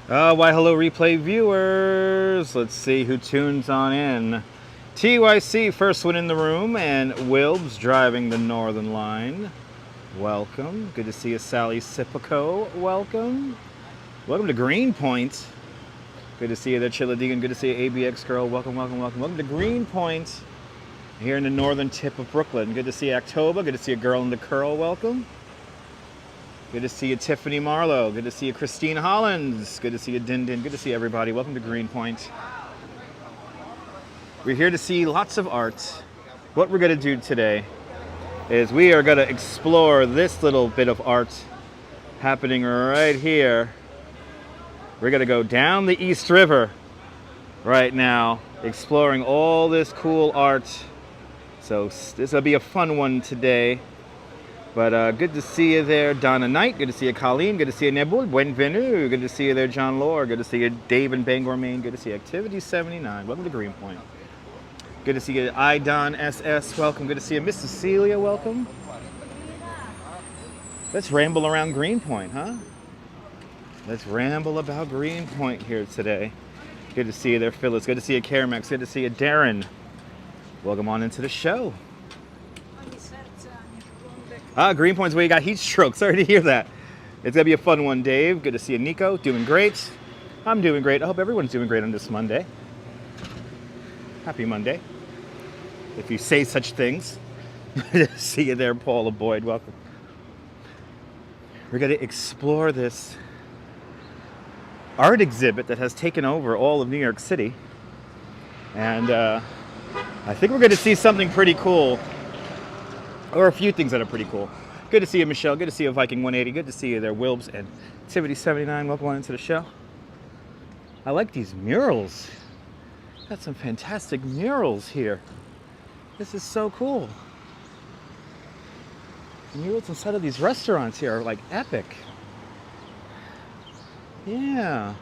Why hello replay viewers. Let's see who tunes on in. TYC first one in the room, and Wilbs driving the Northern Line. Welcome. Good to see you, Sally Sipico. Welcome. Welcome to Greenpoint. Good to see you there, Chilla Deegan. Good to see you, ABX Girl. Welcome, welcome, welcome. Welcome to Greenpoint here in the northern tip of Brooklyn. Good to see you, October. Good to see you, Girl in the Curl. Welcome. Good to see you, Tiffany Marlowe. Good to see you, Christine Hollins. Good to see you, Din Din. Good to see everybody. Welcome to Greenpoint. We're here to see lots of art. What we're going to do today is we are going to explore this little bit of art happening right here. We're going to go down the East River right now, exploring all this cool art. So this will be a fun one today. But good to see you there, Donna Knight. Good to see you, Colleen. Good to see you, Nebul. Bienvenue. Good to see you there, John Lore. Good to see you, Dave in Bangor, Maine. Good to see you, Activity 79. Welcome to Greenpoint. Good to see you, Idon SS. Welcome. Good to see you, Miss Cecilia. Welcome. Let's ramble around Greenpoint, huh? Let's ramble about Greenpoint here today. Good to see you there, Phyllis. Good to see you, Karamex. Good to see you, Darren. Welcome on into the show. Greenpoint's where you got heat stroke. Sorry to hear that. It's going to be a fun one, Dave. Good to see you, Nico. Doing great. I'm doing great. I hope everyone's doing great on this Monday. Happy Monday. If you say such things. Good to see you there, Paula Boyd. Welcome. We're going to explore this art exhibit that has taken over all of New York City. And I think we're going to see something pretty cool. Or a few things that are pretty cool. Good to see you, Michelle. Good to see you, Viking 180. Good to see you there, Wilbs and Activity 79. Welcome on into the show. I like these murals. Got some fantastic murals here. This is so cool. The murals inside of these restaurants here are like epic. Yeah.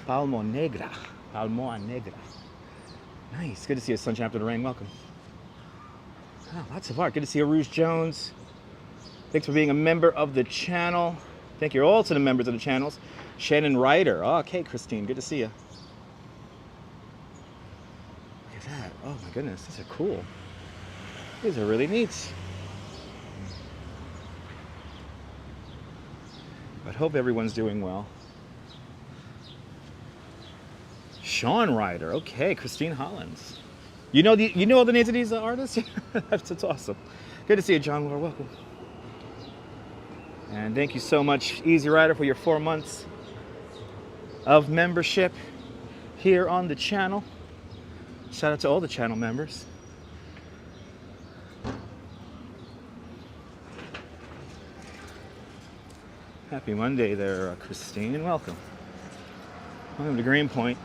Palmo Negra. Palmo Negra. Nice. Good to see you, Sunshine After the Rain. Welcome. Oh, lots of art. Good to see you, Rouge Jones. Thanks for being a member of the channel. Thank you all to the members of the channels. Shannon Ryder. Oh, okay, Christine. Good to see you. Look at that. Oh, my goodness. These are cool. These are really neat. I hope everyone's doing well. Sean Ryder. Okay, Christine Hollins. You know all the names of these artists? That's awesome. Good to see you, John Lore. Welcome. And thank you so much, Easy Rider, for your 4 months of membership here on the channel. Shout out to all the channel members. Happy Monday there, Christine. Welcome. Welcome to Greenpoint.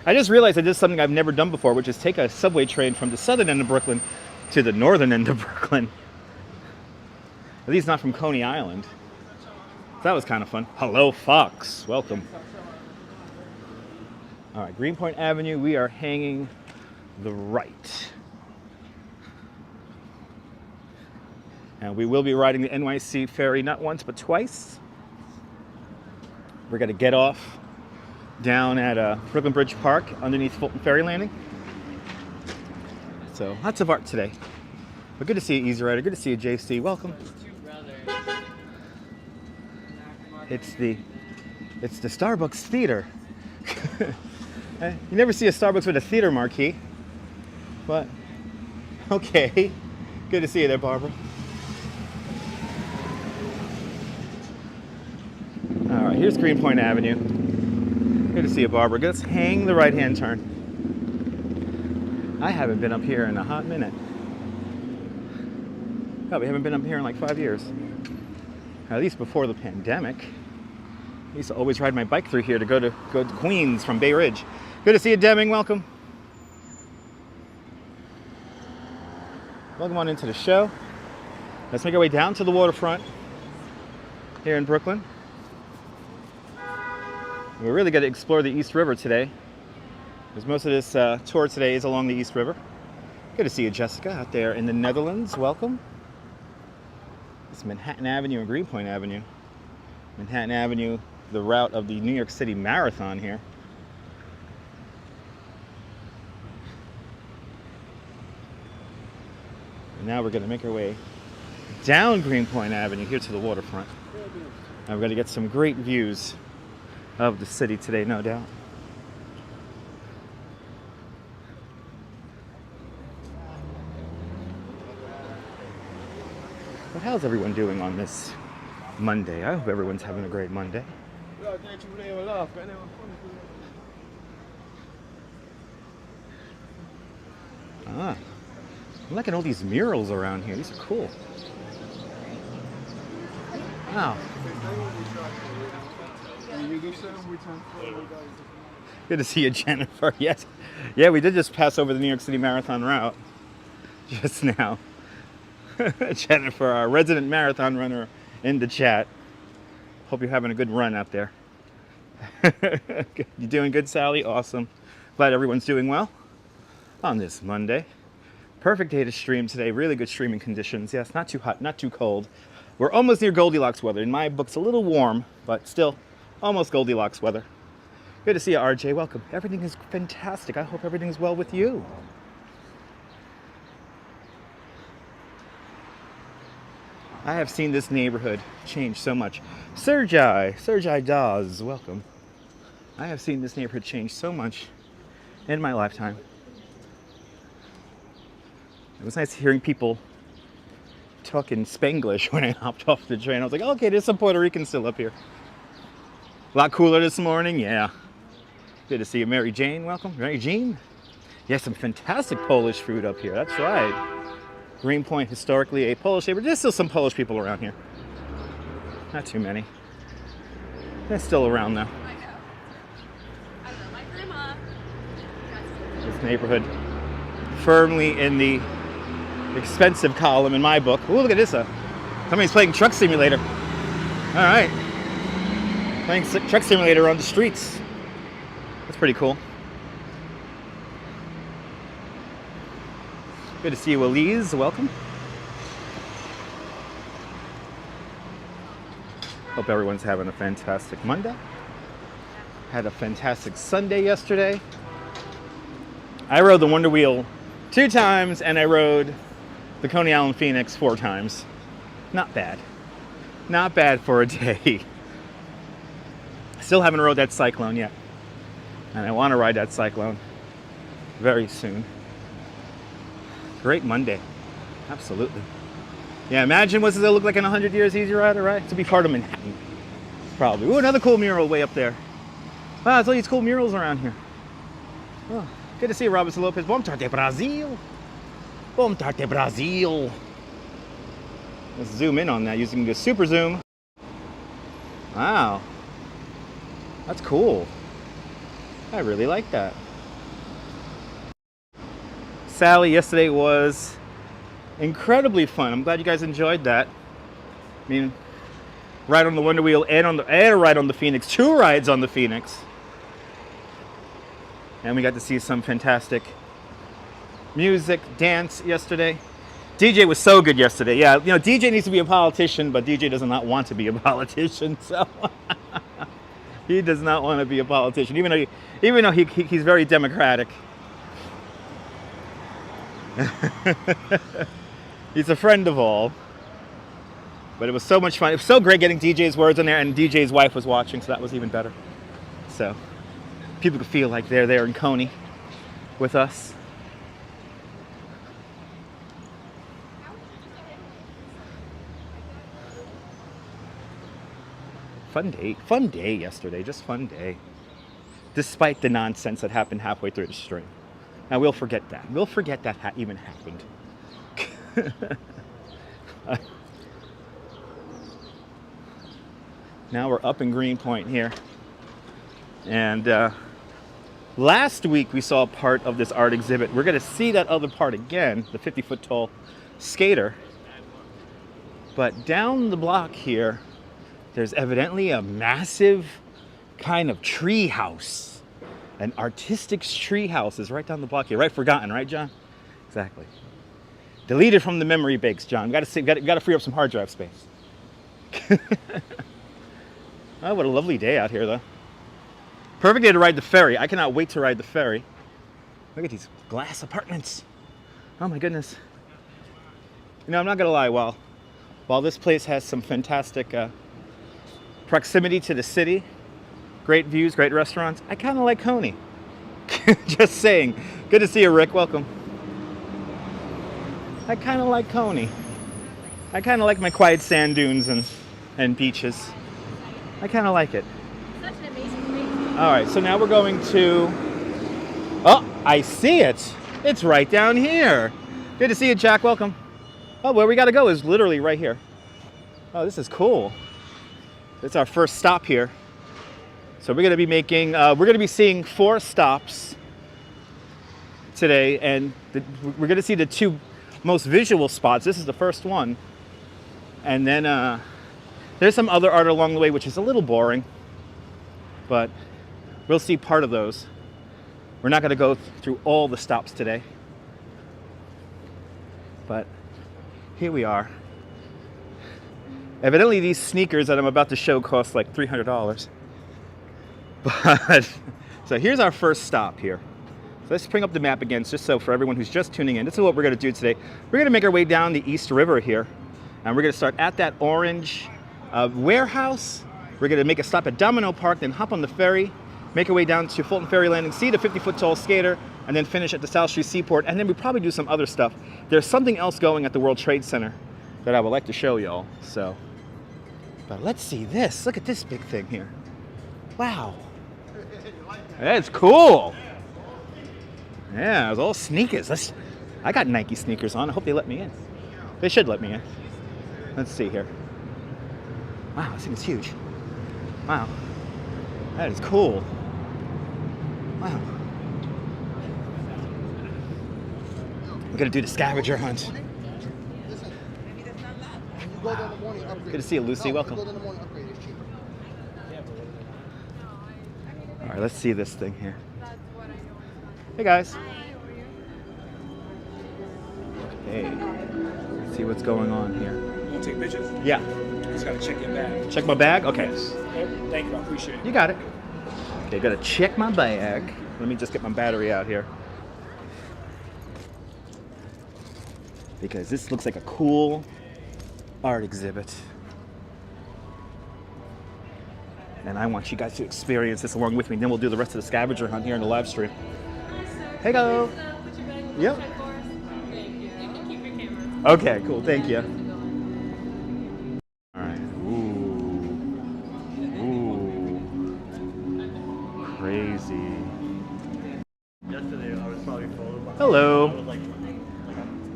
I just realized I did something I've never done before, which is take a subway train from the southern end of Brooklyn to the northern end of Brooklyn. At least not from Coney Island. That was kind of fun. Hello, Fox. Welcome. All right, Greenpoint Avenue. We are hanging the right. And we will be riding the Nyc Ferry not once, but twice. We're going to get off down at Brooklyn Bridge Park underneath Fulton Ferry landing. So lots of art today. But good to see you, Easy Rider. Good to see you, JC. Welcome. It's the Starbucks Theater. You never see a Starbucks with a theater marquee, but okay. Good to see you there, Barbara. All right, here's Greenpoint Avenue. Good to see you, Barbara. Let's hang the right-hand turn. I haven't been up here in a hot minute. Probably haven't been up here in like 5 years. At least before the pandemic. I used to always ride my bike through here to go to Queens from Bay Ridge. Good to see you, Deming. Welcome. Welcome on into the show. Let's make our way down to the waterfront here in Brooklyn. We're really going to explore the East River today, because most of this tour today is along the East River. Good to see you, Jessica, out there in the Netherlands. Welcome. It's Manhattan Avenue and Greenpoint Avenue. Manhattan Avenue the route of the New York City Marathon here. And now we're going to make our way down Greenpoint Avenue here to the waterfront. And we're going to get some great views of the city today, no doubt. But how's everyone doing on this Monday? I hope everyone's having a great Monday. Ah, I'm liking all these murals around here. These are cool. Wow. Good to see you, Jennifer. Yes. Yeah, we did just pass over the New York City Marathon route just now. Jennifer, our resident marathon runner in the chat. Hope you're having a good run out there. You doing good, Sally? Awesome. Glad everyone's doing well on this Monday. Perfect day to stream today. Really good streaming conditions. Yes, not too hot, not too cold. We're almost near Goldilocks weather. In my book's a little warm, but still almost Goldilocks weather. Good to see you, RJ. Welcome. Everything is fantastic. I hope everything's well with you. I have seen this neighborhood change so much. Sergei Dawes, welcome. I have seen this neighborhood change so much in my lifetime. It was nice hearing people talk in Spanglish when I hopped off the train. I was like, okay, there's some Puerto Ricans still up here. A lot cooler this morning, yeah. Good to see you, Mary Jane, welcome. Mary Jean? Yeah, some fantastic Polish food up here, that's right. Greenpoint, historically a Polish neighborhood. There's still some Polish people around here. Not too many. They're still around though. I don't know, my grandma. This neighborhood firmly in the expensive column in my book. Ooh, look at this. Somebody's playing Truck Simulator. All right. Playing Truck Simulator on the streets. That's pretty cool. Good to see you, Elise. Welcome. Hope everyone's having a fantastic Monday. Had a fantastic Sunday yesterday. I rode the Wonder Wheel 2 times, and I rode the Coney Island Phoenix 4 times. Not bad. Not bad for a day. Still haven't rode that Cyclone yet. And I want to ride that Cyclone very soon. Great Monday. Absolutely. Yeah, imagine what does it look like in 100 years, Easy Rider, right? To be part of Manhattan. Probably. Ooh, another cool mural way up there. Wow, there's all these cool murals around here. Oh, good to see you, Robinson Lopez. Bom tarde, Brazil. Bom tarde, Brazil. Let's zoom in on that using the super zoom. Wow. That's cool. I really like that. Sally, yesterday was incredibly fun. I'm glad you guys enjoyed that. I mean, ride on the Wonder Wheel and a ride on the Phoenix. 2 rides on the Phoenix. And we got to see some fantastic music, dance yesterday. DJ was so good yesterday. Yeah, you know, DJ needs to be a politician, but DJ does not want to be a politician. So he does not want to be a politician, even though he's very democratic. He's a friend of all. But it was so much fun. It was so great getting DJ's words in there, and DJ's wife was watching, so that was even better. So people could feel like they're there in Coney with us. Fun day yesterday, just fun day. Despite the nonsense that happened halfway through the stream. Now we'll forget that. We'll forget that even happened. Now we're up in Greenpoint here. And last week we saw part of this art exhibit. We're going to see that other part again, the 50-foot tall skater. But down the block here, there's evidently a massive kind of tree house. An artistic tree house is right down the block here. Right, forgotten, right, John? Exactly. Deleted from the memory banks, John. We got to free up some hard drive space. Oh, what a lovely day out here, though. Perfect day to ride the ferry. I cannot wait to ride the ferry. Look at these glass apartments. Oh my goodness. You know, I'm not gonna lie, while this place has some fantastic proximity to the city, great views, great restaurants, I kind of like Coney. Just saying. Good to see you, Rick. Welcome. I kind of like Coney. I kind of like my quiet sand dunes and beaches. I kind of like it. Such an amazing place. All right, so now we're going to... Oh, I see it. It's right down here. Good to see you, Jack. Welcome. Oh, where we got to go is literally right here. Oh, this is cool. It's our first stop here. So we're going to be making, we're going to be seeing 4 stops today, and we're going to see the 2 most visual spots. This is the first one. And then there's some other art along the way, which is a little boring, but we'll see part of those. We're not going to go through all the stops today, but here we are. Evidently, these sneakers that I'm about to show cost like $300. But so here's our first stop here. So let's bring up the map again, just so for everyone who's just tuning in, this is what we're going to do today. We're going to make our way down the East River here, and we're going to start at that orange warehouse. We're going to make a stop at Domino Park, then hop on the ferry, make our way down to Fulton Ferry Landing, see the 50-foot tall skater, and then finish at the South Street Seaport, and then we probably do some other stuff. There's something else going at the World Trade Center that I would like to show y'all. So, but let's see this. Look at this big thing here. Wow. That's cool. Yeah, it's all sneakers. I got Nike sneakers on. I hope they let me in. They should let me in. Let's see here. Wow, this thing is huge. Wow. That is cool. Wow. We're gonna do the scavenger hunt. Wow. Good to see you, Lucy. Welcome. All right, let's see this thing here. Hey guys. Hey. Let's see what's going on here. You want to take pictures? Yeah. Just gotta check your bag. Check my bag? Okay. Thank you, I appreciate it. You got it. Okay, gotta check my bag. Let me just get my battery out here. Because this looks like a cool art exhibit. And I want you guys to experience this along with me. Then we'll do the rest of the scavenger hunt here in the live stream. Hey, go. Yep. Okay, cool. Thank you. All right. Ooh. Crazy. Yesterday I was probably full of Hello. I was like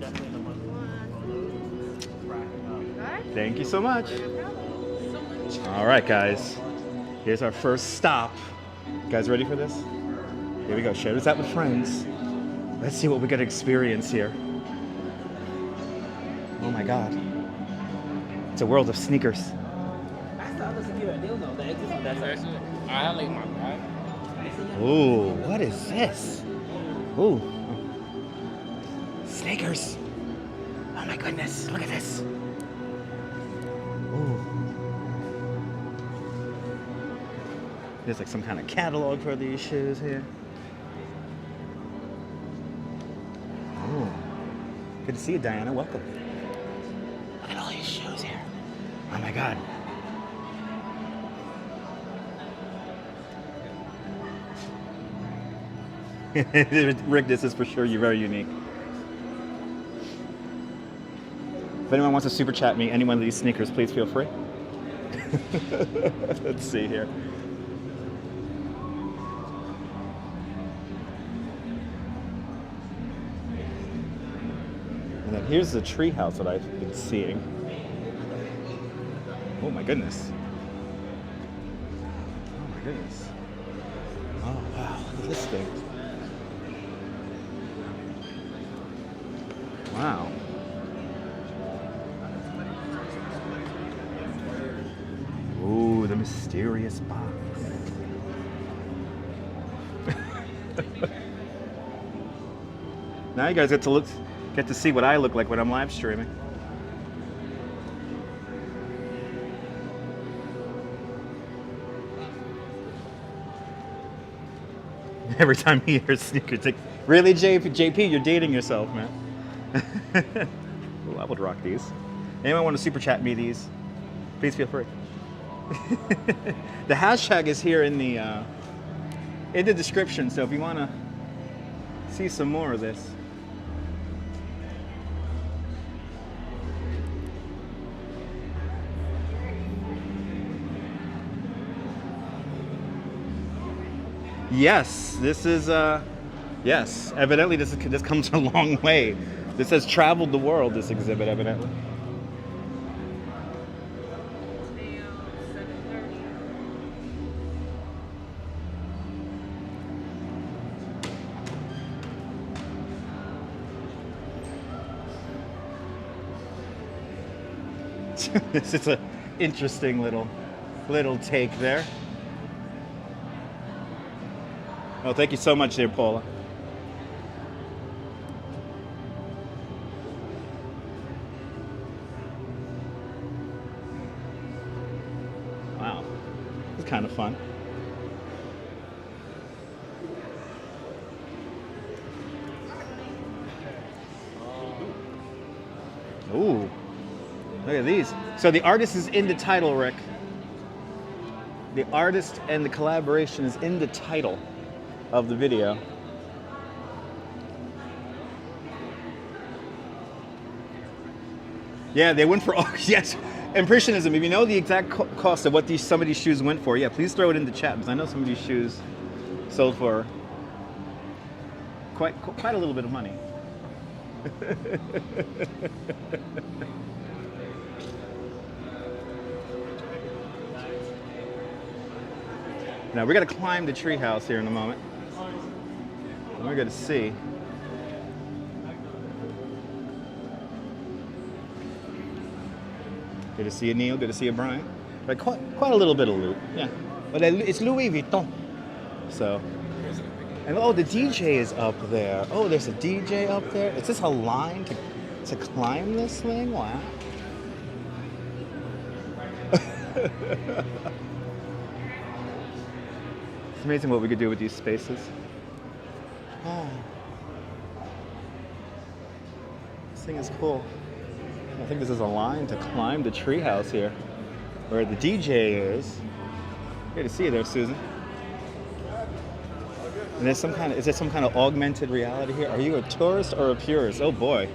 definitely in the month of Thank you so much. All right, guys. Here's our first stop. You guys ready for this? Here we go. Share this out with friends. Let's see what we're gonna experience here. Oh my God. It's a world of sneakers. Ooh, what is this? Ooh. Sneakers. Oh my goodness, look at this. Ooh. There's like some kind of catalog for these shoes here. Ooh. Good to see you, Diana. Welcome. Look at all these shoes here. Oh my God. Rick, this is for sure. You're very unique. If anyone wants to super chat me any one of these sneakers, please feel free. Let's see here. And then here's the tree house that I've been seeing. Oh my goodness. Oh my goodness. Oh wow, look at this thing. Wow. Ooh, the mysterious box. Now you guys get to see what I look like when I'm live streaming. Every time he hears sneaker tickets. Really, JP, you're dating yourself, man. Ooh, I would rock these. Anyone want to super chat me these? Please feel free. The hashtag is here in the description, so if you want to see some more of this. Yes, this is, yes, evidently this comes a long way. This has traveled the world, this exhibit, evidently. This is an interesting little take there. Oh, thank you so much there, Paula. Wow, it's kind of fun. Ooh, look at these. So the artist is in the title, Rick. The artist and the collaboration is in the title of the video. Yeah, they went for, oh yes, Impressionism. If you know the exact cost of what some of these shoes went for, yeah, please throw it in the chat, because I know some of these shoes sold for quite a little bit of money. Now we're gonna climb the treehouse here in a moment. We're gonna see. Good to see you, Neil. Good to see you, Brian. Right, quite a little bit of loot, yeah. But it's Louis Vuitton. So, and oh, the DJ is up there. Oh, there's a DJ up there. Is this a line to climb this thing? Wow. It's amazing what we could do with these spaces. Oh. This thing is cool. I think this is a line to climb the treehouse here, where the DJ is. Good to see you there, Susan. And there's is there some kind of augmented reality here? Are you a tourist or a purist? Oh boy.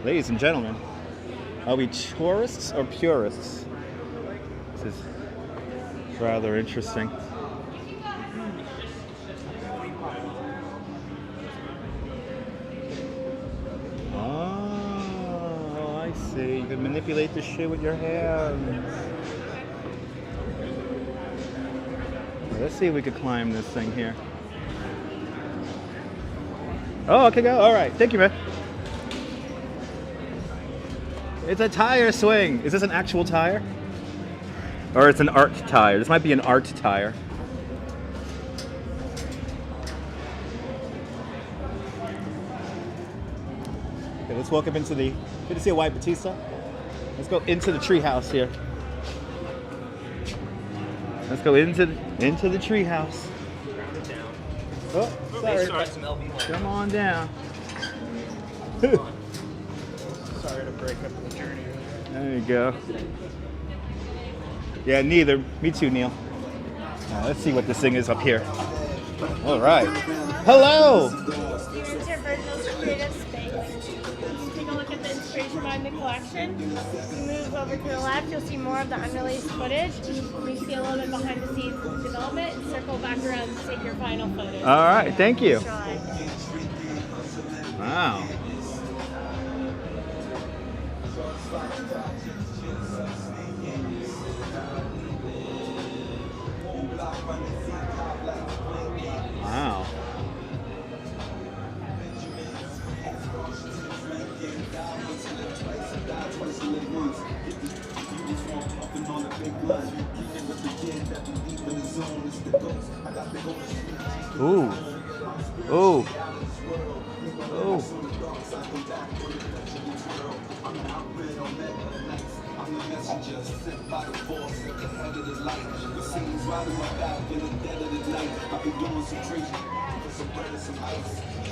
Ladies and gentlemen, are we tourists or purists? This is rather interesting. You can manipulate the shit with your hands. Let's see if we could climb this thing here. Oh, okay, go. All right. Thank you, man. It's a tire swing. Is this an actual tire? Or it's an art tire? This might be an art tire. Okay, let's walk up into the... Good to see a white Batista. Let's go into the treehouse here. Let's go into the treehouse. Oh, sorry. Come on down. Sorry to break up the journey. There you go. Yeah, neither. Me too, Neil. Let's see what this thing is up here. All right. Hello. Here's your Virgil's creative space. Take a look at the inspiration behind the collection. You move over to the left, you'll see more of the unreleased footage. You see a little bit behind the scenes development. Circle back around and take your final photos. All right, thank you. Wow. Wow. Ooh. Ooh. Ooh.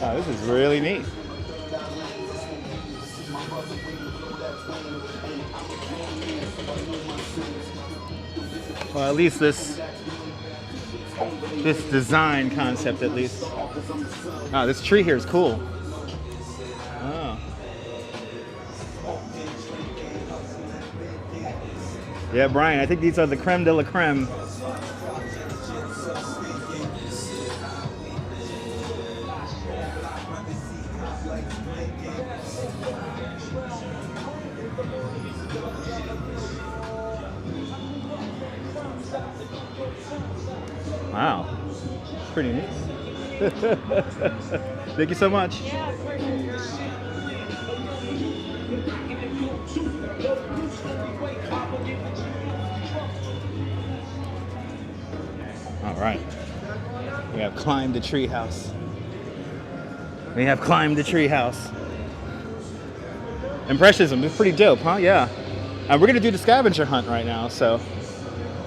Oh, this is really neat. Well, at least this design concept, at least. Oh, this tree here is cool. Oh. Yeah, Brian, I think these are the creme de la creme. Wow, pretty neat. Thank you so much. Yeah, of course. All right, we have climbed the tree house. We have climbed the tree house. Impressionism is pretty dope, huh? Yeah. And we're gonna do the scavenger hunt right now, so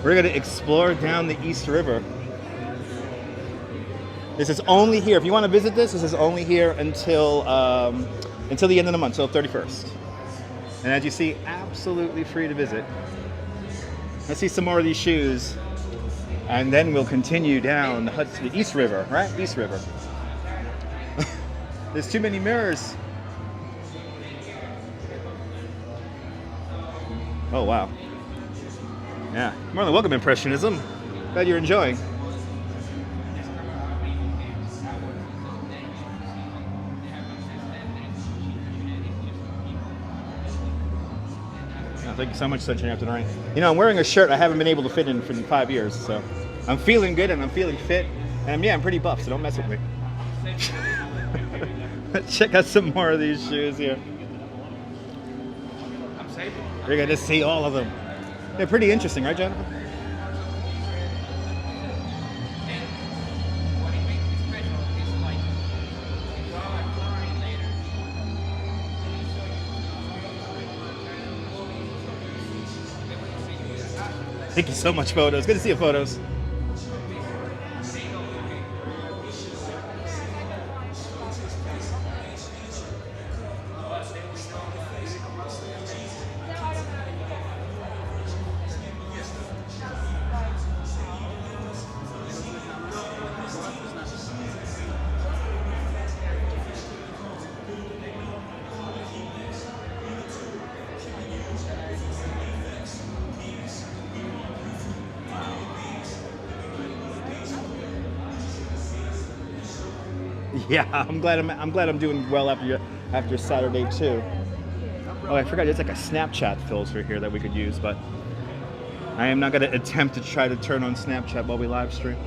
we're gonna explore down the East River. This is only here. If you want to visit this is only here until the end of the month, till 31st. And as you see, absolutely free to visit. Let's see some more of these shoes, and then we'll continue down the East River, right? East River. There's too many mirrors. Oh wow. Yeah, more than welcome, Impressionism. Glad you're enjoying. Thank you so much, Sunshine After the Rain. You know, I'm wearing a shirt I haven't been able to fit in for 5 years, so I'm feeling good and I'm feeling fit. And yeah, I'm pretty buff, so don't mess with me. Let's check out some more of these shoes here. You're going to see all of them. They're pretty interesting, right, Jennifer? Thank you so much, photos. Good to see your photos. Yeah, I'm glad I'm doing well after Saturday too. Oh, I forgot, there's like a Snapchat filter here that we could use, but I am not going to attempt to try to turn on Snapchat while we live stream.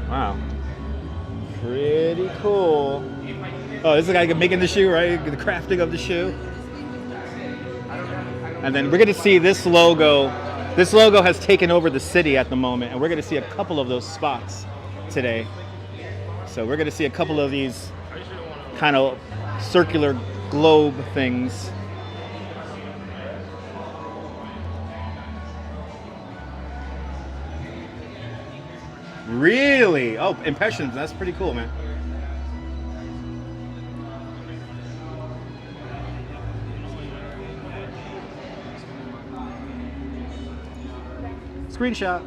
Wow. Pretty cool. Oh, this is the guy making the shoe, right? The crafting of the shoe. And then we're going to see this logo. This logo has taken over the city at the moment, and we're going to see a couple of those spots today. So we're going to see a couple of these kind of circular globe things. Really? Oh, impressions. That's pretty cool, man. Screenshot.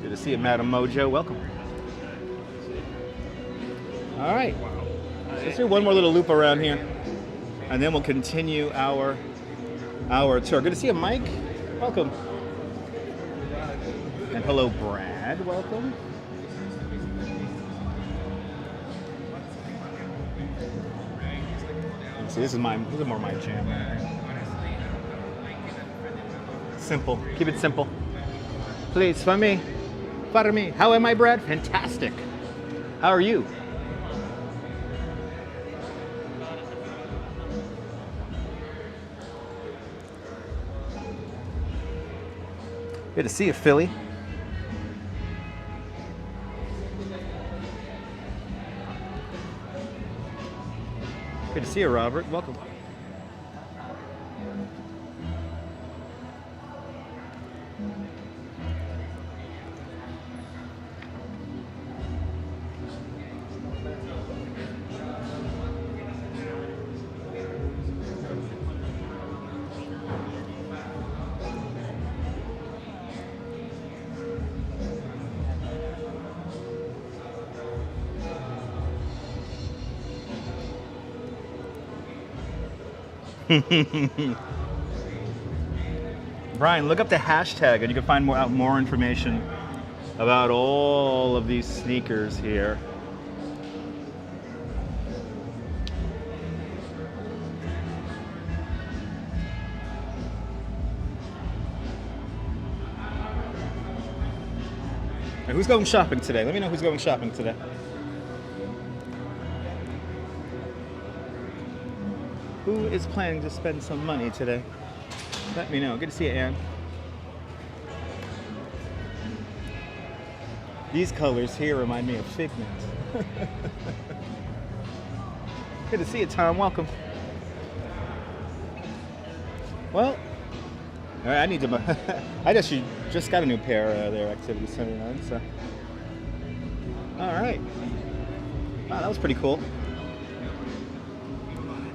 Good to see you, Madam Mojo. Welcome. All right. Let's do one more little loop around here, and then we'll continue our tour. Good to see you, Mike. Welcome. And hello, Brad. Welcome. See, this is more my jam. Simple. Keep it simple. Please, for me. For me. How am I, Brad? Fantastic. How are you? Good to see you, Philly. Good to see you, Robert. Welcome. Brian, look up the hashtag and you can find more information about all of these sneakers here. Hey, who's going shopping today? Let me know who's going shopping today. Who is planning to spend some money today? Let me know. Good to see you, Ann. These colors here remind me of Figment. Good to see you, Tom. Welcome. Well, all right, I need to. I just got a new pair there, Activity 79. So, all right. Wow, that was pretty cool.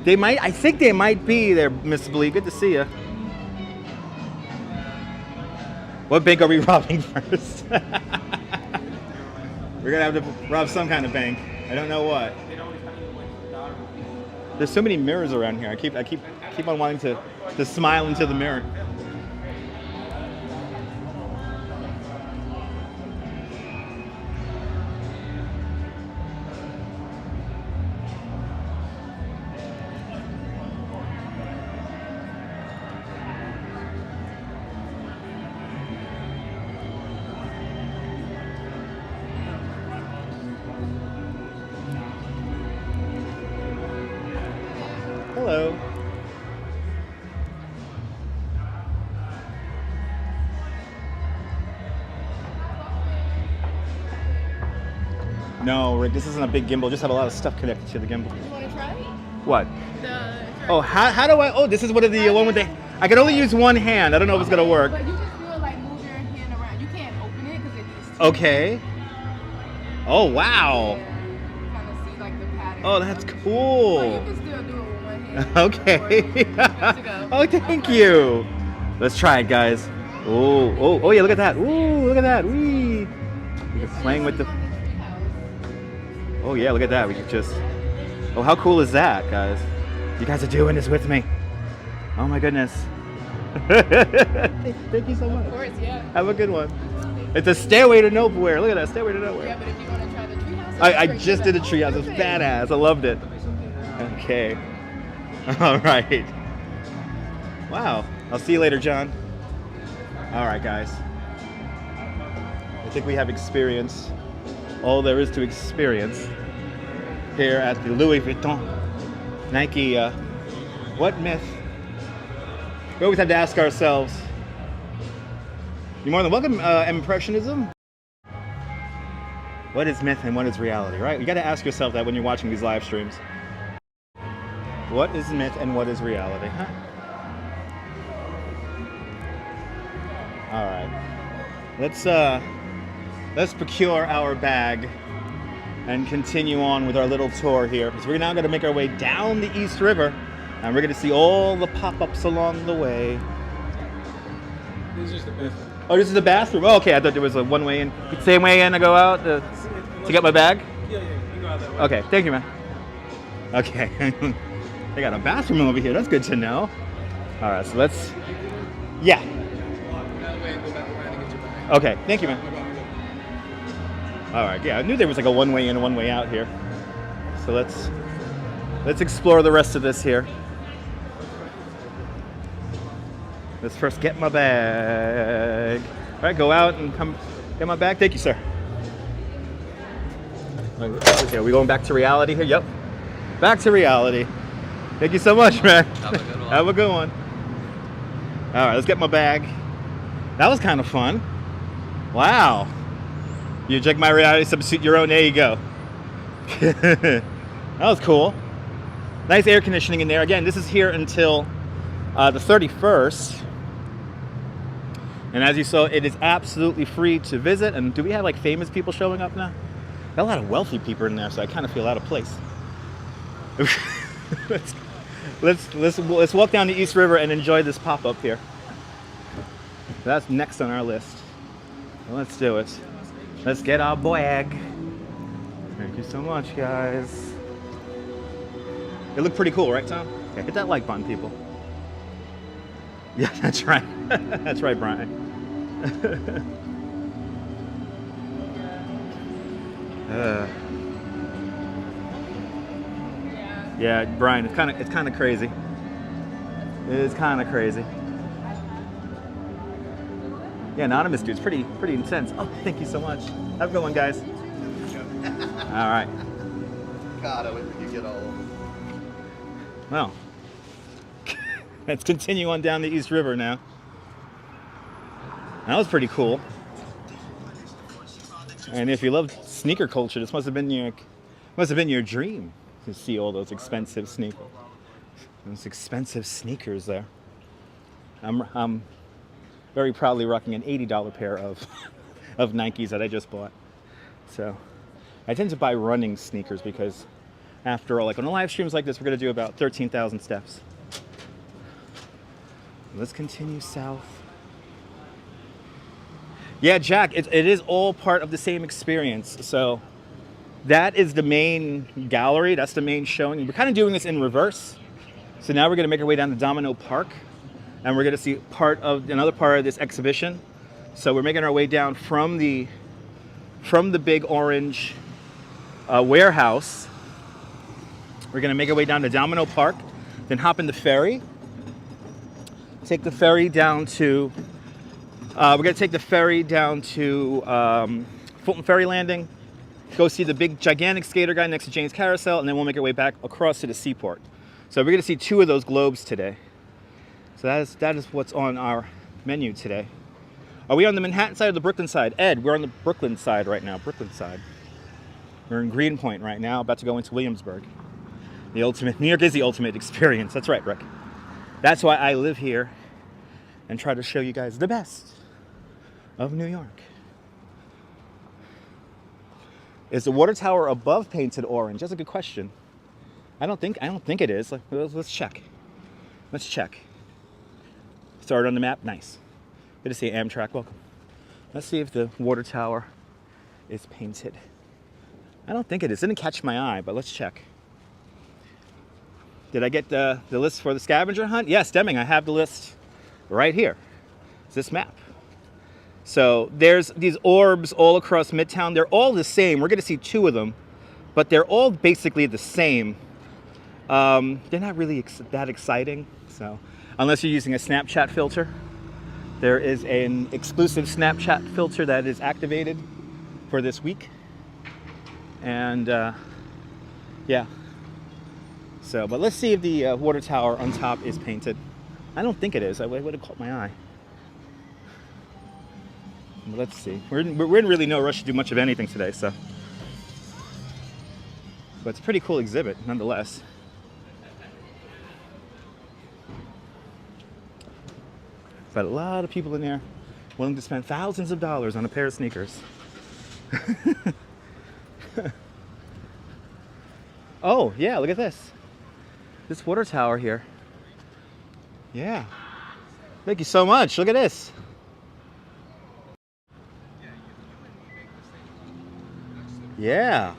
They might. I think they might be there, Miss Blee. Good to see you. What bank are we robbing first? We're gonna have to rob some kind of bank. I don't know what. There's so many mirrors around here. I keep on wanting to smile into the mirror. Hello. No, Rick, this isn't a big gimbal. Just have a lot of stuff connected to the gimbal. You want to try? What? Oh, how do I? Oh, this is one of the one with the. I can only use one hand. I don't know if it's gonna work. But you just feel like move your hand around. You can't open it because it's too. Okay. Oh wow. Yeah, kind of see like the pattern. Oh, that's cool. But you can still do it with one hand. Okay. Good to go. Oh, thank you. Let's try it, guys. Oh yeah, look at that. Ooh, look at that. Wee. You're playing with the. Oh yeah, look at that. We can just. Oh, how cool is that, guys? You guys are doing this with me. Oh my goodness. Thank you so much. Of course, yeah. Have a good one. It's a stairway to nowhere. Look at that, stairway to nowhere. Yeah, but if you want to try the treehouse, I just did a treehouse. It was badass. I loved it. Okay. All right. Wow. I'll see you later, John. All right, guys. I think we have experienced all there is to experience here at the Louis Vuitton Nike. What myth? We always have to ask ourselves. You're more than welcome, Impressionism. What is myth and what is reality, right? You got to ask yourself that when you're watching these live streams. What is myth and what is reality, huh? All right. Let's procure our bag and continue on with our little tour here, because we're now going to make our way down the East River, and we're going to see all the pop-ups along the way. This is just the bathroom. Oh, this is the bathroom. Oh, okay, I thought there was a one-way in. Same way in to go out to get my bag? Yeah, you go out that way. Okay, thank you, man. Okay. They got a bathroom over here. That's good to know. All right, so let's... Yeah. That way and go back around and get your bag. Okay, thank you, man. All right, yeah, I knew there was like a one-way in and one way out here. So let's explore the rest of this here. Let's first get my bag. All right, go out and come get my bag. Thank you, sir. Okay, are we going back to reality here? Yep. Back to reality. Thank you so much, man. Have a good one. Have a good one. All right, let's get my bag. That was kind of fun. Wow. You eject my reality, substitute your own. There you go. That was cool. Nice air conditioning in there. Again, this is here until the 31st. And as you saw, it is absolutely free to visit. And do we have like famous people showing up now? Got a lot of wealthy people in there, so I kind of feel out of place. let's walk down the East River and enjoy this pop-up here. That's next on our list. Well, let's do it. Let's get our bag. Thank you so much, guys. It looked pretty cool, right, Tom? Yeah, hit that like button, people. Yeah, that's right. That's right, Brian. Yeah, Brian, it's kind of crazy. It is kind of crazy. Yeah, anonymous dude's pretty intense. Oh, thank you so much. Have a good one, guys. All right. God, I wait till you get old. Well, let's continue on down the East River now. That was pretty cool. And if you love sneaker culture, this must have been your dream to see all those expensive sneakers. Those expensive sneakers there. I'm very proudly rocking an $80 pair of Nikes that I just bought. So I tend to buy running sneakers because after all, like on the live streams like this, we're going to do about 13,000 steps. Let's continue south. Yeah, Jack, it is all part of the same experience. So that is the main gallery. That's the main showing. We're kind of doing this in reverse. So now we're going to make our way down to Domino Park. And we're going to see another part of this exhibition. So we're making our way down from the big orange warehouse. We're going to make our way down to Domino Park, then hop in the ferry. Take the ferry down to Fulton Ferry landing. Go see the big gigantic skater guy next to Jane's Carousel, and then we'll make our way back across to the seaport. So we're going to see 2 of those globes today. So that is what's on our menu today. Are we on the Manhattan side or the Brooklyn side? Ed, we're on the Brooklyn side right now. Brooklyn side. We're in Greenpoint right now, about to go into Williamsburg. New York is the ultimate experience. That's right, Rick. That's why I live here and try to show you guys the best of New York. Is the water tower above painted orange? That's a good question. I don't think it is. Let's check. Let's check. Started on the map. Nice. Good to see you, Amtrak. Welcome. Let's see if the water tower is painted. I don't think it is. Didn't catch my eye, but let's check. Did I get the list for the scavenger hunt? Yes, Deming, I have the list right here. It's this map. So there's these orbs all across Midtown. They're all the same. We're going to see 2 of them, but they're all basically the same. They're not really that exciting. So unless you're using a Snapchat filter, there is an exclusive Snapchat filter that is activated for this week. And yeah. So, but let's see if the water tower on top is painted. I don't think it is. I would have caught my eye. But let's see. We're in really no rush to do much of anything today, so. But it's a pretty cool exhibit, nonetheless. But a lot of people in there willing to spend thousands of dollars on a pair of sneakers. Oh, yeah, look at this. This water tower here. Yeah. Thank you so much. Look at this. Yeah.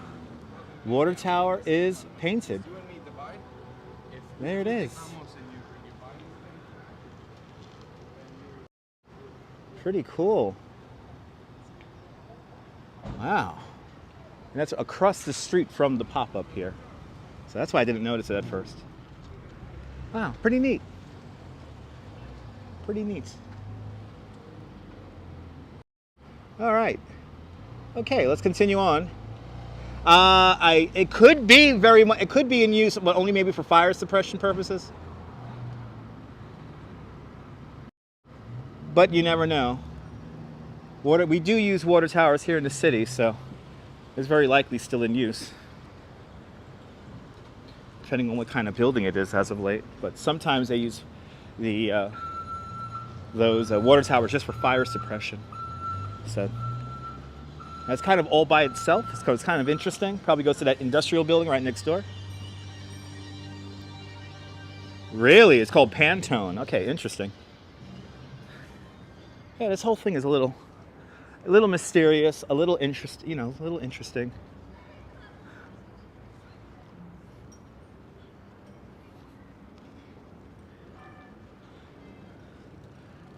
Water tower is painted. There it is. Pretty cool. Wow. And that's across the street from the pop-up here. So that's why I didn't notice it at first. Wow, pretty neat. Pretty neat. All right. Okay, let's continue on. It could be in use, but only maybe for fire suppression purposes. But you never know. We do use water towers here in the city, so it's very likely still in use, depending on what kind of building it is as of late. But sometimes they use those water towers just for fire suppression. So that's kind of all by itself. It's kind of interesting. Probably goes to that industrial building right next door. Really? It's called Pantone. Okay, interesting. Yeah, this whole thing is a little mysterious, a little a little interesting.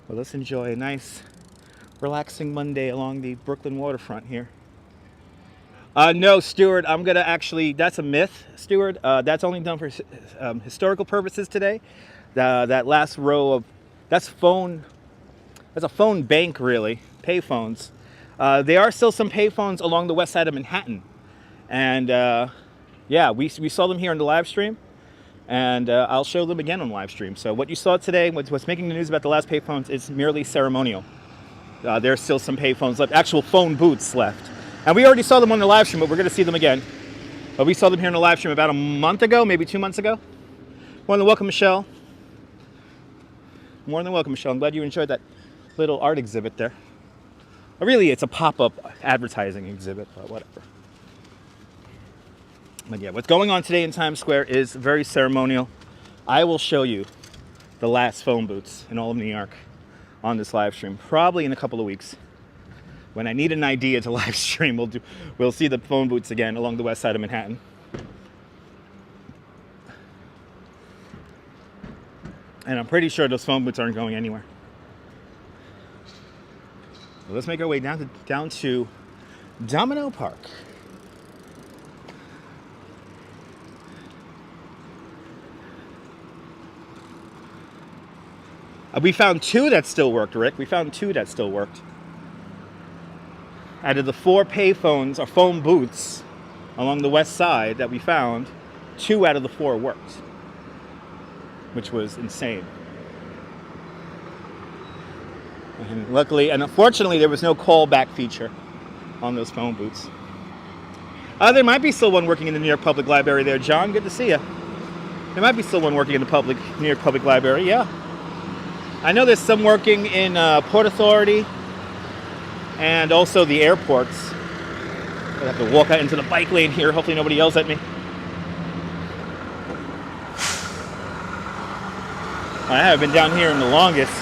Well, let's enjoy a nice, relaxing Monday along the Brooklyn waterfront here. No, Stuart, I'm gonna that's a myth, Stuart. That's only done for historical purposes today. That last row that's a phone bank, really, pay phones. There are still some pay phones along the west side of Manhattan. And yeah, we saw them here in the live stream. And I'll show them again on live stream. So what you saw today, what's making the news about the last pay phones, is merely ceremonial. There's still some pay phones left, actual phone booths left. And we already saw them on the live stream, but we're going to see them again. But we saw them here in the live stream about a month ago, maybe 2 months ago. More than welcome, Michelle. More than welcome, Michelle. I'm glad you enjoyed that little art exhibit there. Really, it's a pop-up advertising exhibit, but whatever. But yeah, what's going on today in Times Square is very ceremonial. I will show you the last phone booths in all of New York on this live stream, probably in a couple of weeks. When I need an idea to live stream, we'll see the phone booths again along the west side of Manhattan. And I'm pretty sure those phone booths aren't going anywhere. Well, let's make our way down to Domino Park. We found 2 that still worked, Rick. We found 2 that still worked. Out of the 4 payphones or phone booths along the west side that we found, 2 out of the 4 worked, which was insane. And luckily, and unfortunately, there was no callback feature on those phone booths. There might be still one working in the New York Public Library there, John. Good to see you. There might be still one working in the New York Public Library, yeah. I know there's some working in Port Authority and also the airports. I have to walk out into the bike lane here. Hopefully nobody yells at me. I haven't been down here in the longest.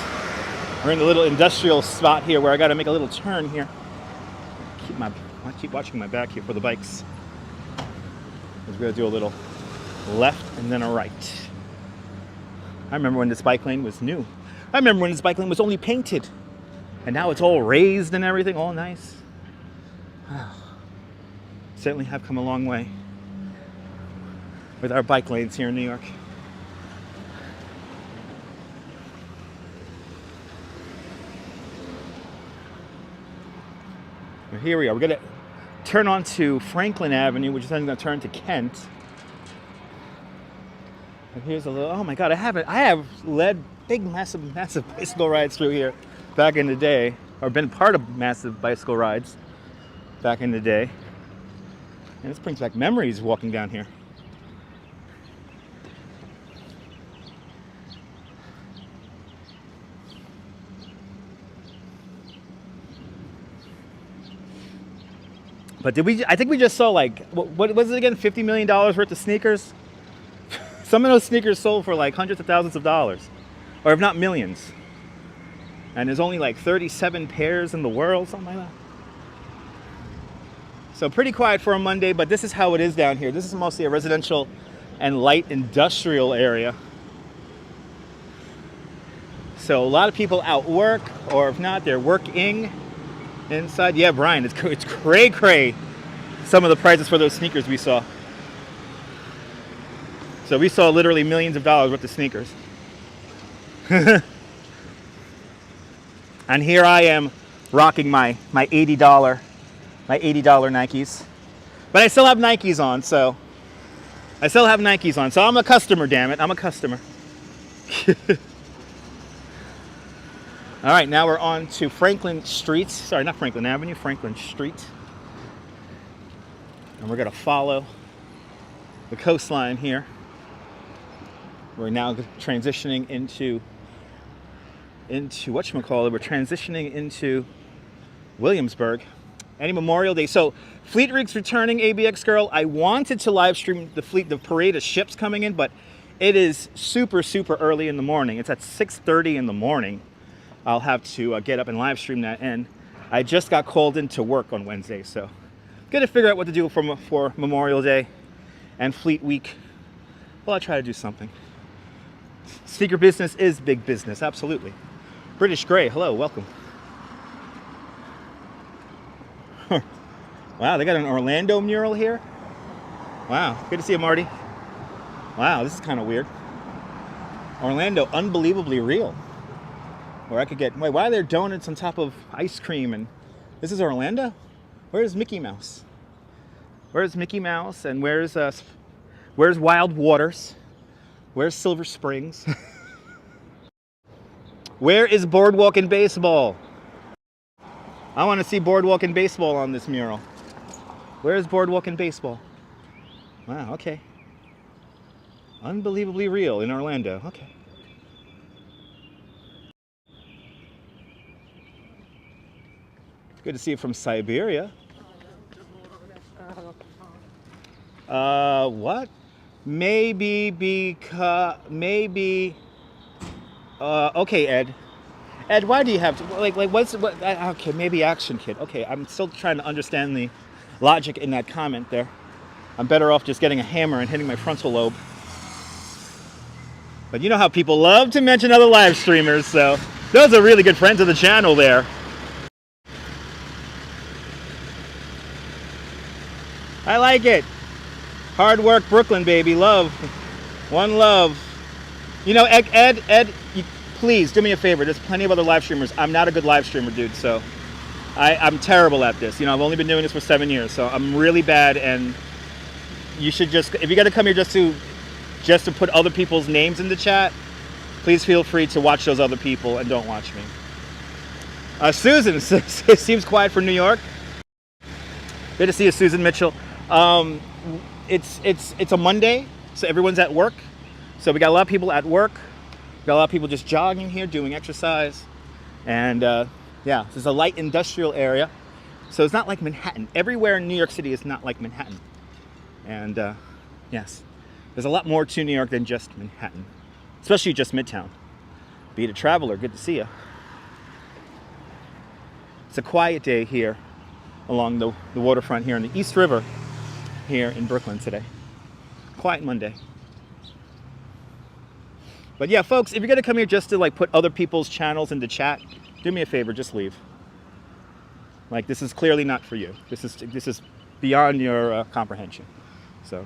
We're in the little industrial spot here where I got to make a little turn here. I keep watching my back here for the bikes. We're going to do a little left and then a right. I remember when this bike lane was new. I remember when this bike lane was only painted. And now it's all raised and everything, all nice. Certainly have come a long way with our bike lanes here in New York. Here we are. We're going to turn onto Franklin Avenue, which is then going to turn to Kent. And here's a little, oh my God, I have led big, massive bicycle rides through here back in the day, or been part of massive bicycle rides back in the day. And this brings back memories walking down here. But I think we just saw like, what was it again, $50 million worth of sneakers? Some of those sneakers sold for like hundreds of thousands of dollars, or if not millions. And there's only like 37 pairs in the world, something like that. So pretty quiet for a Monday, but this is how it is down here. This is mostly a residential and light industrial area. So a lot of people out work, or if not, they're working inside. Yeah, Brian, it's cray-cray, some of the prices for those sneakers we saw. So we saw literally millions of dollars worth of sneakers. And here I am rocking my $80 Nikes. But I still have Nikes on, so I'm a customer, damn it. I'm a customer. All right, now we're on to Franklin Street. Sorry, not Franklin Avenue, Franklin Street. And we're gonna follow the coastline here. We're now transitioning into whatchamacallit, we're transitioning into Williamsburg. Any Memorial Day. So Fleet Week's returning, ABX girl. I wanted to live stream the parade of ships coming in, but it is super, super early in the morning. It's at 6:30 in the morning. I'll have to get up and live stream that, and I just got called into work on Wednesday, so gonna figure out what to do for Memorial Day and Fleet Week. Well, I'll try to do something. Secret business is big business, absolutely. British Grey, hello, welcome. Wow, they got an Orlando mural here. Wow, good to see you, Marty. Wow, this is kind of weird. Orlando, unbelievably real. Or I could get, wait, why are there donuts on top of ice cream? And this is Orlando? Where's Mickey Mouse? Where's Mickey Mouse? And where's Wild Waters? Where's Silver Springs? Where is Boardwalk and Baseball? I want to see Boardwalk and Baseball on this mural. Where's Boardwalk and Baseball? Wow, okay. Unbelievably real in Orlando, okay. Good to see you from Siberia. What? Maybe because, okay, Ed. Ed, why do you have to, okay, maybe Action Kid. Okay, I'm still trying to understand the logic in that comment there. I'm better off just getting a hammer and hitting my frontal lobe. But you know how people love to mention other live streamers, so those are really good friends of the channel there. I like it. Hard work, Brooklyn, baby. Love. One love. You know, Ed, please do me a favor. There's plenty of other live streamers. I'm not a good live streamer, dude, so I'm terrible at this. You know, I've only been doing this for 7 years, so I'm really bad, and you should just, if you got to come here just to put other people's names in the chat, please feel free to watch those other people and don't watch me. Susan seems quiet for New York. Good to see you, Susan Mitchell. It's a Monday, so everyone's at work. So we got a lot of people at work. We got a lot of people just jogging here, doing exercise. And yeah, this is a light industrial area. So it's not like Manhattan. Everywhere in New York City is not like Manhattan. And yes, there's a lot more to New York than just Manhattan, especially just Midtown. Be it a traveler, good to see you. It's a quiet day here along the waterfront here in the East River here in Brooklyn today. Quiet Monday. But yeah, folks, if you're gonna come here just to like put other people's channels into chat, do me a favor, just leave. Like, this is clearly not for you. This is beyond your comprehension. So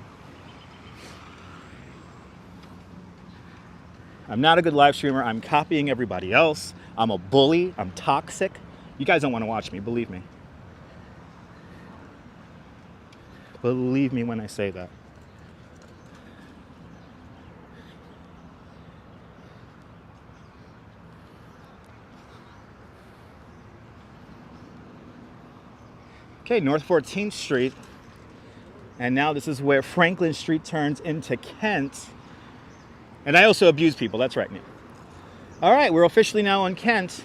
I'm not a good live streamer. I'm copying everybody else. I'm a bully. I'm toxic. You guys don't want to watch me, believe me. Believe me when I say that. Okay, North 14th Street. And now this is where Franklin Street turns into Kent. And I also abuse people, that's right. All right, we're officially now on Kent.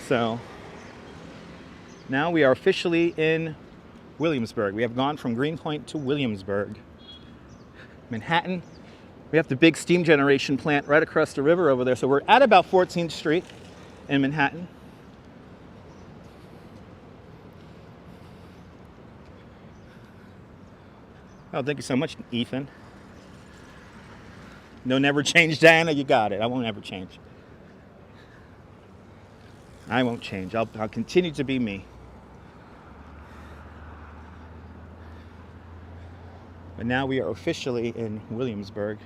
So now we are officially in Williamsburg. We have gone from Greenpoint to Williamsburg. Manhattan, we have the big steam generation plant right across the river over there. So we're at about 14th Street in Manhattan. Oh, thank you so much, Ethan. No, never change, Diana. You got it. I won't ever change. I won't change. I'll continue to be me. But now we are officially in Williamsburg.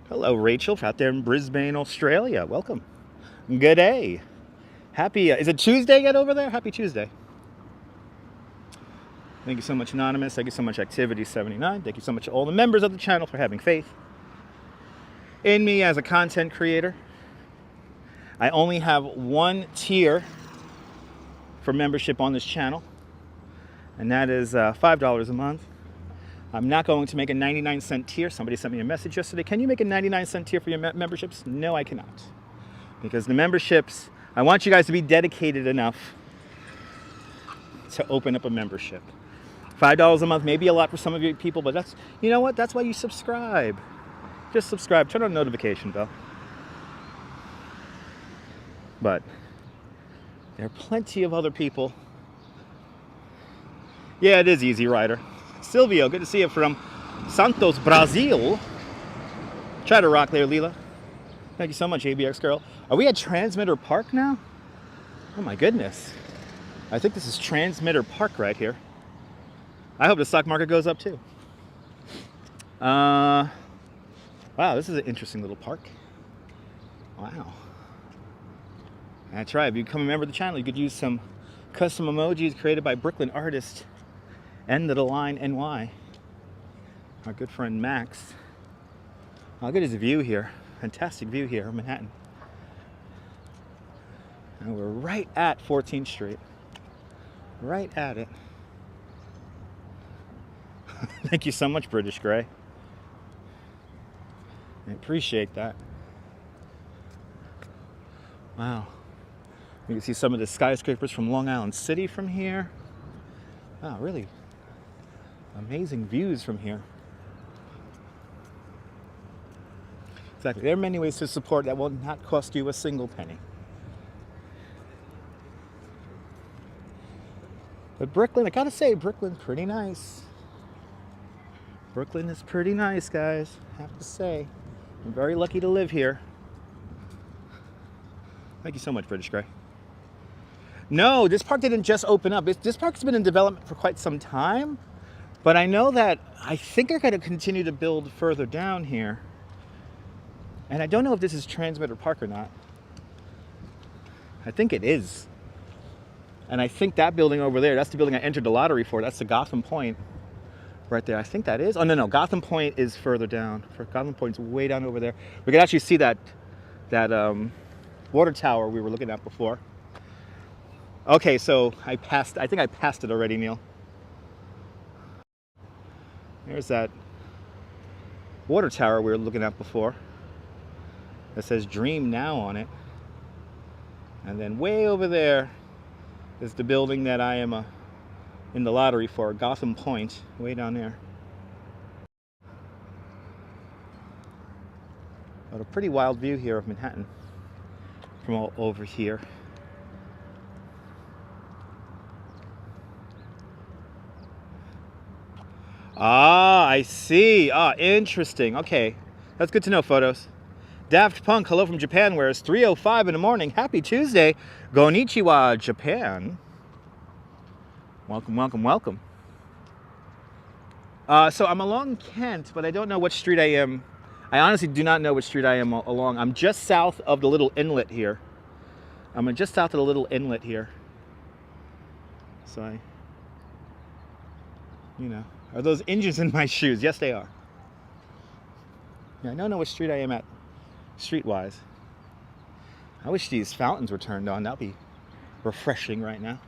Hello, Rachel, out there in Brisbane, Australia. Welcome. Good day. Happy, is it Tuesday yet over there? Happy Tuesday. Thank you so much, Anonymous. Thank you so much, Activity79. Thank you so much to all the members of the channel for having faith in me as a content creator. I only have one tier for membership on this channel, and that is $5 a month. I'm not going to make a 99-cent tier. Somebody sent me a message yesterday. Can you make a 99-cent tier for your memberships? No, I cannot. Because the memberships, I want you guys to be dedicated enough to open up a membership. $5 a month may be a lot for some of you people, but that's, you know what? That's why you subscribe. Just subscribe. Turn on the notification bell. But there are plenty of other people. Yeah, it is Easy Rider. Silvio, good to see you from Santos, Brazil. Try to rock there, Leela. Thank you so much, ABX girl. Are we at Transmitter Park now? Oh my goodness. I think this is Transmitter Park right here. I hope the stock market goes up too. Wow, this is an interesting little park. Wow. That's right, if you become a member of the channel, you could use some custom emojis created by Brooklyn artist End of the Line NY. Our good friend Max. Oh, look at his view here. Fantastic view here in Manhattan. And we're right at 14th Street. Right at it. Thank you so much, British Gray. I appreciate that. Wow. You can see some of the skyscrapers from Long Island City from here. Wow, really amazing views from here. Exactly. There are many ways to support that will not cost you a single penny. But Brooklyn, I gotta say, Brooklyn's pretty nice. Brooklyn is pretty nice, guys. I have to say. I'm very lucky to live here. Thank you so much, British Gray. No, this park didn't just open up. This park's been in development for quite some time. But I know that I think they're going to continue to build further down here. And I don't know if this is Transmitter Park or not. I think it is. And I think that building over there, that's the building I entered the lottery for. That's the Gotham Point right there. I think that is. Oh, no. Gotham Point is further down. Gotham Point's way down over there. We can actually see that water tower we were looking at before. Okay, so I think I passed it already, Neil. There's that water tower we were looking at before. That says Dream Now on it. And then way over there is the building that I am in the lottery for, Gotham Point, way down there. But a pretty wild view here of Manhattan from all over here. Ah, I see. Ah, interesting. Okay, that's good to know, photos. Daft Punk, hello from Japan, where it's 3:05 in the morning. Happy Tuesday. Konnichiwa, Japan. Welcome, welcome, welcome. So I'm along Kent, but I don't know what street I am. I honestly do not know which street I am along. I'm just south of the little inlet here. I'm just south of the little inlet here. So are those engines in my shoes? Yes, they are. Yeah, I don't know what street I am at, street-wise. I wish these fountains were turned on. That'd be refreshing right now.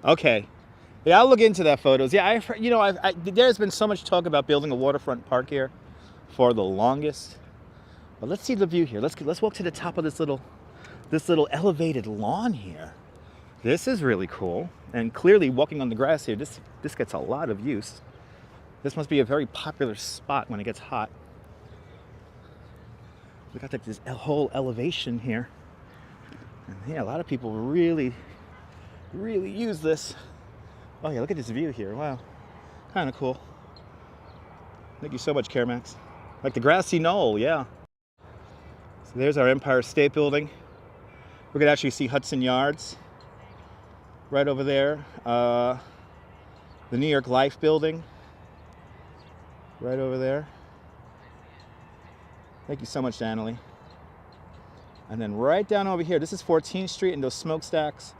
Okay. Yeah, I'll look into that photos. Yeah, there's been so much talk about building a waterfront park here for the longest. But let's see the view here. Let's walk to the top of this little elevated lawn here. This is really cool. And clearly walking on the grass here, this gets a lot of use. This must be a very popular spot when it gets hot. We got like this whole elevation here. And yeah, a lot of people really use this. Oh yeah, look at this view here. Wow, kind of cool. Thank you so much, Caremax. Like the grassy knoll, yeah. So there's our Empire State Building. We could actually see Hudson Yards right over there. The New York Life Building right over there. Thank you so much, Annalie. And then right down over here, this is 14th Street and those smokestacks.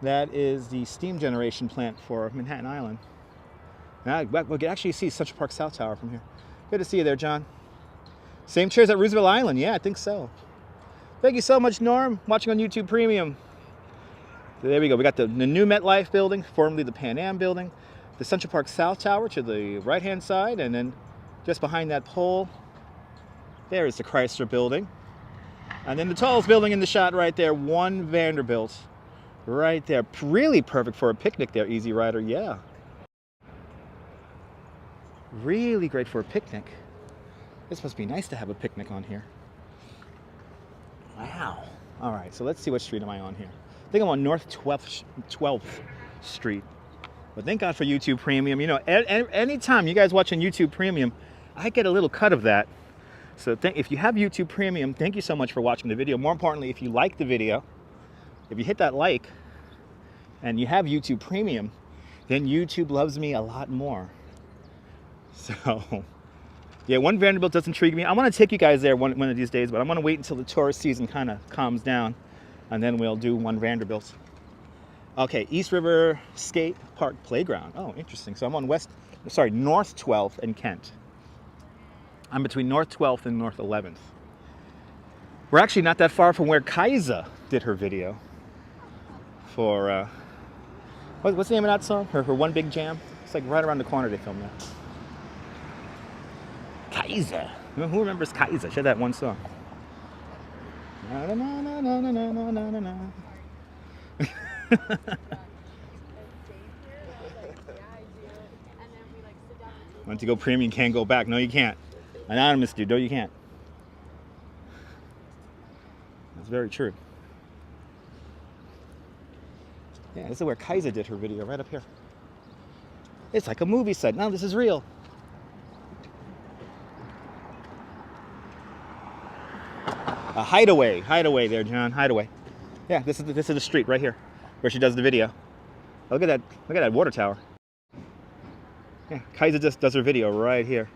That is the steam generation plant for Manhattan Island. Now we can actually see Central Park South Tower from here. Good to see you there, John. Same chairs at Roosevelt Island. Yeah, I think so. Thank you so much, Norm. Watching on YouTube Premium. So there we go. We got the new MetLife building, formerly the Pan Am building. The Central Park South Tower to the right-hand side. And then just behind that pole, there is the Chrysler building. And then the tallest building in the shot right there, 1 Vanderbilt. Right there. Really perfect for a picnic there, Easy Rider. Yeah. Really great for a picnic. This must be nice to have a picnic on here. Wow. All right, so let's see what street am I on here. I think I'm on North 12th Street. But thank God for YouTube Premium. You know, anytime you guys watch on YouTube Premium, I get a little cut of that. So if you have YouTube Premium, thank you so much for watching the video. More importantly, if you like the video, if you hit that like and you have YouTube Premium, then YouTube loves me a lot more. So, yeah, 1 Vanderbilt does intrigue me. I want to take you guys there one of these days, but I'm going to wait until the tourist season kind of calms down, and then we'll do 1 Vanderbilt. Okay, East River Skate Park Playground. Oh, interesting. So I'm on North 12th and Kent. I'm between North 12th and North 11th. We're actually not that far from where Kaiza did her video for, what's the name of that song? Her One Big Jam? It's like right around the corner they filmed that. Kaiza. Who remembers Kaiza? She had that one song. Na, na, na, na, na, na, na, na, na. Once you go premium, you can't go back. No, you can't. Anonymous dude, no, you can't. That's very true. Yeah, this is where Kaiza did her video, right up here. It's like a movie set. No, this is real. A hideaway there, John. Hideaway. Yeah, this is the street right here where she does the video. Look at that water tower. Yeah, Kaiza just does her video right here.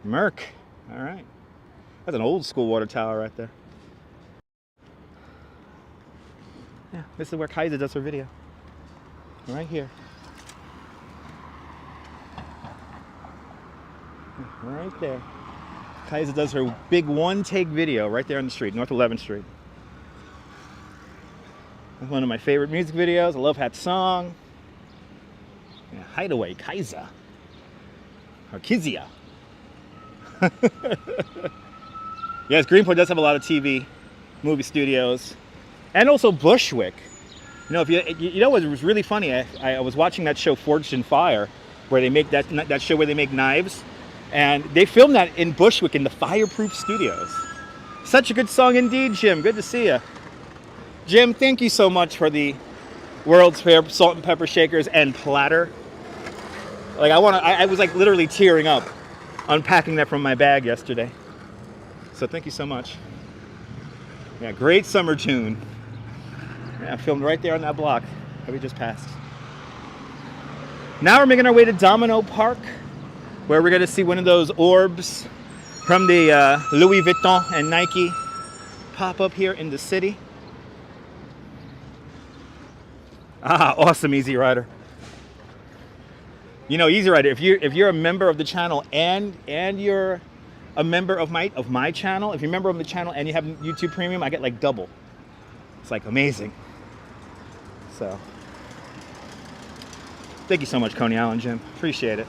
Merc. All right. That's an old school water tower right there. Yeah, this is where Kaiza does her video. Right here. Right there. Kaiza does her big 1-take video right there on the street, North 11th Street. That's one of my favorite music videos. I love that song. Yeah, Hideaway, Kaiza. Or Kizia. Yes, Greenpoint does have a lot of TV, movie studios, and also Bushwick. You know, you know what was really funny? I was watching that show Forged in Fire, where they make that show where they make knives, and they filmed that in Bushwick in the Fireproof Studios. Such a good song indeed, Jim. Good to see you. Jim, thank you so much for the World's Fair salt and pepper shakers and platter. Like I was like literally tearing up unpacking that from my bag yesterday. So thank you so much. Yeah, great summer tune. Yeah, filmed right there on that block that we just passed. Now we're making our way to Domino Park, where we're going to see one of those orbs from the Louis Vuitton and Nike pop up here in the city. Ah, awesome, Easy Rider. You know, Easy Rider, if you're a member of the channel and you're a member of my channel, if you're a member of the channel and you have YouTube Premium, I get like double. It's like amazing. So, thank you so much, Coney Island Jim. Appreciate it.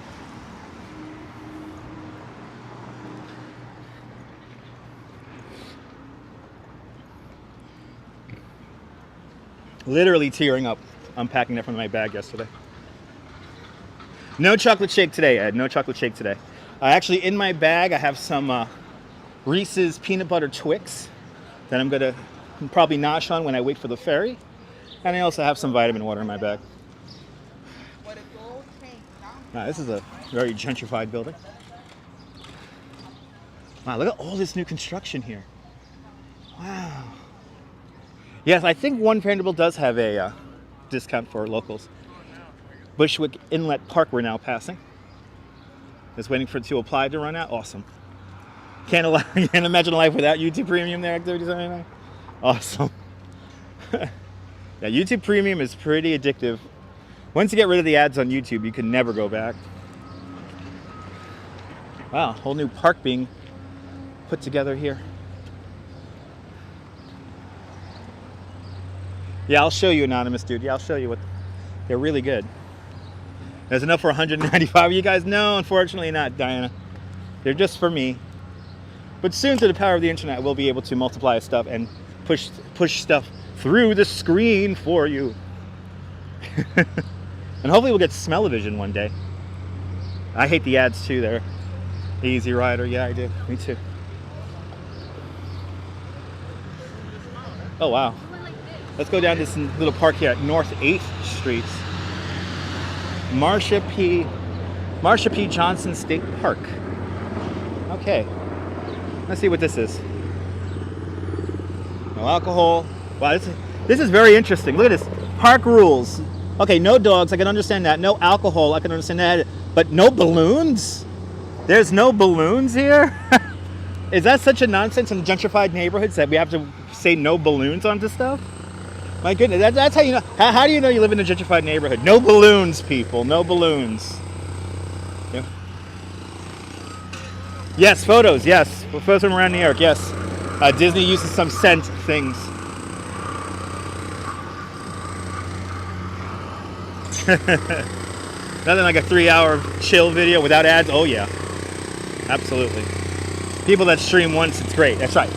Literally tearing up unpacking that from my bag yesterday. No chocolate shake today, Ed. No chocolate shake today. Actually, in my bag, I have some Reese's Peanut Butter Twix that I'm going to probably nosh on when I wait for the ferry. And I also have some vitamin water in my bag. Now, this is a very gentrified building. Wow, look at all this new construction here. Wow. Yes, I think 1 Vanderbilt does have a discount for locals. Bushwick Inlet Park we're now passing. Just waiting for it to apply to run out. Awesome. Can't imagine a life without YouTube Premium there, Activity 79. Awesome. Yeah, YouTube Premium is pretty addictive. Once you get rid of the ads on YouTube, you can never go back. Wow, whole new park being put together here. Yeah, I'll show you, anonymous dude. Yeah, I'll show you what. They're really good. There's enough for 195 of you guys? No, unfortunately not, Diana. They're just for me. But soon, through the power of the internet, we'll be able to multiply stuff and push stuff through the screen for you. And hopefully we'll get smell-o-vision one day. I hate the ads too there. Easy Rider, yeah, I do. Me too. Oh, wow. Let's go down this little park here at North 8th Street. Marsha P. Johnson State Park. Okay. Let's see what this is. No alcohol. Wow, this is very interesting. Look at this. Park rules. Okay, no dogs, I can understand that. No alcohol, I can understand that. But no balloons? There's no balloons here? Is that such a nonsense in gentrified neighborhoods that we have to say no balloons onto stuff? My goodness, that's how you know. How do you know you live in a gentrified neighborhood? No balloons, people, no balloons. Yeah. Yes, photos, yes. Photos from around New York, yes. Disney uses some scent things. Nothing like a 3-hour chill video without ads. Oh yeah, absolutely. People that stream once, it's great. That's right.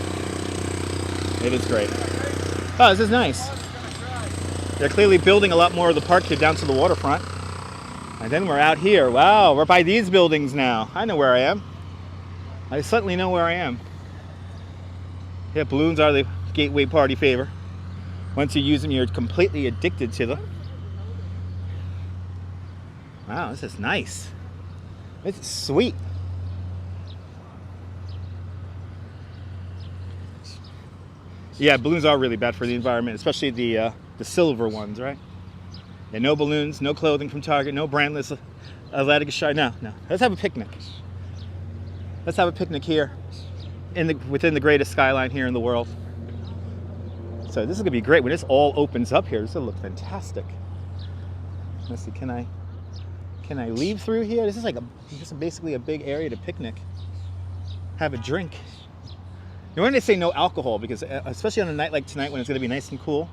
It is great. Oh, this is nice. They're clearly building a lot more of the park here down to the waterfront. And then we're out here. Wow, we're by these buildings now. I know where I am. I certainly know where I am. Yeah, balloons are the gateway party favor. Once you use them, you're completely addicted to them. Wow, this is nice. This is sweet. Yeah, balloons are really bad for the environment, especially the silver ones, right? Yeah, no balloons, no clothing from Target, no brandless athletic shine. No. Let's have a picnic. Let's have a picnic here within the greatest skyline here in the world. So this is gonna be great when this all opens up here. This will look fantastic. Let's see, can I leave through here? This is basically a big area to picnic, have a drink. You want to say no alcohol because especially on a night like tonight when it's going to be nice and cool,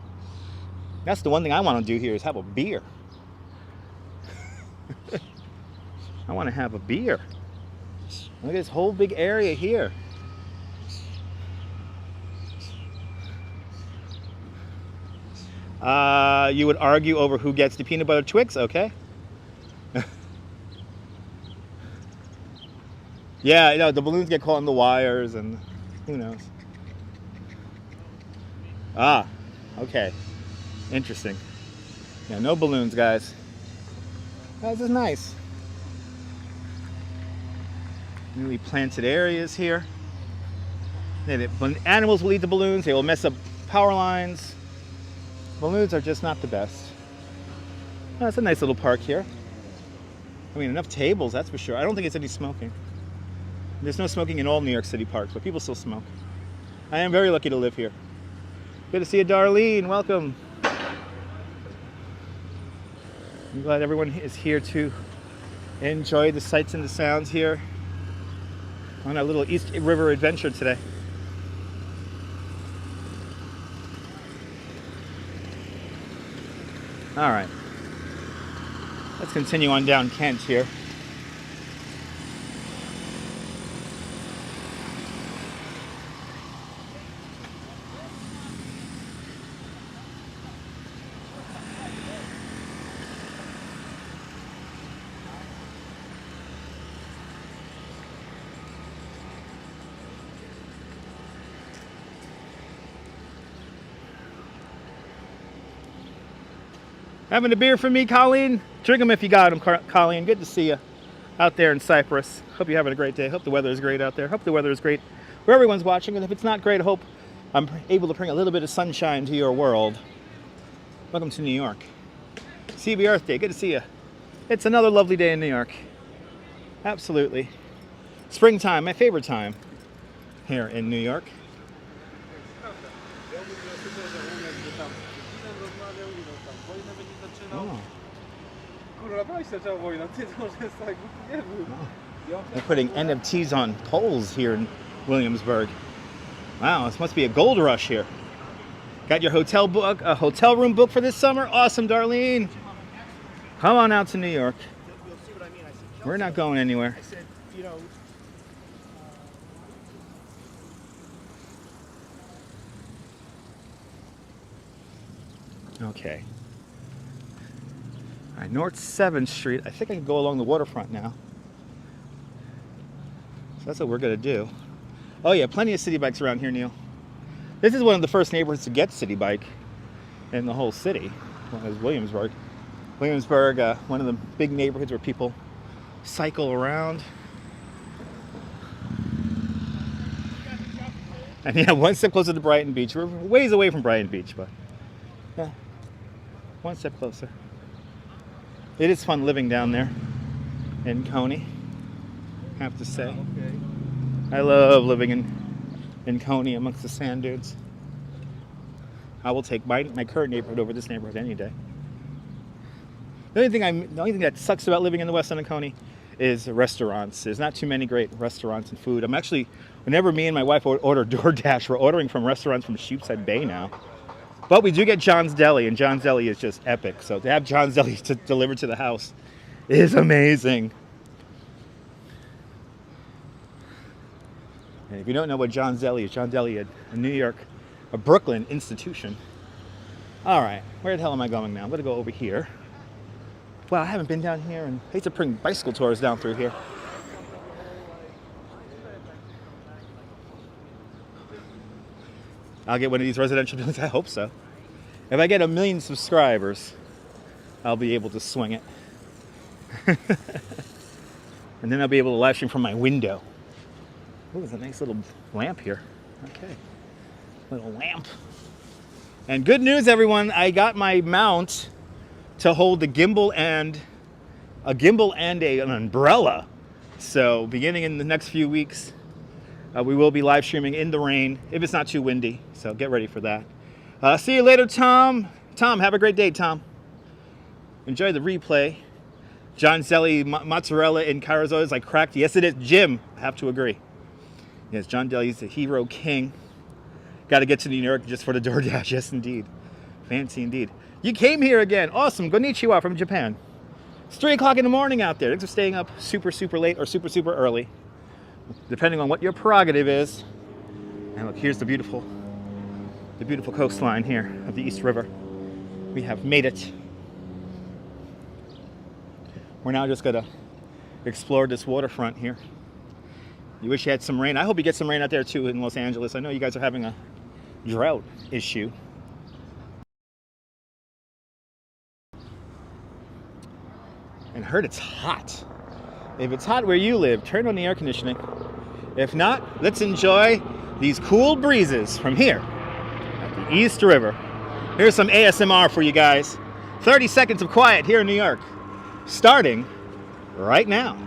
that's the one thing I want to do here is have a beer. I want to have a beer. Look at this whole big area here. You would argue over who gets the peanut butter Twix, okay? Yeah, you know, the balloons get caught in the wires and who knows. Ah, okay. Interesting. Yeah, no balloons, guys. This is nice. Newly planted areas here. When animals will eat the balloons, they will mess up power lines. Balloons are just not the best. Oh, it's a nice little park here. I mean, enough tables, that's for sure. I don't think it's any smoking. There's no smoking in all New York City parks, but people still smoke. I am very lucky to live here. Good to see you, Darlene. Welcome. I'm glad everyone is here to enjoy the sights and the sounds here on our little East River adventure today. All right. Let's continue on down Kent here. Having a beer for me, Colleen? Drink them if you got them, Colleen. Good to see you out there in Cyprus. Hope you're having a great day. Hope the weather is great out there. Hope the weather is great where everyone's watching. And if it's not great, I hope I'm able to bring a little bit of sunshine to your world. Welcome to New York. CB Earth Day. Good to see you. It's another lovely day in New York. Absolutely. Springtime, my favorite time. here in New York. Oh. They're putting NFTs on poles here in Williamsburg. Wow, this must be a gold rush here. Got your hotel room booked for this summer? Awesome, Darlene. Come on out to New York. We're not going anywhere. Okay. All right, North 7th Street. I think I can go along the waterfront now. So that's what we're going to do. Oh yeah, plenty of city bikes around here, Neil. This is one of the first neighborhoods to get city bike in the whole city. One is Williamsburg. Williamsburg, one of the big neighborhoods where people cycle around. And yeah, one step closer to Brighton Beach. We're ways away from Brighton Beach, but yeah, one step closer. It is fun living down there in Coney, I have to say. I love living in Coney amongst the sand dunes. I will take my current neighborhood over this neighborhood any day. The only thing that sucks about living in the West End of Coney is restaurants. There's not too many great restaurants and food. Whenever me and my wife order DoorDash, we're ordering from restaurants from Sheepshead Bay now. But we do get John's Deli, and John's Deli is just epic. So to have John's Deli delivered to the house is amazing. And if you don't know what John's Deli is, John's Deli, a New York, a Brooklyn institution. All right, where the hell am I going now? I'm gonna go over here. Wow, I haven't been down here, and I hate to bring bicycle tours down through here. I'll get one of these residential buildings. I hope so. If I get 1 million subscribers, I'll be able to swing it. And then I'll be able to live stream from my window. Oh, there's a nice little lamp here. Okay, little lamp. And good news, everyone. I got my mount to hold the gimbal and an umbrella. So beginning in the next few weeks, we will be live streaming in the rain if it's not too windy. So get ready for that. See you later, Tom. Tom, have a great day, Tom. Enjoy the replay. John's Deli, mozzarella and Carazzo is like cracked. Yes, it is. Jim, I have to agree. Yes, John Deli's the hero king. Got to get to New York just for the DoorDash. Yes, indeed. Fancy indeed. You came here again. Awesome. Konnichiwa from Japan. It's 3 o'clock in the morning out there. Thanks for staying up super, super late or super, super early, depending on what your prerogative is. And look, here's the beautiful coastline here of the East River. We have made it. We're now just gonna explore this waterfront here. You wish you had some rain. I hope you get some rain out there too in Los Angeles. I know you guys are having a drought issue. And I heard it's hot. If it's hot where you live, turn on the air conditioning. If not, let's enjoy these cool breezes from here at the East River. Here's some ASMR for you guys. 30 seconds of quiet here in New York, starting right now.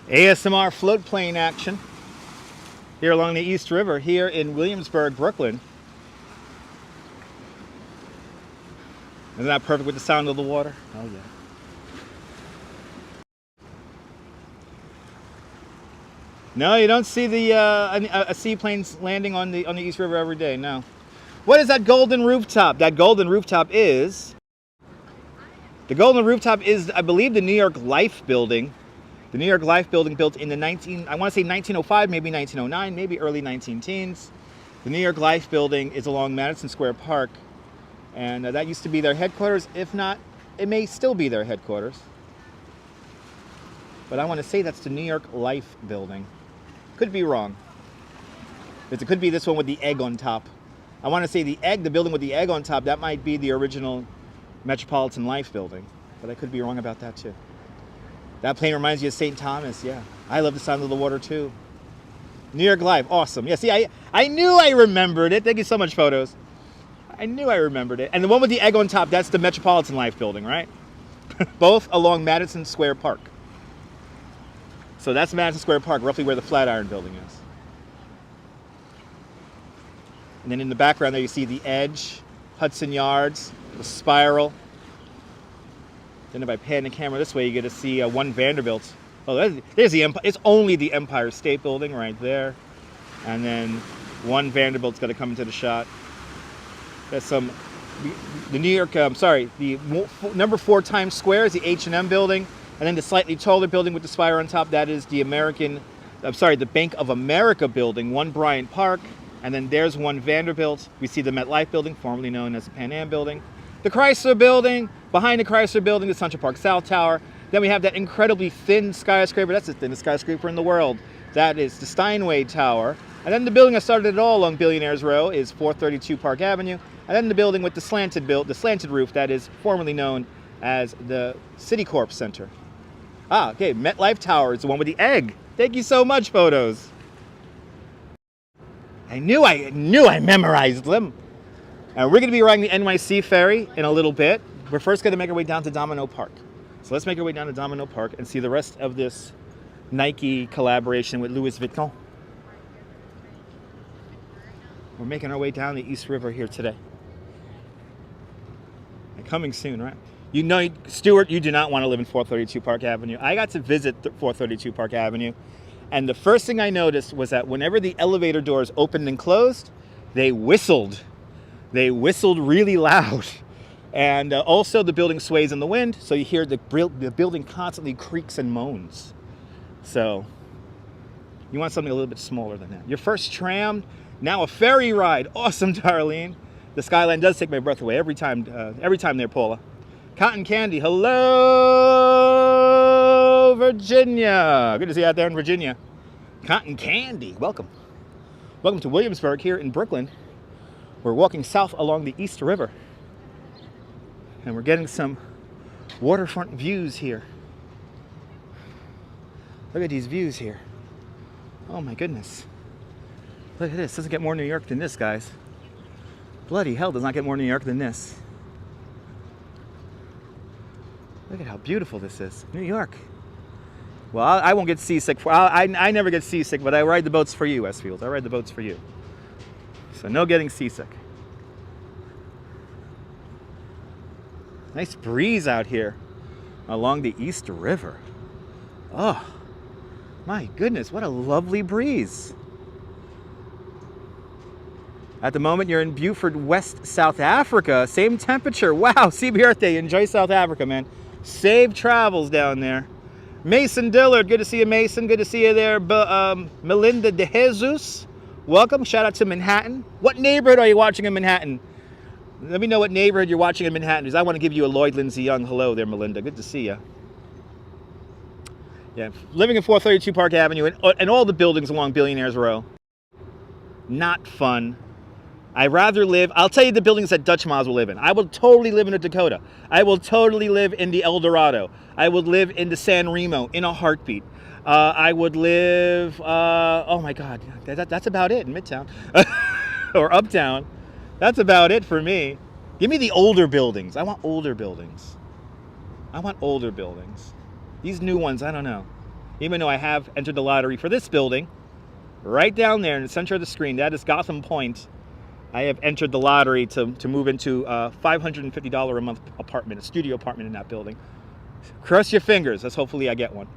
ASMR float plane action here along the East River here in Williamsburg, Brooklyn. Isn't that perfect with the sound of the water? Oh yeah. No, you don't see the seaplanes landing on the East River every day. No, What is that golden rooftop? That golden rooftop is... The golden rooftop is, I believe, the New York Life building. The New York Life building built in the I want to say 1905, maybe 1909, maybe early 19-teens. The New York Life building is along Madison Square Park. And that used to be their headquarters. If not, it may still be their headquarters. But I want to say that's the New York Life building. Could be wrong. It could be this one with the egg on top. I want to say the building with the egg on top, that might be the original Metropolitan Life building. But I could be wrong about that too. That plane reminds you of St. Thomas, yeah. I love the sound of the water too. New York Life, awesome. Yeah, see, I knew I remembered it. Thank you so much, photos. I knew I remembered it. And the one with the egg on top, that's the Metropolitan Life building, right? Both along Madison Square Park. So that's Madison Square Park, roughly where the Flatiron building is. And then in the background there you see the Edge, Hudson Yards, the Spiral. Then if I pan the camera this way, you get to see One Vanderbilt. Oh, there's the Empire. It's only the Empire State Building right there. And then One Vanderbilt's got to come into the shot. There's some, the New York, the number 4 Times Square is the H&M building. And then the slightly taller building with the spire on top, that is the the Bank of America building, One Bryant Park. And then there's One Vanderbilt. We see the MetLife building, formerly known as the Pan Am building. The Chrysler building, behind the Chrysler building, the Central Park South Tower. Then we have that incredibly thin skyscraper. That's the thinnest skyscraper in the world. That is the Steinway Tower. And then the building that started it all along Billionaires Row is 432 Park Avenue. And then the building with the slanted roof, that is formerly known as the Citicorp Center. Ah, okay, MetLife Tower is the one with the egg. Thank you so much, photos. I knew I memorized them. And we're going to be riding the NYC Ferry in a little bit. We're first going to make our way down to Domino Park. So let's make our way down to Domino Park and see the rest of this Nike collaboration with Louis Vuitton. We're making our way down the East River here today. And coming soon, right? You know, Stuart, you do not want to live in 432 Park Avenue. I got to visit 432 Park Avenue. And the first thing I noticed was that whenever the elevator doors opened and closed, they whistled. They whistled really loud. And also the building sways in the wind, so you hear the building constantly creaks and moans. So you want something a little bit smaller than that. Your first tram, now a ferry ride. Awesome, Darlene. The Skyline does take my breath away every time there, Paula. Cotton Candy, hello, Virginia. Good to see you out there in Virginia. Cotton Candy, welcome. Welcome to Williamsburg here in Brooklyn. We're walking south along the East River. And we're getting some waterfront views here. Look at these views here. Oh my goodness. Look at this. Doesn't get more New York than this, guys. Bloody hell, does not get more New York than this. Look at how beautiful this is. New York. Well, I won't get seasick. I never get seasick, but I ride the boats for you, Westfield. I ride the boats for you. So no getting seasick. Nice breeze out here along the East River. Oh, my goodness, what a lovely breeze. At the moment, you're in Beaufort, West South Africa. Same temperature. Wow, CBRT, enjoy South Africa, man. Safe travels down there. Mason Dillard, good to see you, Mason. Good to see you there. Melinda De Jesus, welcome. Shout out to Manhattan. What neighborhood are you watching in Manhattan? Let me know what neighborhood you're watching in Manhattan, because I want to give you a Lloyd Lindsay Young hello there, Melinda. Good to see you. Yeah, living in 432 Park Avenue and all the buildings along Billionaires Row. Not fun. I'd rather live, I'll tell you the buildings that Dutch Moms will live in. I will totally live in a Dakota. I will totally live in the El Dorado. I would live in the San Remo in a heartbeat. I would live, oh my God, that's about it in Midtown or Uptown. That's about it for me. Give me the older buildings. I want older buildings. I want older buildings. These new ones, I don't know. Even though I have entered the lottery for this building, right down there in the center of the screen, that is Gotham Point. I have entered the lottery to move into a $550 a month apartment, a studio apartment in that building. Cross your fingers. Let's hopefully I get one.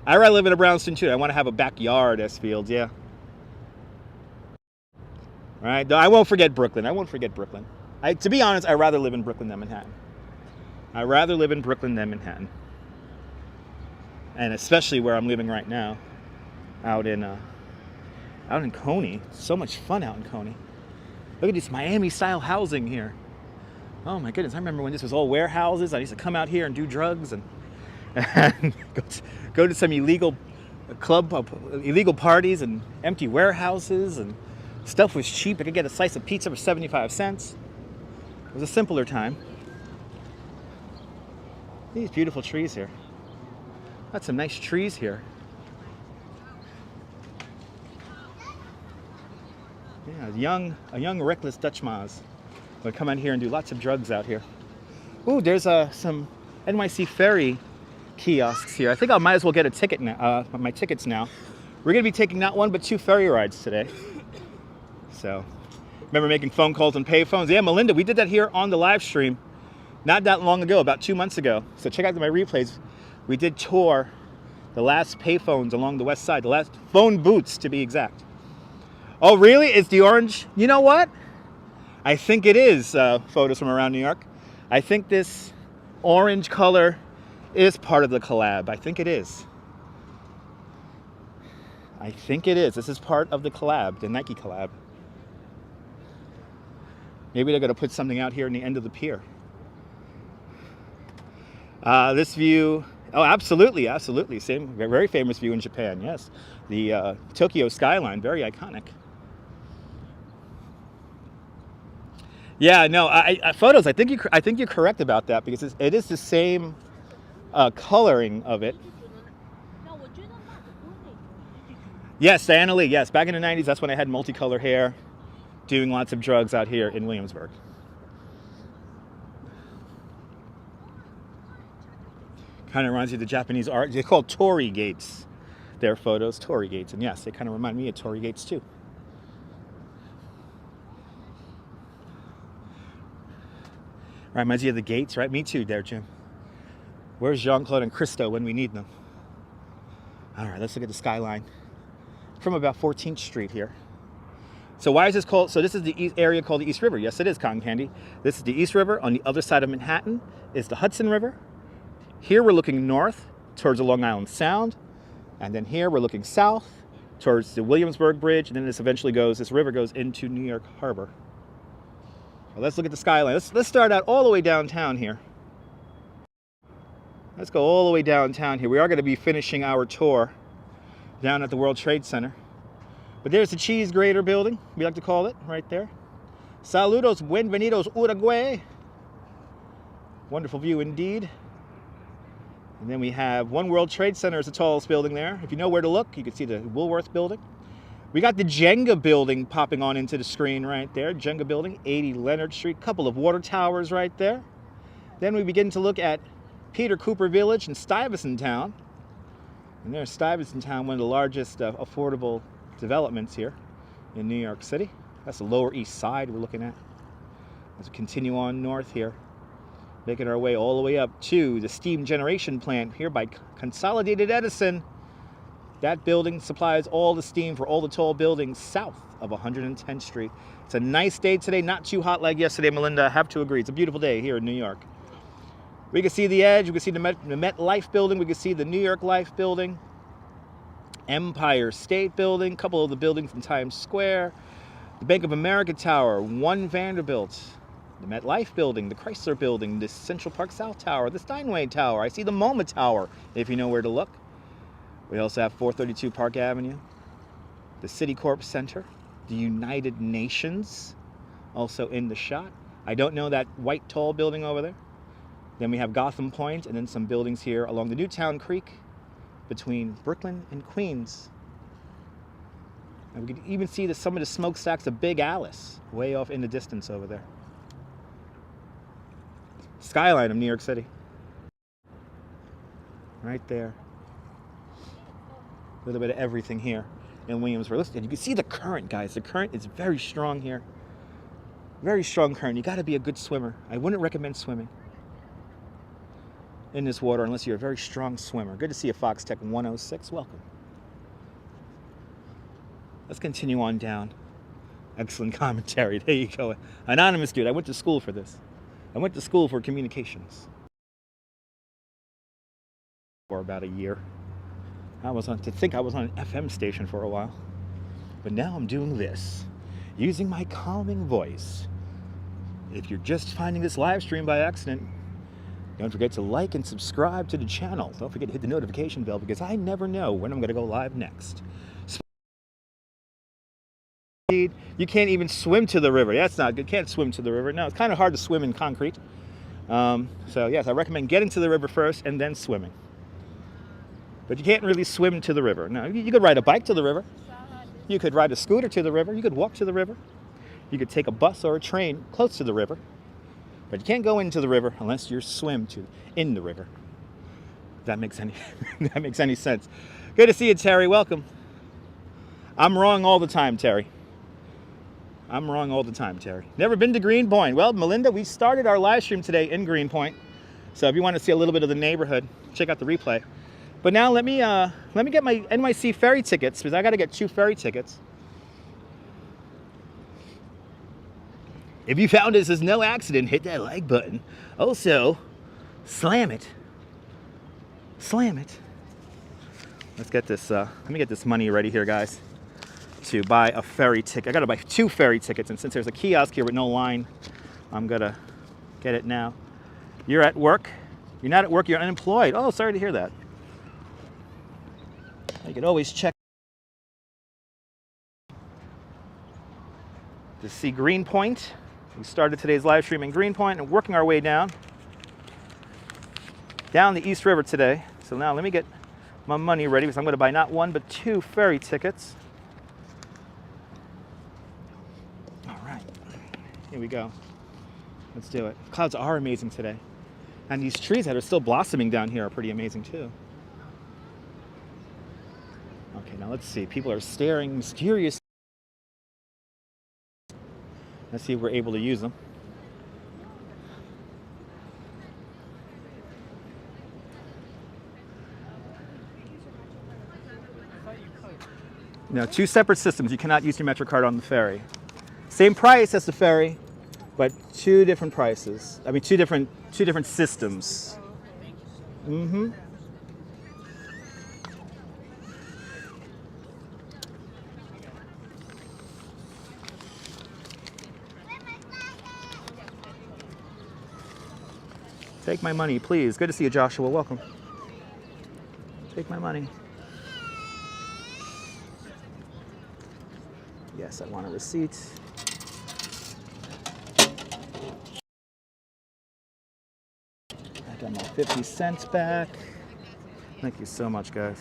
I rather live in a brownstone too. I want to have a backyard, S-Fields, yeah. Right? I won't forget Brooklyn. I won't forget Brooklyn. To be honest, I'd rather live in Brooklyn than Manhattan. I'd rather live in Brooklyn than Manhattan. And especially where I'm living right now, out in Coney. So much fun out in Coney. Look at this Miami-style housing here. Oh my goodness, I remember when this was all warehouses. I used to come out here and do drugs and go to some illegal illegal parties and empty warehouses, and stuff was cheap. I could get a slice of pizza for 75 cents. It was a simpler time. These beautiful trees here. Got some nice trees here. Yeah, a young reckless Dutch Maz would come out here and do lots of drugs out here. Ooh, there's some Nyc Ferry Kiosks here. I think I might as well get a ticket now, my tickets now. We're gonna be taking not one but 2 ferry rides today. So, remember making phone calls on pay phones? Yeah, Melinda, we did that here on the live stream not that long ago, about 2 months ago. So check out my replays. We did tour the last pay phones along the west side, the last phone booths to be exact. Oh, really? It's the orange? You know what? I think it is photos from around New York. I think this orange color is part of the collab. I think it is. I think it is. This is part of the collab, the Nike collab. Maybe they're going to put something out here in the end of the pier. This view, oh, absolutely, absolutely. Same, very famous view in Japan, yes. The Tokyo Skyline, very iconic. Yeah, no, photos, I think you're correct about that, because it is the same coloring of it. Yes, Diana Lee, yes. Back in the 90s, that's when I had multicolor hair, doing lots of drugs out here in Williamsburg. Kind of reminds you of the Japanese art. They're called Torii gates. Their photos, Torii gates. And yes, they kind of remind me of Torii gates too. Reminds you of the gates, right? Me too there, Jim. Where's Jean-Claude and Christo when we need them? All right, let's look at the skyline from about 14th Street here. So why is this called, so this is the area called the East River. Yes, it is, Cotton Candy. This is the East River. On the other side of Manhattan is the Hudson River. Here we're looking north towards the Long Island Sound. And then here we're looking south towards the Williamsburg Bridge. And then this eventually goes, this river goes into New York Harbor. Well, let's look at the skyline. Let's start out all the way downtown here. Let's go all the way downtown here. We are going to be finishing our tour down at the World Trade Center. But there's the cheese grater building, we like to call it, right there. Saludos, bienvenidos, Uruguay. Wonderful view indeed. And then we have One World Trade Center is the tallest building there. If you know where to look, you can see the Woolworth building. We got the Jenga building popping on into the screen right there. Jenga building, 80 Leonard Street. Couple of water towers right there. Then we begin to look at Peter Cooper Village and Stuyvesant Town. And there's Stuyvesant Town, one of the largest affordable developments here in New York City. That's the Lower East Side we're looking at. As we continue on north here, making our way all the way up to the steam generation plant here by Consolidated Edison. That building supplies all the steam for all the tall buildings south of 110th Street. It's a nice day today, not too hot like yesterday, Melinda. I have to agree. It's a beautiful day here in New York. We can see the Edge, we can see the Met Life building, we can see the New York Life building, Empire State Building, a couple of the buildings in Times Square, the Bank of America Tower, One Vanderbilt, the Met Life building, the Chrysler building, the Central Park South Tower, the Steinway Tower. I see the MoMA Tower, if you know where to look. We also have 432 Park Avenue, the Citicorp Center, the United Nations, also in the shot. I don't know that white tall building over there. Then we have Gotham Point, and then some buildings here along the Newtown Creek between Brooklyn and Queens. And we can even see some of the smokestacks of Big Alice way off in the distance over there. Skyline of New York City. Right there. A little bit of everything here in Williamsburg. Listen, you can see the current, guys. The current is very strong here. Very strong current. You got to be a good swimmer. I wouldn't recommend swimming in this water unless you're a very strong swimmer. Good to see you, Fox Tech 106. Welcome. Let's continue on down. Excellent commentary. There you go. Anonymous dude. I went to school for this. I went to school for communications. For about a year. I was on an FM station for a while. But now I'm doing this. Using my calming voice. If you're just finding this live stream by accident, don't forget to like and subscribe to the channel. Don't forget to hit the notification bell because I never know when I'm going to go live next. You can't even swim to the river. That's not good. Can't swim to the river. No, it's kind of hard to swim in concrete. So yes, I recommend getting to the river first and then swimming. But you can't really swim to the river. No, you could ride a bike to the river. You could ride a scooter to the river. You could walk to the river. You could take a bus or a train close to the river. But you can't go into the river unless you swim in the river. If that makes any sense. Good to see you, Terry. Welcome. I'm wrong all the time, Terry. I'm wrong all the time, Terry. Never been to Greenpoint. Well, Melinda, we started our live stream today in Greenpoint. So if you want to see a little bit of the neighborhood, check out the replay. But now let me get my NYC ferry tickets because I got to get 2 ferry tickets. If you found this as no accident, hit that like button. Also, slam it. Slam it. Let's get this. Let me get this money ready here, guys, to buy a ferry ticket. I got to buy 2 ferry tickets, and since there's a kiosk here with no line, I'm gonna get it now. You're at work. You're not at work. You're unemployed. Oh, sorry to hear that. You can always check to see Greenpoint. We started today's live stream in Greenpoint and working our way down the East River today. So now let me get my money ready because I'm going to buy not 1 but 2 ferry tickets. All right, here we go. Let's do it. Clouds are amazing today. And these trees that are still blossoming down here are pretty amazing too. Okay, now let's see. People are staring mysterious. Let's see if we're able to use them. Now, 2 separate systems. You cannot use your MetroCard on the ferry. Same price as the ferry, but 2 different prices. I mean, two different systems. Mm-hmm. Take my money, please. Good to see you, Joshua. Welcome. Take my money. Yes, I want a receipt. I got my 50 cents back. Thank you so much, guys.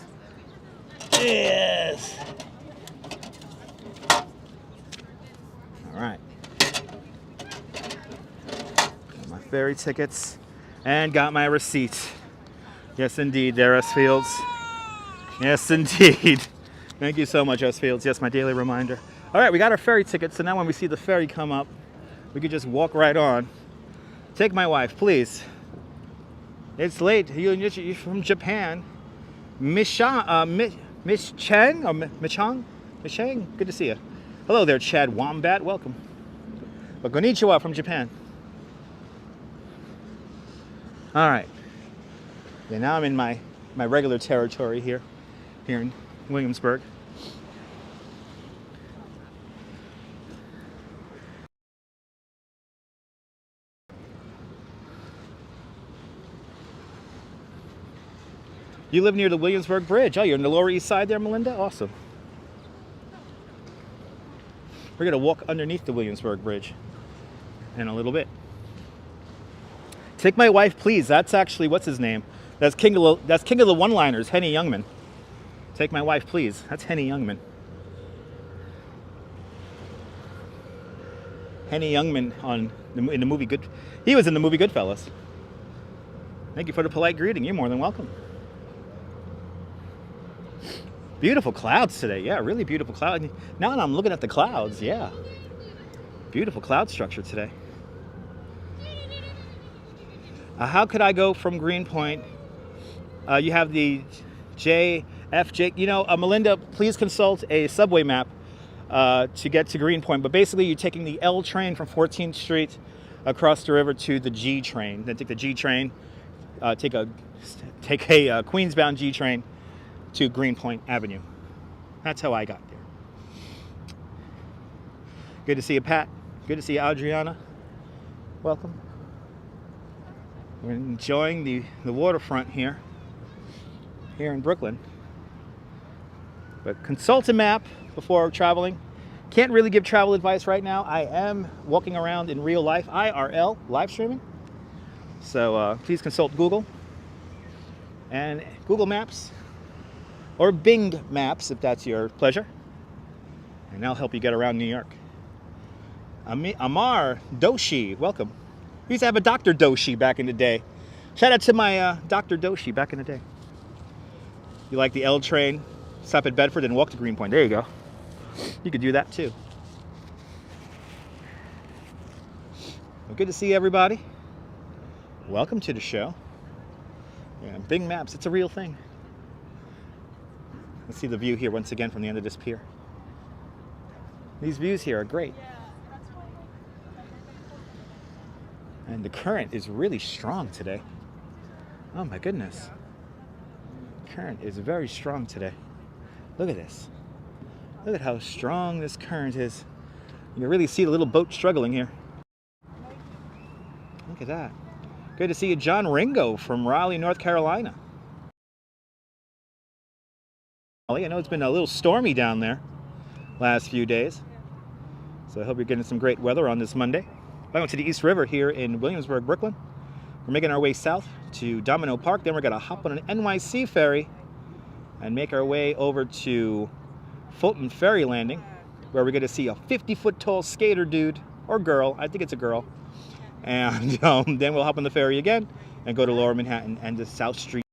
Yes! All right. Got my ferry tickets. And got my receipt. Yes, indeed, there, S. Fields. Yes, indeed. Thank you so much, S. Fields. Yes, my daily reminder. All right, we got our ferry tickets, so now when we see the ferry come up, we could just walk right on. Take my wife, please. It's late. You're from Japan. Miss Chang or Michang? Miss Chang, good to see you. Hello there, Chad Wombat. Welcome. But konnichiwa from Japan. All right. Yeah, now I'm in my regular territory here in Williamsburg. You live near the Williamsburg Bridge. Oh, you're in the Lower East Side there, Melinda? Awesome. We're going to walk underneath the Williamsburg Bridge in a little bit. Take my wife, please. That's actually, what's his name? That's King of the One-Liners, Henny Youngman. Take my wife, please. That's Henny Youngman. Henny Youngman in the movie he was in the movie Goodfellas. Thank you for the polite greeting. You're more than welcome. Beautiful clouds today. Yeah, really beautiful clouds. Now that I'm looking at the clouds, yeah. Beautiful cloud structure today. How could I go from Greenpoint? You have the JFJ. You know, Melinda, please consult a subway map. to get to Greenpoint. But basically, you're taking the L train from 14th Street across the river to the G train. Then take the G train, take a Queens-bound G train to Greenpoint Avenue. That's how I got there. Good to see you, Pat. Good to see you, Adriana. Welcome. We're enjoying the waterfront here in Brooklyn. But consult a map before traveling. Can't really give travel advice right now. I am walking around in real life, IRL, live streaming. So please consult Google and Google Maps or Bing Maps if that's your pleasure. And that'll help you get around New York. Amar Doshi, welcome. We used to have a Dr. Doshi back in the day. Shout out to my Dr. Doshi back in the day. You like the L train? Stop at Bedford and walk to Greenpoint. There you go. You could do that too. Well, good to see everybody. Welcome to the show. Yeah, Bing Maps, it's a real thing. Let's see the view here once again from the end of this pier. These views here are great. And the current is really strong today. Oh my goodness. Current is very strong today. Look at this. Look at how strong this current is. You can really see the little boat struggling here. Look at that. Good to see you, John Ringo from Raleigh, North Carolina. I know it's been a little stormy down there last few days. So I hope you're getting some great weather on this Monday. I went to the East River here in Williamsburg, Brooklyn. We're making our way south to Domino Park. Then we're going to hop on an NYC ferry and make our way over to Fulton Ferry landing, where we're going to see a 50-foot tall skater dude or girl. I think it's a girl. And then we'll hop on the ferry again and go to Lower Manhattan and to South Street.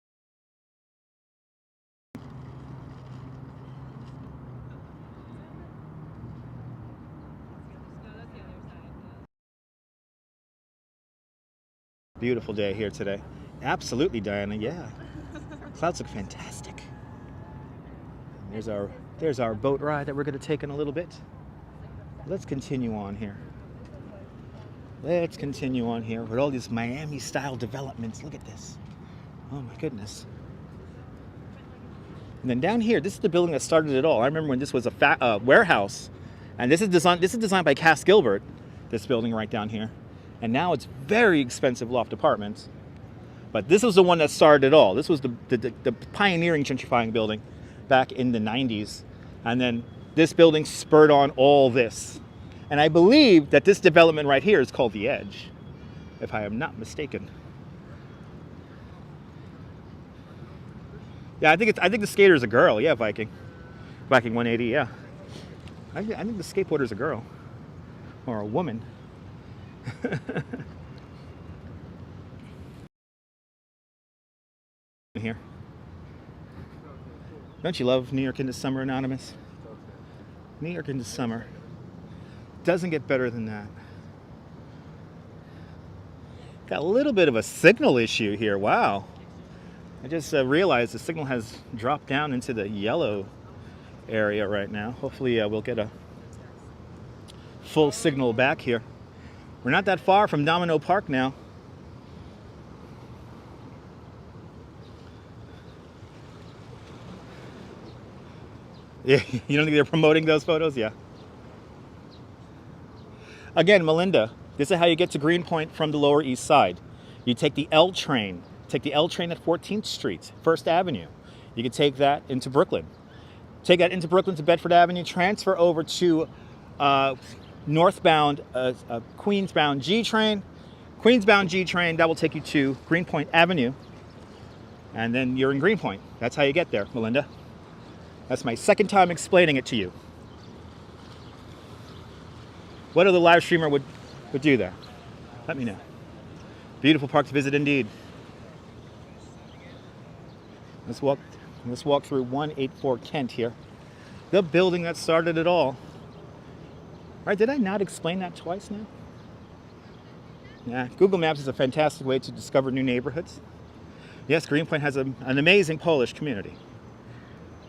Beautiful day here today. Absolutely, Diana. Yeah. Clouds look fantastic. There's our boat ride that we're going to take in a little bit. Let's continue on here. Let's continue on here with all these Miami-style developments. Look at this. Oh my goodness. And then down here, this is the building that started it all. I remember when this was a warehouse, and this is designed by Cass Gilbert. This building right down here. And now it's very expensive loft apartments. But this was the one that started it all. This was the pioneering gentrifying building back in the 90s. And then this building spurred on all this. And I believe that this development right here is called The Edge, if I am not mistaken. Yeah, I think the skater's a girl. Yeah, Viking 180. Yeah, I think the skateboarder's a girl or a woman. Here. Don't you love New York in the summer, Anonymous? New York in the summer. Doesn't get better than that. Got a little bit of a signal issue here. Wow. I just realized the signal has dropped down into the yellow area right now. Hopefully we'll get a full signal back here. We're not that far from Domino Park now. Yeah, you don't think they're promoting those photos? Yeah. Again, Melinda, this is how you get to Greenpoint from the Lower East Side. You take the L train. Take the L train at 14th Street, 1st Avenue. You can take that into Brooklyn. Take that into Brooklyn to Bedford Avenue. Transfer over to northbound Queens-bound G train. Queens-bound G train, that will take you to Greenpoint Avenue. And then you're in Greenpoint. That's how you get there, Melinda. That's my second time explaining it to you. What other live streamer would do that? Let me know. Beautiful park to visit indeed. Let's walk through 184 Kent here. The building that started it all. Right, did I not explain that twice now? Yeah, Google Maps is a fantastic way to discover new neighborhoods. Yes, Greenpoint has an amazing Polish community.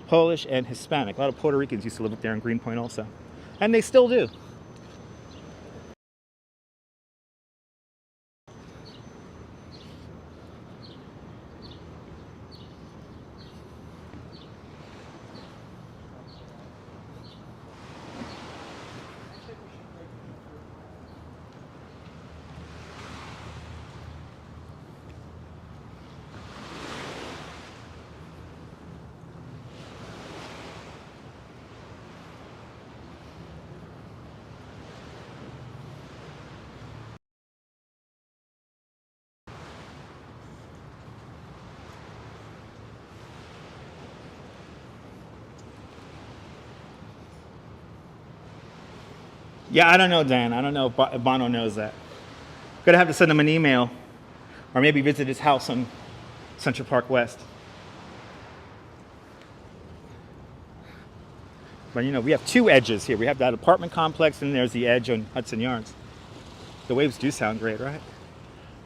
Polish and Hispanic. A lot of Puerto Ricans used to live up there in Greenpoint also. And they still do. Yeah, I don't know, Dan. I don't know if Bono knows that. Gonna have to send him an email, or maybe visit his house on Central Park West. But you know, we have two edges here. We have that apartment complex, and there's the edge on Hudson Yards. The waves do sound great, right?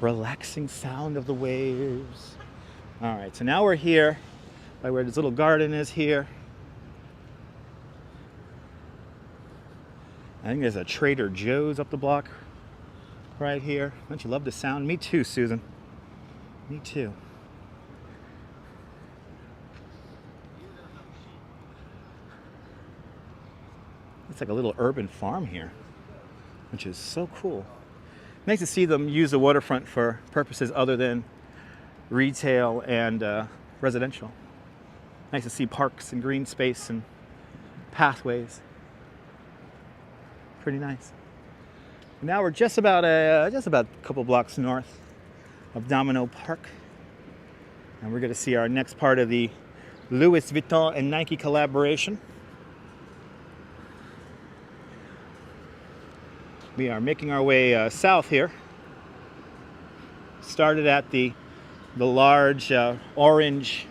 Relaxing sound of the waves. All right, so now we're here by where this little garden is here. I think there's a Trader Joe's up the block right here. Don't you love the sound? Me too, Susan. Me too. It's like a little urban farm here, which is so cool. Nice to see them use the waterfront for purposes other than retail and residential. Nice to see parks and green space and pathways. Pretty nice. Now we're just about a couple blocks north of Domino Park, and we're going to see our next part of the Louis Vuitton and Nike collaboration. We are making our way south here. Started at the large orange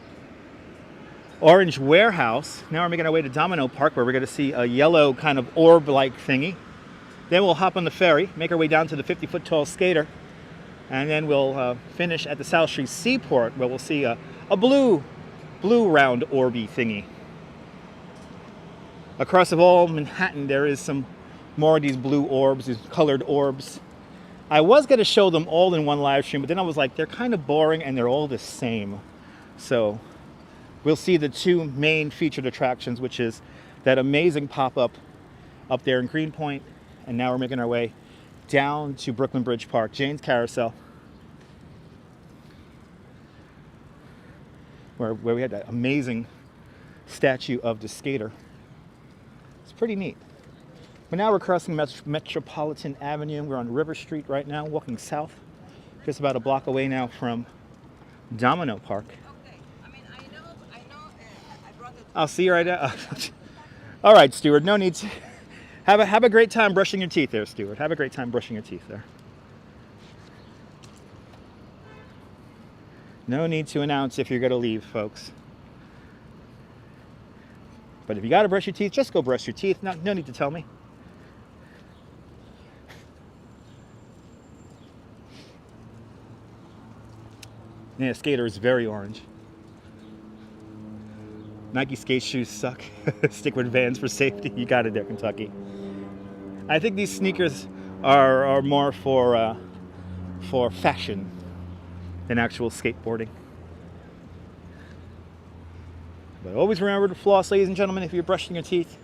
warehouse. Now we're making our way to Domino Park, where we're going to see a yellow kind of orb-like thingy. Then we'll hop on the ferry, make our way down to the 50-foot tall skater, and then we'll finish at the South Street Seaport, where we'll see a blue round orby thingy. Across of all Manhattan, there is some more of these blue orbs, these colored orbs. I was going to show them all in one live stream, but then I was like, they're kind of boring and they're all the same. So we'll see the two main featured attractions, which is that amazing pop-up up there in Greenpoint, and now we're making our way down to Brooklyn Bridge Park, Jane's Carousel, where we had that amazing statue of the skater. It's pretty neat. But now we're crossing Metropolitan Avenue. We're on River Street right now, walking south, just about a block away now from Domino Park. Okay. I mean, I know, I brought it. I'll see you right now. All right, Stuart, no need to. Have a great time brushing your teeth there, Stuart. Have a great time brushing your teeth there. No need to announce if you're going to leave, folks. But if you got to brush your teeth, just go brush your teeth. No need to tell me. Yeah, skater is very orange. Nike skate shoes suck. Stick with Vans for safety. You got it there, Kentucky. I think these sneakers are more for fashion than actual skateboarding. But always remember to floss, ladies and gentlemen, if you're brushing your teeth.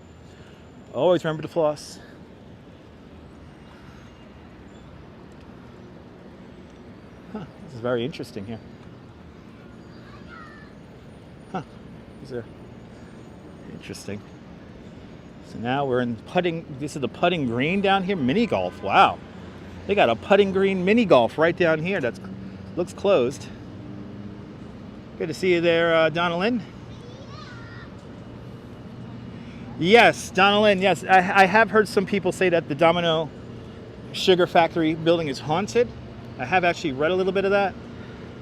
Always remember to floss. Huh, this is very interesting here. Huh, these are interesting. So now we're in putting, this is the putting green down here, mini golf, wow. They got a putting green mini golf right down here that looks closed. Good to see you there, Donna Lynn. Yes, Donna Lynn, yes. I have heard some people say that the Domino Sugar Factory building is haunted. I have actually read a little bit of that.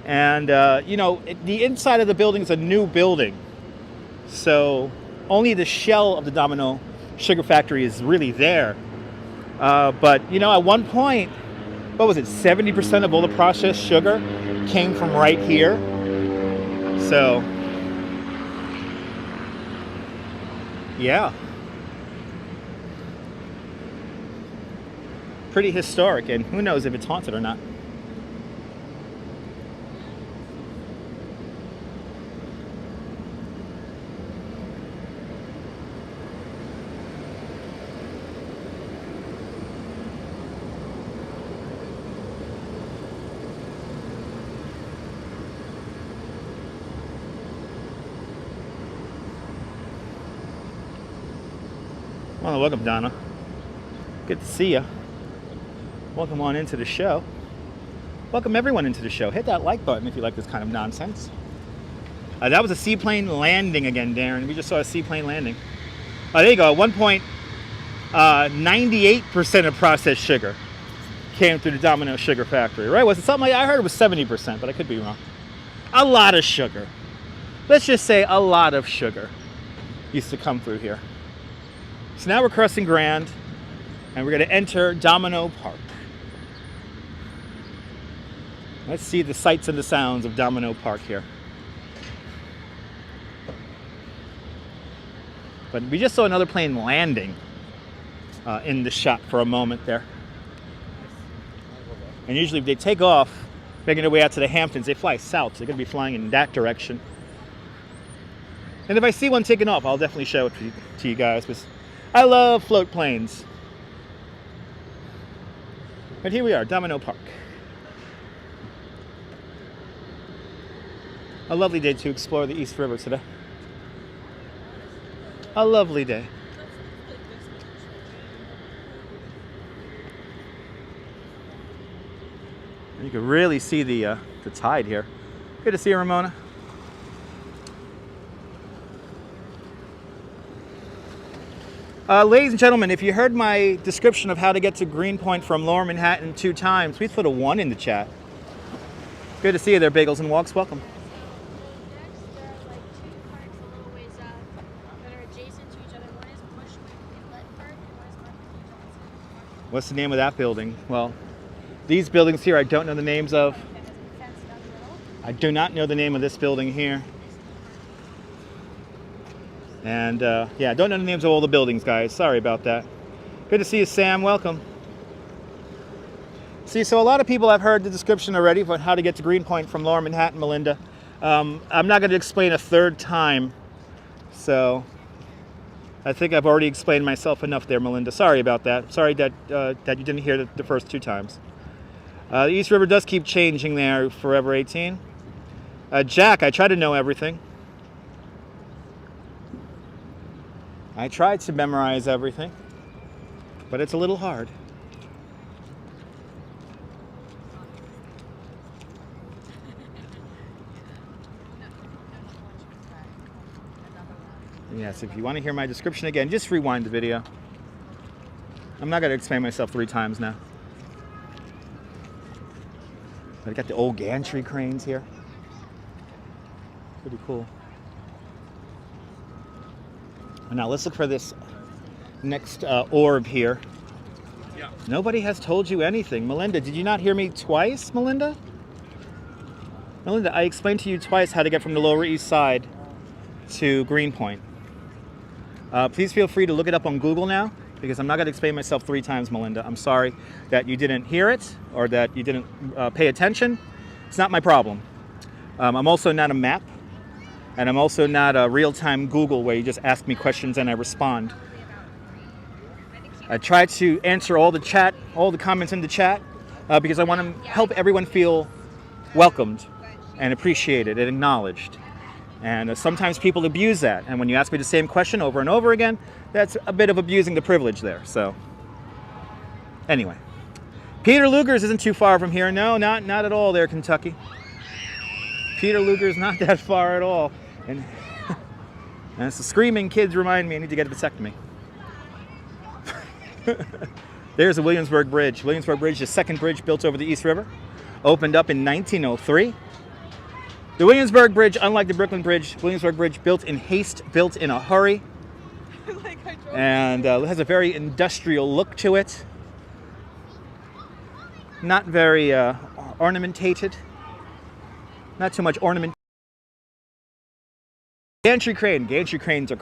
And, you know, the inside of the building is a new building. So only the shell of the Domino Sugar Factory is really there. But, you know, at one point, what was it, 70% of all the processed sugar came from right here. So, yeah. pretty historic, and who knows if it's haunted or not. Well, welcome, Donna. Good to see you. Welcome on into the show. Welcome everyone into the show. Hit that like button if you like this kind of nonsense. That was a seaplane landing again, Darren. We just saw a seaplane landing. There you go. At one point, 98% of processed sugar came through the Domino Sugar Factory, right? Was it something like, I heard it was 70%, but I could be wrong. A lot of sugar. Let's just say a lot of sugar used to come through here. So now we're crossing Grand, and we're going to enter Domino Park. Let's see the sights and the sounds of Domino Park here. But we just saw another plane landing in the shot for a moment there. And usually if they take off, making their way out to the Hamptons, they fly south. So they're going to be flying in that direction. And if I see one taking off, I'll definitely show it to you guys. Because I love float planes. But here we are, Domino Park. A lovely day to explore the East River today. A lovely day. You can really see the tide here. Good to see you, Ramona. Ladies and gentlemen, if you heard my description of how to get to Greenpoint from Lower Manhattan 2 times, please put a 1 in the chat. Good to see you there, Bagels and Walks. Welcome. What's the name of that building? Well, these buildings here I don't know the names of. I do not know the name of this building here. And yeah, I don't know the names of all the buildings, guys. Sorry about that. Good to see you, Sam. Welcome. See, so a lot of people have heard the description already about how to get to Greenpoint from Lower Manhattan, Melinda. I'm not going to explain a 3rd time. So I think I've already explained myself enough there, Melinda. Sorry about that. Sorry that that you didn't hear the first 2 times. The East River does keep changing there, Forever 18. Jack, I try to know everything. I tried to memorize everything, but it's a little hard. Yes, if you want to hear my description again, just rewind the video. I'm not going to explain myself 3 times now. I got the old gantry cranes here. Pretty cool. Now let's look for this next orb here. Yeah. Nobody has told you anything. Melinda, did you not hear me twice, Melinda? Melinda, I explained to you twice how to get from the Lower East Side to Greenpoint. Please feel free to look it up on Google now, because I'm not going to explain myself 3 times, Melinda. I'm sorry that you didn't hear it or that you didn't pay attention. It's not my problem. I'm also not a map. And I'm also not a real-time Google where you just ask me questions and I respond. I try to answer all the comments in the chat, because I want to help everyone feel welcomed and appreciated and acknowledged. And sometimes people abuse that. And when you ask me the same question over and over again, that's a bit of abusing the privilege there. So anyway, Peter Luger's isn't too far from here. No, not at all there, Kentucky. Peter Luger's not that far at all. And it's the screaming kids remind me I need to get a vasectomy. There's the Williamsburg Bridge. Williamsburg Bridge, the 2nd bridge built over the East River. Opened up in 1903. The Williamsburg Bridge, unlike the Brooklyn Bridge, Williamsburg Bridge built in haste, built in a hurry. And it has a very industrial look to it. Not very ornamentated. Not too much ornament. Gantry crane. Gantry cranes are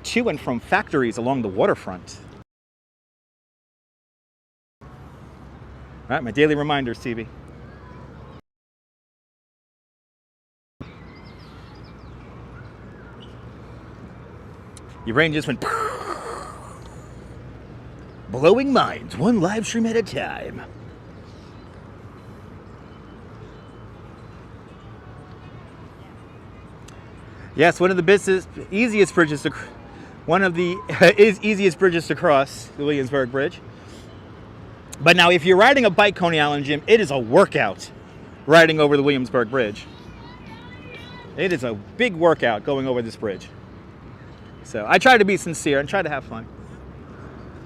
to and from factories along the waterfront. right, my daily reminders, TV. Your brain just went blowing minds, one live stream at a time. Yes, one of the easiest bridges to cross, the Williamsburg Bridge. But now, if you're riding a bike, Coney Island, Jim, it is a workout riding over the Williamsburg Bridge. It is a big workout going over this bridge. So I try to be sincere and try to have fun.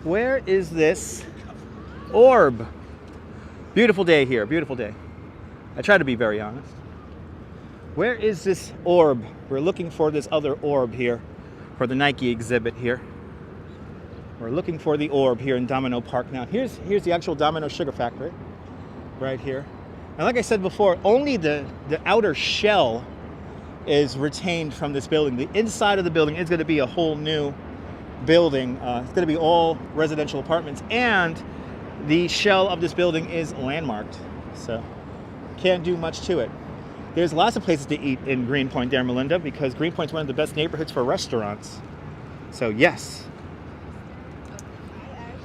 Where is this orb? Beautiful day here, beautiful day. I try to be very honest. Where is this orb? We're looking for this other orb here for the Nike exhibit here. We're looking for the orb here in Domino Park. Now, here's the actual Domino Sugar Factory right here. And like I said before, only the outer shell is retained from this building. The inside of the building is going to be a whole new building. It's going to be all residential apartments, and the shell of this building is landmarked, so can't do much to it. There's lots of places to eat in Greenpoint there, Melinda, because Greenpoint's one of the best neighborhoods for restaurants. So yes.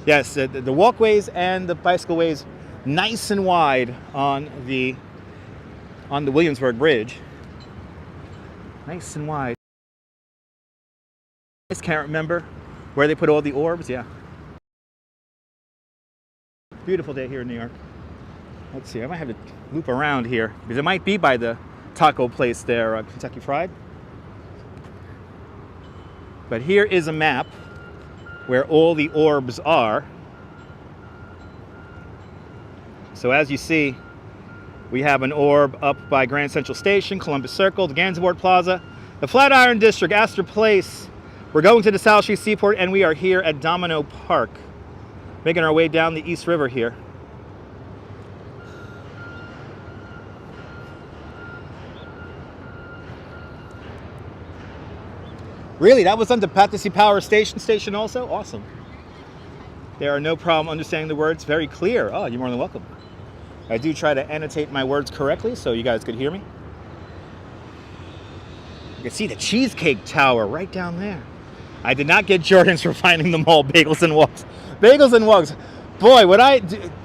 Yes, the walkways and the bicycle ways nice and wide on the Williamsburg Bridge. Nice and wide. I just can't remember where they put all the orbs. Yeah. Beautiful day here in New York. Let's see, I might have to loop around here because it might be by the taco place there, Kentucky Fried. But here is a map where all the orbs are. So as you see, we have an orb up by Grand Central Station, Columbus Circle, the Gansevoort Plaza, the Flatiron District, Astor Place. We're going to the South Street Seaport, and we are here at Domino Park, making our way down the East River here. Really, that was on the Patsy Power Station also? Awesome. There are no problem understanding the words. Very clear. Oh, you're more than welcome. I do try to annotate my words correctly so you guys could hear me. You can see the Cheesecake Tower right down there. I did not get Jordans for finding them all. Bagels and Wogs. Bagels and Wogs. Boy,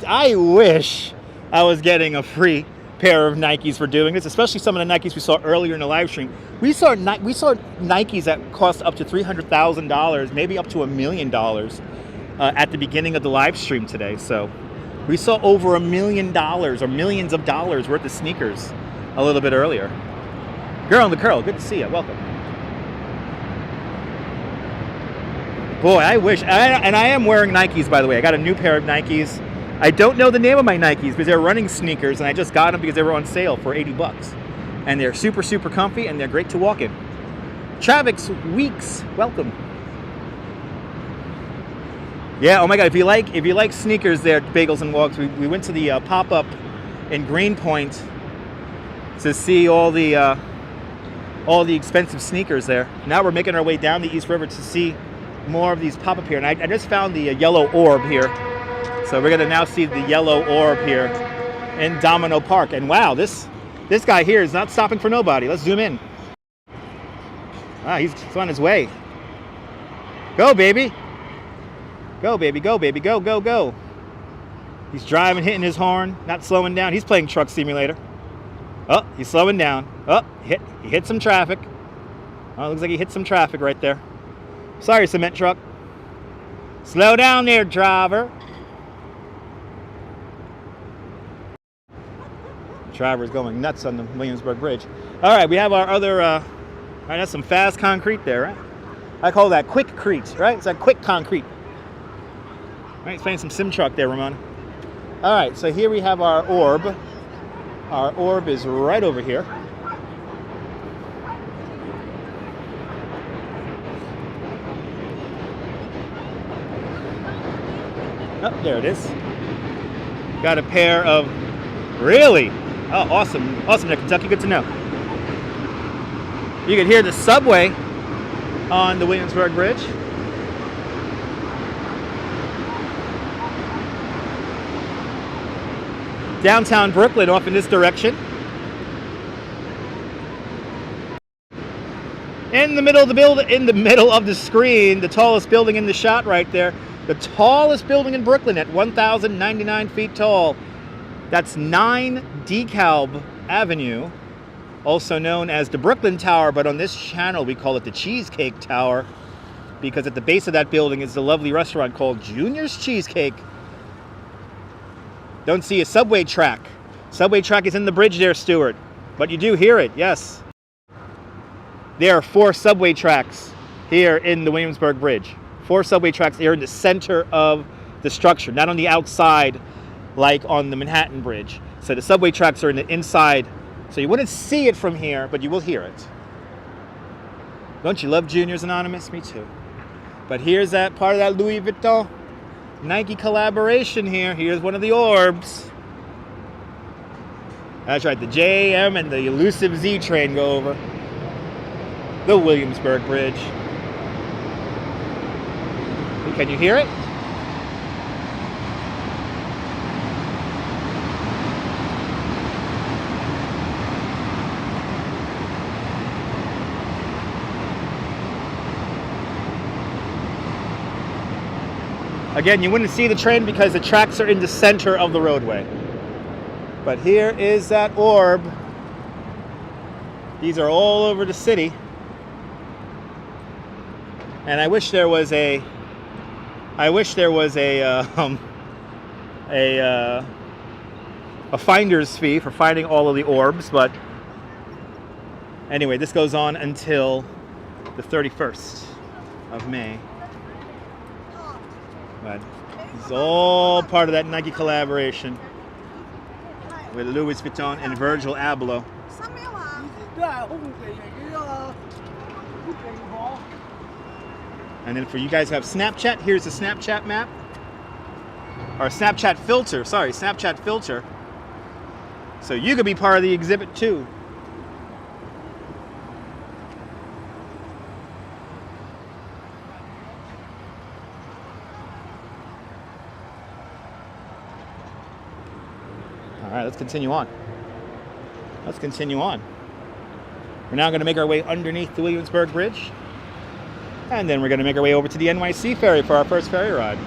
I wish I was getting a free pair of Nikes for doing this, especially some of the Nikes we saw earlier in the live stream. We saw Nikes that cost up to $300,000, maybe up to $1 million at the beginning of the live stream today. So we saw over $1 million or millions of dollars worth of sneakers a little bit earlier. Girl in the curl, good to see you. Welcome. Boy, I wish, and I am wearing Nikes, by the way. I got a new pair of Nikes. I don't know the name of my Nikes because they're running sneakers, and I just got them because they were on sale for 80 bucks. And they're super, super comfy, and they're great to walk in. Travis Weeks, welcome. Yeah, oh my God, if you like sneakers there, Bagels and Wogs, we went to the pop-up in Greenpoint to see all the expensive sneakers there. Now we're making our way down the East River to see more of these pop up here, and I just found the yellow orb here, so we're gonna now see the yellow orb here in Domino Park. And wow, this guy here is not stopping for nobody. Let's zoom in. Wow, he's on his way. Go baby, go baby, go baby, go go go. He's driving, hitting his horn, not slowing down. He's playing Truck Simulator. Oh, he's slowing down. Oh, he hit some traffic. Oh, looks like he hit some traffic right there. Sorry, cement truck. Slow down there, driver. Driver's going nuts on the Williamsburg Bridge. All right, we have our other, all right, that's some fast concrete there, right? I call that quick crete, right? It's like quick concrete. All right, he's playing some sim truck there, Ramon. All right, so here we have our orb. Our orb is right over here. Oh, there it is. Got a pair of, really? Oh, awesome. Awesome there, Kentucky. Good to know. You can hear the subway on the Williamsburg Bridge. downtown Brooklyn off in this direction. In the middle of the screen, the tallest building in the shot right there. The tallest building in Brooklyn at 1,099 feet tall. That's 9 DeKalb Avenue, also known as the Brooklyn Tower, but on this channel we call it the Cheesecake Tower, because at the base of that building is the lovely restaurant called Junior's Cheesecake. Don't see a subway track. Subway track is in the bridge there, Stuart, but you do hear it, yes. There are 4 subway tracks here in the Williamsburg Bridge. 4 subway tracks here in the center of the structure, not on the outside like on the Manhattan Bridge. So the subway tracks are in the inside, so you wouldn't see it from here, but you will hear it. Don't you love Juniors Anonymous? Me too. But here's that part of that Louis Vuitton Nike collaboration here. Here's one of the orbs. That's right, the JM and the elusive Z train go over the Williamsburg Bridge. Can you hear it? Again, you wouldn't see the train because the tracks are in the center of the roadway. But here is that orb. These are all over the city. And I wish there was a finder's fee for finding all of the orbs, but anyway, this goes on until the 31st of May. But it's all part of that Nike collaboration with Louis Vuitton and Virgil Abloh. And then for you guys who have Snapchat, here's the Snapchat map. Or Snapchat filter, sorry, Snapchat filter. So you could be part of the exhibit too. All right, let's continue on. Let's continue on. We're now going to make our way underneath the Williamsburg Bridge. And then we're going to make our way over to the NYC Ferry for our first ferry ride.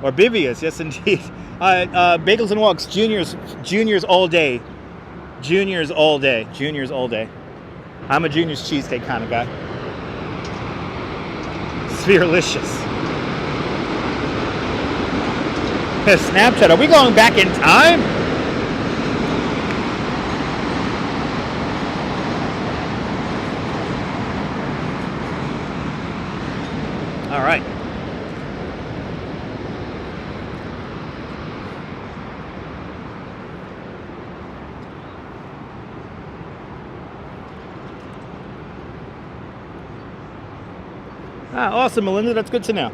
Or Bivius, yes indeed. Bagels and Walks, juniors all day. Juniors all day. Juniors all day. I'm a Junior's cheesesteak kind of guy. Spherelicious. Snapchat, are we going back in time? All right. Awesome, Melinda. That's good to know.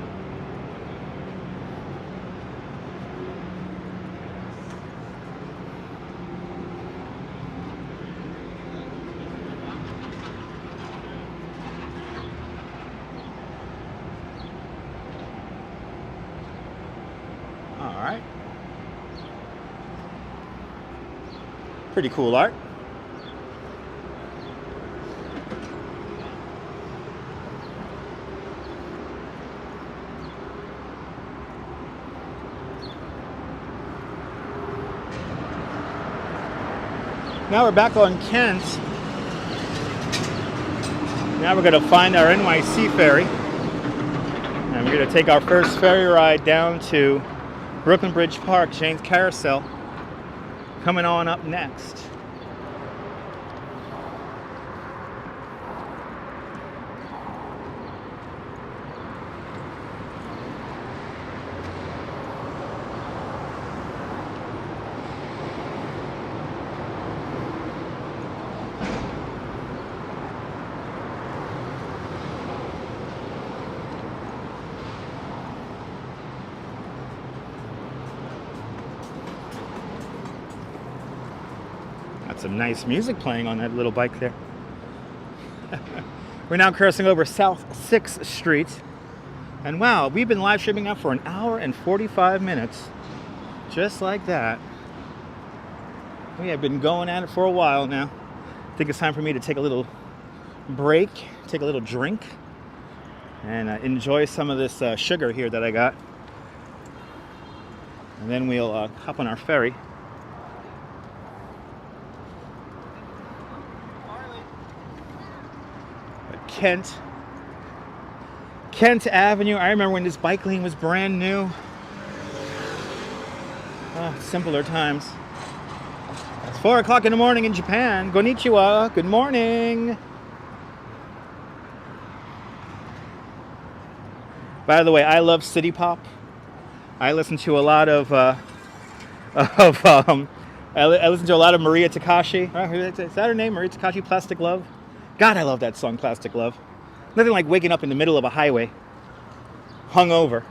All right. Pretty cool art. Now we're back on Kent. Now we're going to find our NYC ferry. And we're going to take our first ferry ride down to Brooklyn Bridge Park, Jane's Carousel. Coming on up next. Some nice music playing on that little bike there. We're now crossing over South 6th Street. And wow, we've been live streaming now for an hour and 45 minutes. Just like that. We have been going at it for a while now. I think it's time for me to take a little break, take a little drink, and enjoy some of this sugar here that I got. And then we'll hop on our ferry. Kent Avenue. I remember when this bike lane was brand new. Oh, simpler times. It's 4 o'clock in the morning in Japan. Konnichiwa. Good morning. By the way, I love city pop. I listen to a lot of I listen to a lot of Maria Takashi. Is that her name? Maria Takashi, Plastic Love. God, I love that song, Plastic Love. Nothing like waking up in the middle of a highway, hungover.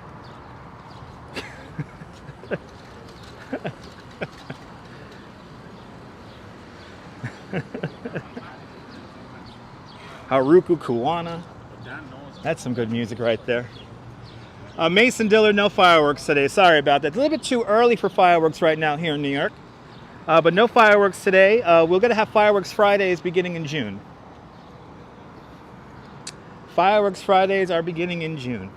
Haruku Kuwana. That's some good music right there. Mason Dillard, no fireworks today. Sorry about that. It's a little bit too early for fireworks right now here in New York. But no fireworks today. We're going to have fireworks Fridays beginning in June. Fireworks Fridays are beginning in June.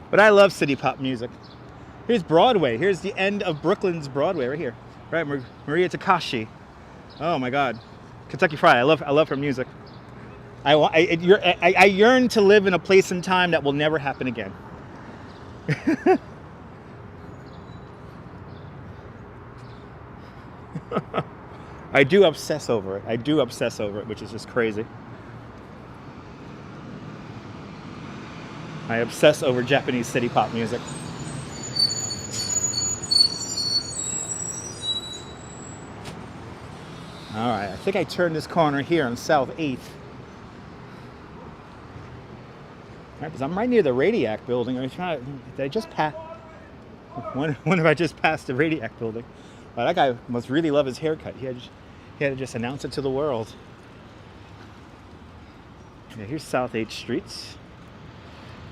But I love city pop music. Here's Broadway. Here's the end of Brooklyn's Broadway right here. Right, Maria Takashi. Oh my God, Kentucky Fried. I love her music. I yearn to live in a place and time that will never happen again. I do obsess over it. Which is just crazy. I obsess over Japanese city pop music. All right, I think I turned this corner here on South 8th. All right, because I'm right near the Radiac building. Did I just pass? When have I just passed the Radiac building? Well, that guy must really love his haircut. He had to just announce it to the world. Yeah, here's South 8th Streets.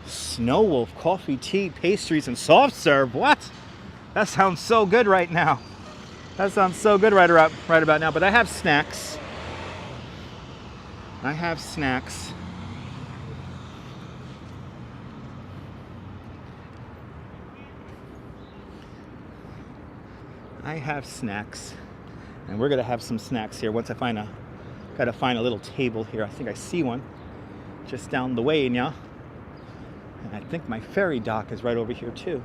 Snow Wolf, coffee, tea, pastries, and soft serve. What? That sounds so good right now. That sounds so good right about now. But I have snacks. I have snacks. And we're gonna have some snacks here once I gotta find a little table here. I think I see one just down the way now. And I think my ferry dock is right over here too.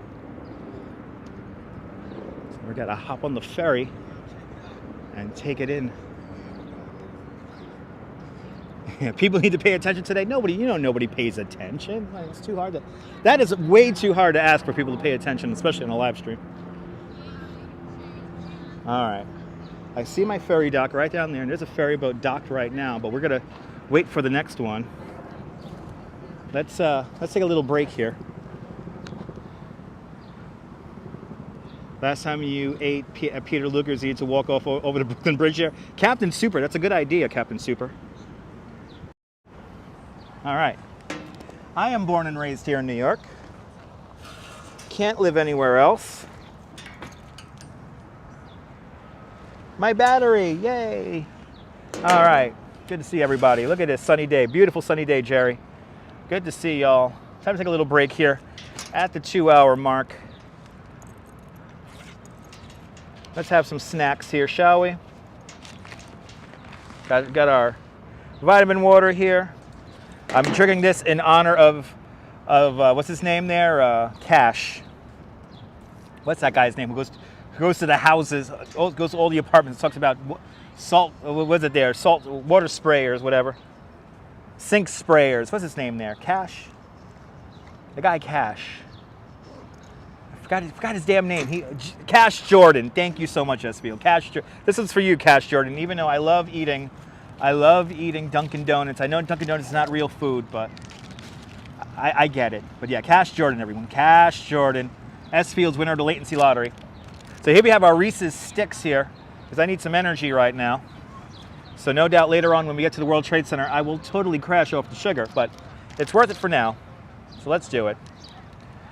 So we're gonna hop on the ferry and take it in. Yeah, people need to pay attention today. Nobody pays attention. Like, it's too hard that is way too hard to ask for people to pay attention, especially on a live stream. All right, I see my ferry dock right down there, and there's a ferry boat docked right now, but we're gonna wait for the next one. Let's take a little break here. Last time you ate at Peter Luger's, you need to walk off over the Brooklyn Bridge here. Captain Super, that's a good idea, Captain Super. All right. I am born and raised here in New York. Can't live anywhere else. My battery, yay. All right, good to see everybody. Look at this sunny day, beautiful sunny day, Jerry. Good to see y'all. Time to take a little break here at the 2-hour mark. Let's have some snacks here, shall we? Got our vitamin water here. I'm drinking this in honor of what's his name there? Cash. What's that guy's name? Who goes to the houses, goes to all the apartments, talks about salt, what was it there? Salt, water sprayers, whatever. Sink sprayers. What's his name there? Cash? The guy Cash. I forgot his damn name. Cash Jordan. Thank you so much, SVO. This is for you, Cash Jordan. Even though I love eating Dunkin' Donuts. I know Dunkin' Donuts is not real food, but I get it. But yeah, Cash Jordan, everyone. Cash Jordan. S Fields, winner of the latency lottery. So here we have our Reese's Sticks here, because I need some energy right now. So no doubt later on when we get to the World Trade Center, I will totally crash off the sugar, but it's worth it for now. So let's do it.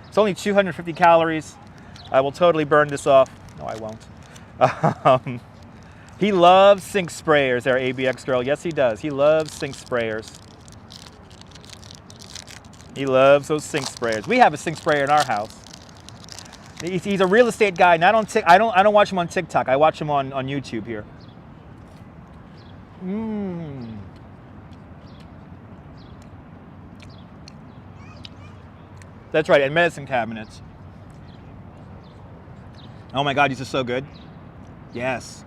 It's only 250 calories. I will totally burn this off. No, I won't. He loves sink sprayers, our ABX girl. Yes, he does. He loves sink sprayers. He loves those sink sprayers. We have a sink sprayer in our house. He's a real estate guy. Not on I don't watch him on TikTok. I watch him on YouTube here. That's right, and medicine cabinets. Oh my God, these are so good. Yes.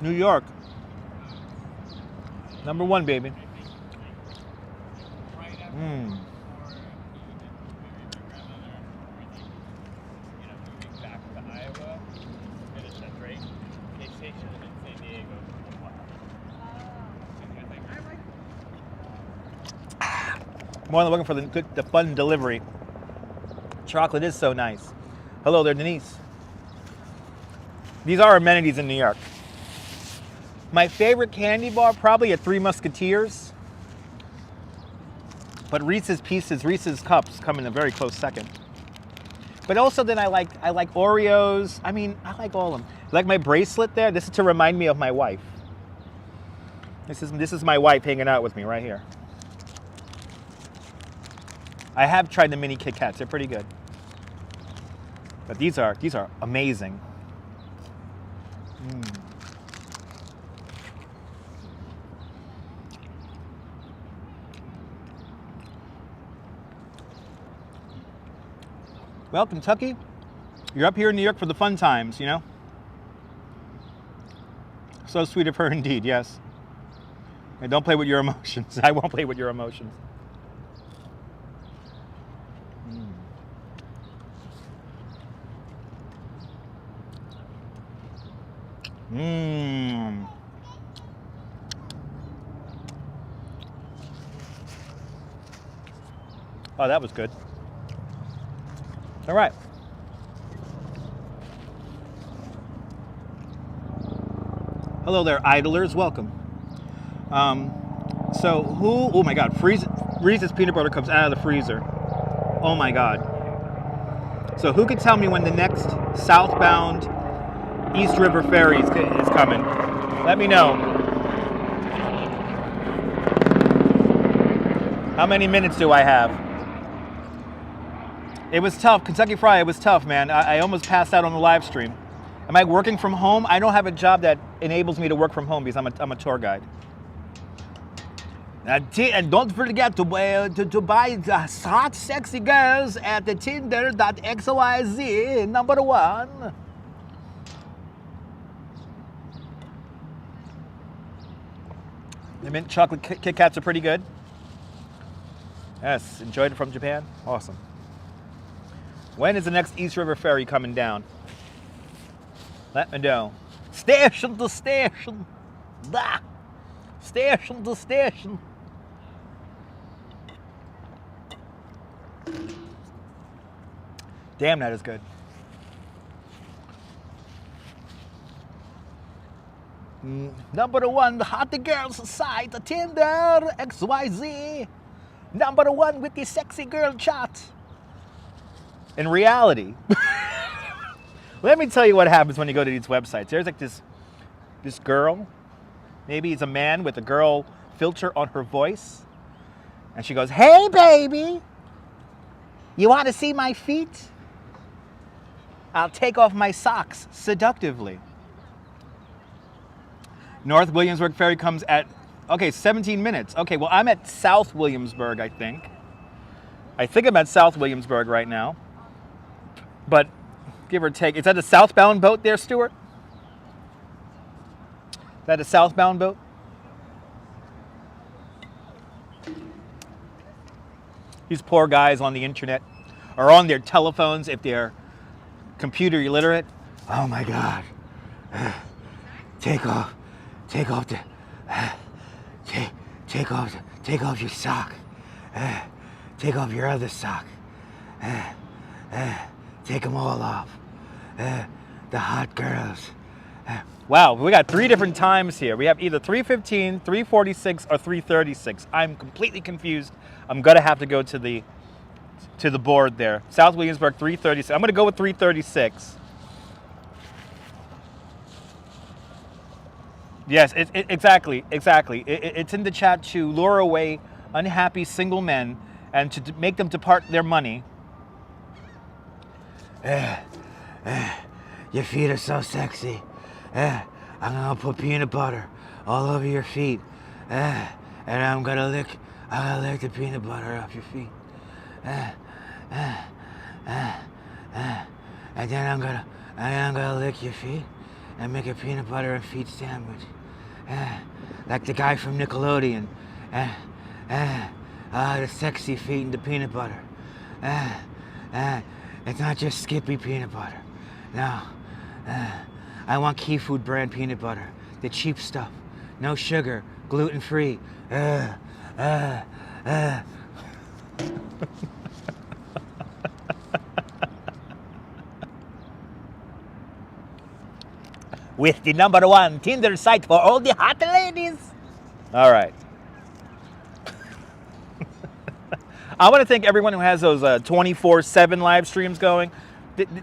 New York. #1, baby. More than looking for the fun delivery. Chocolate is so nice. Hello there, Denise. These are amenities in New York. My favorite candy bar, probably a Three Musketeers. But Reese's Pieces, Reese's Cups come in a very close second. But also then I like Oreos. I mean, I like all of them. Like my bracelet there, this is to remind me of my wife. This is my wife hanging out with me right here. I have tried the mini Kit Kats, they're pretty good. But these are amazing. Well, Kentucky, you're up here in New York for the fun times, you know? So sweet of her indeed, yes. And don't play with your emotions. I won't play with your emotions. Oh, that was good. All right. Hello there, idlers. Welcome. So who? Oh my God! Reese's peanut butter comes out of the freezer. Oh my God. So who could tell me when the next southbound East River Ferry is coming? Let me know. How many minutes do I have? It was tough. Kentucky Fried, it was tough, man. I almost passed out on the live stream. Am I working from home? I don't have a job that enables me to work from home because I'm a tour guide. And don't forget to buy hot, sexy girls at the Tinder.xyz #1. The mint chocolate Kit Kats are pretty good. Yes, enjoyed it from Japan. Awesome. When is the next East River Ferry coming down? Let me know. Station to station. Da. Station to station. Damn, that is good. #1, the hot girls site, Tinder, XYZ. #1 with the sexy girl chat. In reality, let me tell you what happens when you go to these websites. There's like this girl, maybe it's a man with a girl filter on her voice, and she goes, "Hey baby, you want to see my feet? I'll take off my socks seductively." North Williamsburg Ferry comes at, okay, 17 minutes. Okay, well, I'm at South Williamsburg, I think. I'm at South Williamsburg right now. But give or take, is that a southbound boat there, Stuart? Is that a southbound boat? These poor guys on the internet are on their telephones if they're computer illiterate. Oh my God. Take off your sock. Take off your other sock. Take them all off. The hot girls. Wow, we got 3 different times here. We have either 3:15, 3:46, or 3:36. I'm completely confused. I'm gonna have to go to the board there. South Williamsburg 3:36. I'm gonna go with 3:36. Yes, exactly. It's in the chat to lure away unhappy single men and to make them depart their money. Your feet are so sexy. I'm gonna put peanut butter all over your feet. And I'm gonna lick the peanut butter off your feet. And then I'm gonna lick your feet and make a peanut butter and feet sandwich. Like the guy from Nickelodeon. The sexy feet and the peanut butter. It's not just Skippy peanut butter. No. I want Key Food brand peanut butter. The cheap stuff. No sugar. Gluten-free. With the #1 Tinder site for all the hot ladies. All right. I want to thank everyone who has those 24/7 live streams going.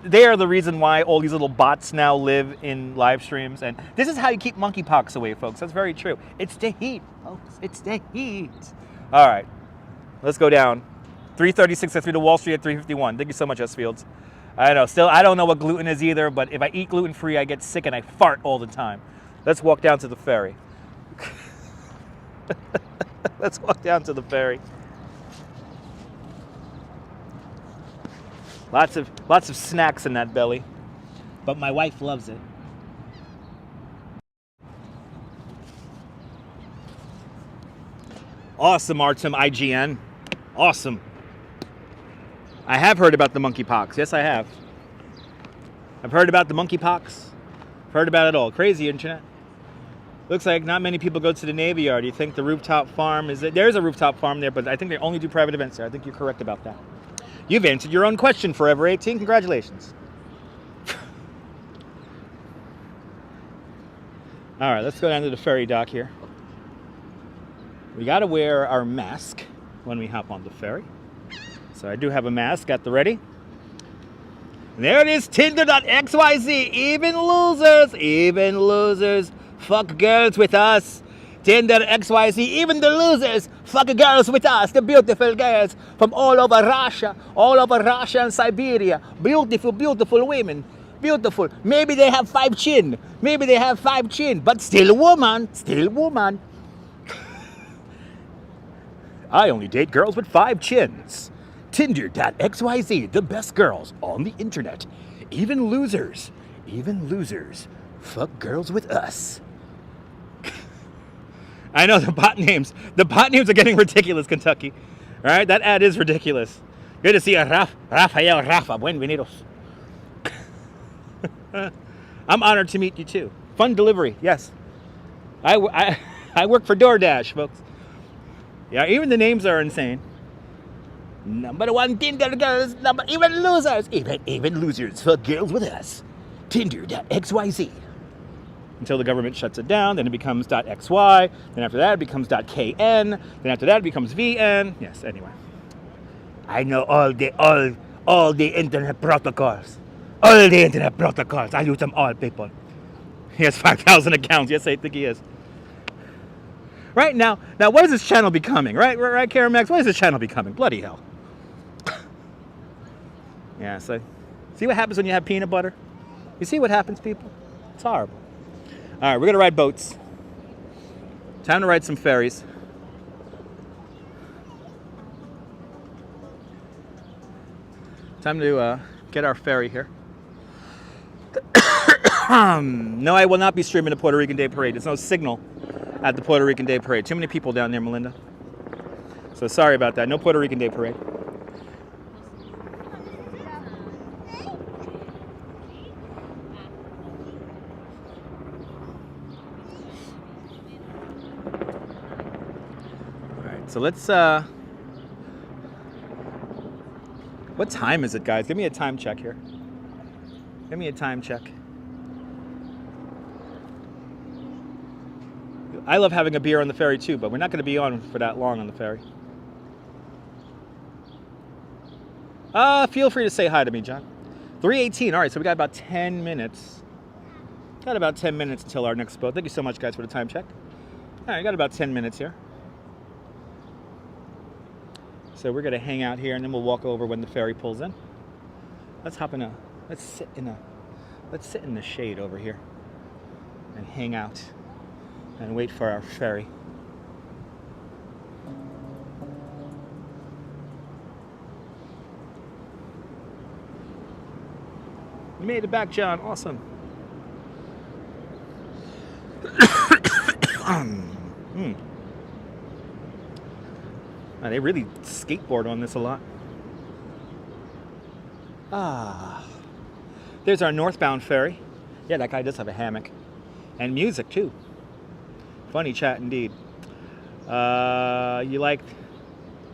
They are the reason why all these little bots now live in live streams. And this is how you keep monkeypox away, folks. That's very true. It's the heat, folks. It's the heat. All right. Let's go down. 3:36 through to Wall Street at 3:51. Thank you so much, S. Fields. I know. Still, I don't know what gluten is either, but if I eat gluten-free, I get sick and I fart all the time. Let's walk down to the ferry. Let's walk down to the ferry. Lots of snacks in that belly, but my wife loves it. Awesome, Artem IGN. Awesome. I have heard about the monkeypox. Yes, I have. I've heard about the monkeypox. I've heard about it all. Crazy internet. Looks like not many people go to the Navy Yard. You think the rooftop farm is it? There's a rooftop farm there, but I think they only do private events there. I think you're correct about that. You've answered your own question, Forever 18. Congratulations. All right, let's go down to the ferry dock here. We got to wear our mask when we hop on the ferry. So I do have a mask at the ready. And there it is, Tinder.xyz. Even losers, fuck girls with us. Tinder.xyz, even the losers, fuck girls with us. The beautiful girls from all over Russia and Siberia. Beautiful, beautiful women. Beautiful. Maybe they have 5 chin. But still woman. I only date girls with 5 chins. Tinder.xyz, the best girls on the internet. Even losers, fuck girls with us. I know the bot names are getting ridiculous, Kentucky. All right, that ad is ridiculous. Good to see you, Rafa, buenvenidos. I'm honored to meet you too. Fun delivery, yes. I work for DoorDash, folks. Yeah, even the names are insane. #1 Tinder girls, even losers for girls with us. Tinder.xyz. Until the government shuts it down, then it becomes .xy, then after that it becomes .kn, then after that it becomes VN. Yes, anyway. I know all the internet protocols. All the internet protocols. I use them all, people. He has 5,000 accounts. Yes, I think he is. Right now, what is this channel becoming? Right, Karen Max? What is this channel becoming? Bloody hell. Yeah, so see what happens when you have peanut butter? You see what happens, people? It's horrible. All right, we're going to ride boats. Time to ride some ferries. Time to get our ferry here. No, I will not be streaming the Puerto Rican Day Parade. There's no signal at the Puerto Rican Day Parade. Too many people down there, Melinda. So sorry about that. No Puerto Rican Day Parade. So let's, what time is it, guys? Give me a time check here. Give me a time check. I love having a beer on the ferry too, but we're not going to be on for that long on the ferry. Feel free to say hi to me, John. 3:18. All right, so we got about 10 minutes. Got about 10 minutes until our next boat. Thank you so much, guys, for the time check. All right, got about 10 minutes here. So we're going to hang out here, and then we'll walk over when the ferry pulls in. Let's sit in the shade over here and hang out and wait for our ferry. You made it back, John. Awesome. They really skateboard on this a lot. There's our Northbound Ferry. Yeah, that guy does have a hammock. And music, too. Funny chat, indeed. You like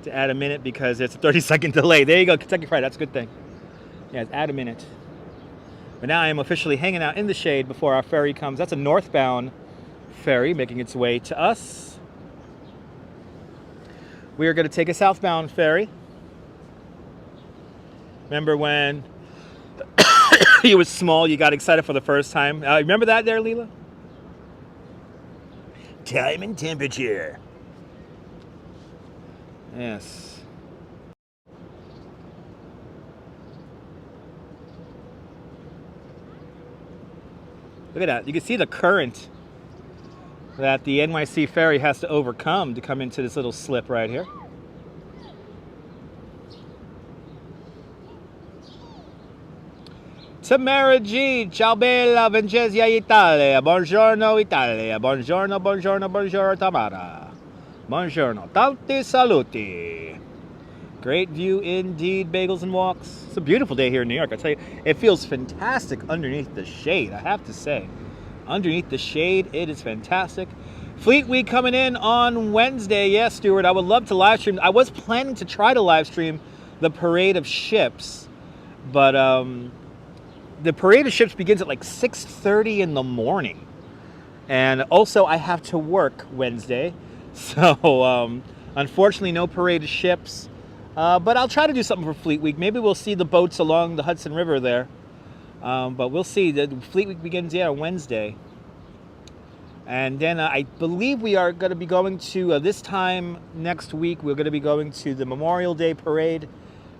to add a minute because it's a 30-second delay. There you go, Kentucky Fried. That's a good thing. Yeah, add a minute. But now I am officially hanging out in the shade before our ferry comes. That's a northbound ferry making its way to us. We are going to take a southbound ferry. Remember when he was small, you got excited for the first time? Remember that there, Leela? Time and temperature. Yes. Look at that. You can see the current that the NYC ferry has to overcome to come into this little slip right here. Tamara G, ciao bella, Venezia Italia, buongiorno Italia, buongiorno, buongiorno, buongiorno Tamara, buongiorno, tanti saluti. Great view indeed, bagels and walks. It's a beautiful day here in New York. I tell you, it feels fantastic underneath the shade, I have to say. Underneath the shade, it is fantastic. Fleet Week coming in on Wednesday. Yes, Stuart, I would love to live stream. I was planning to try to live stream the Parade of Ships, but the Parade of Ships begins at like 6:30 in the morning. And also I have to work Wednesday. So unfortunately no Parade of Ships. But I'll try to do something for Fleet Week. Maybe we'll see the boats along the Hudson River there. But we'll see. The Fleet Week begins, on Wednesday. And then I believe we are going to be going to, this time next week, we're going to be going to the Memorial Day Parade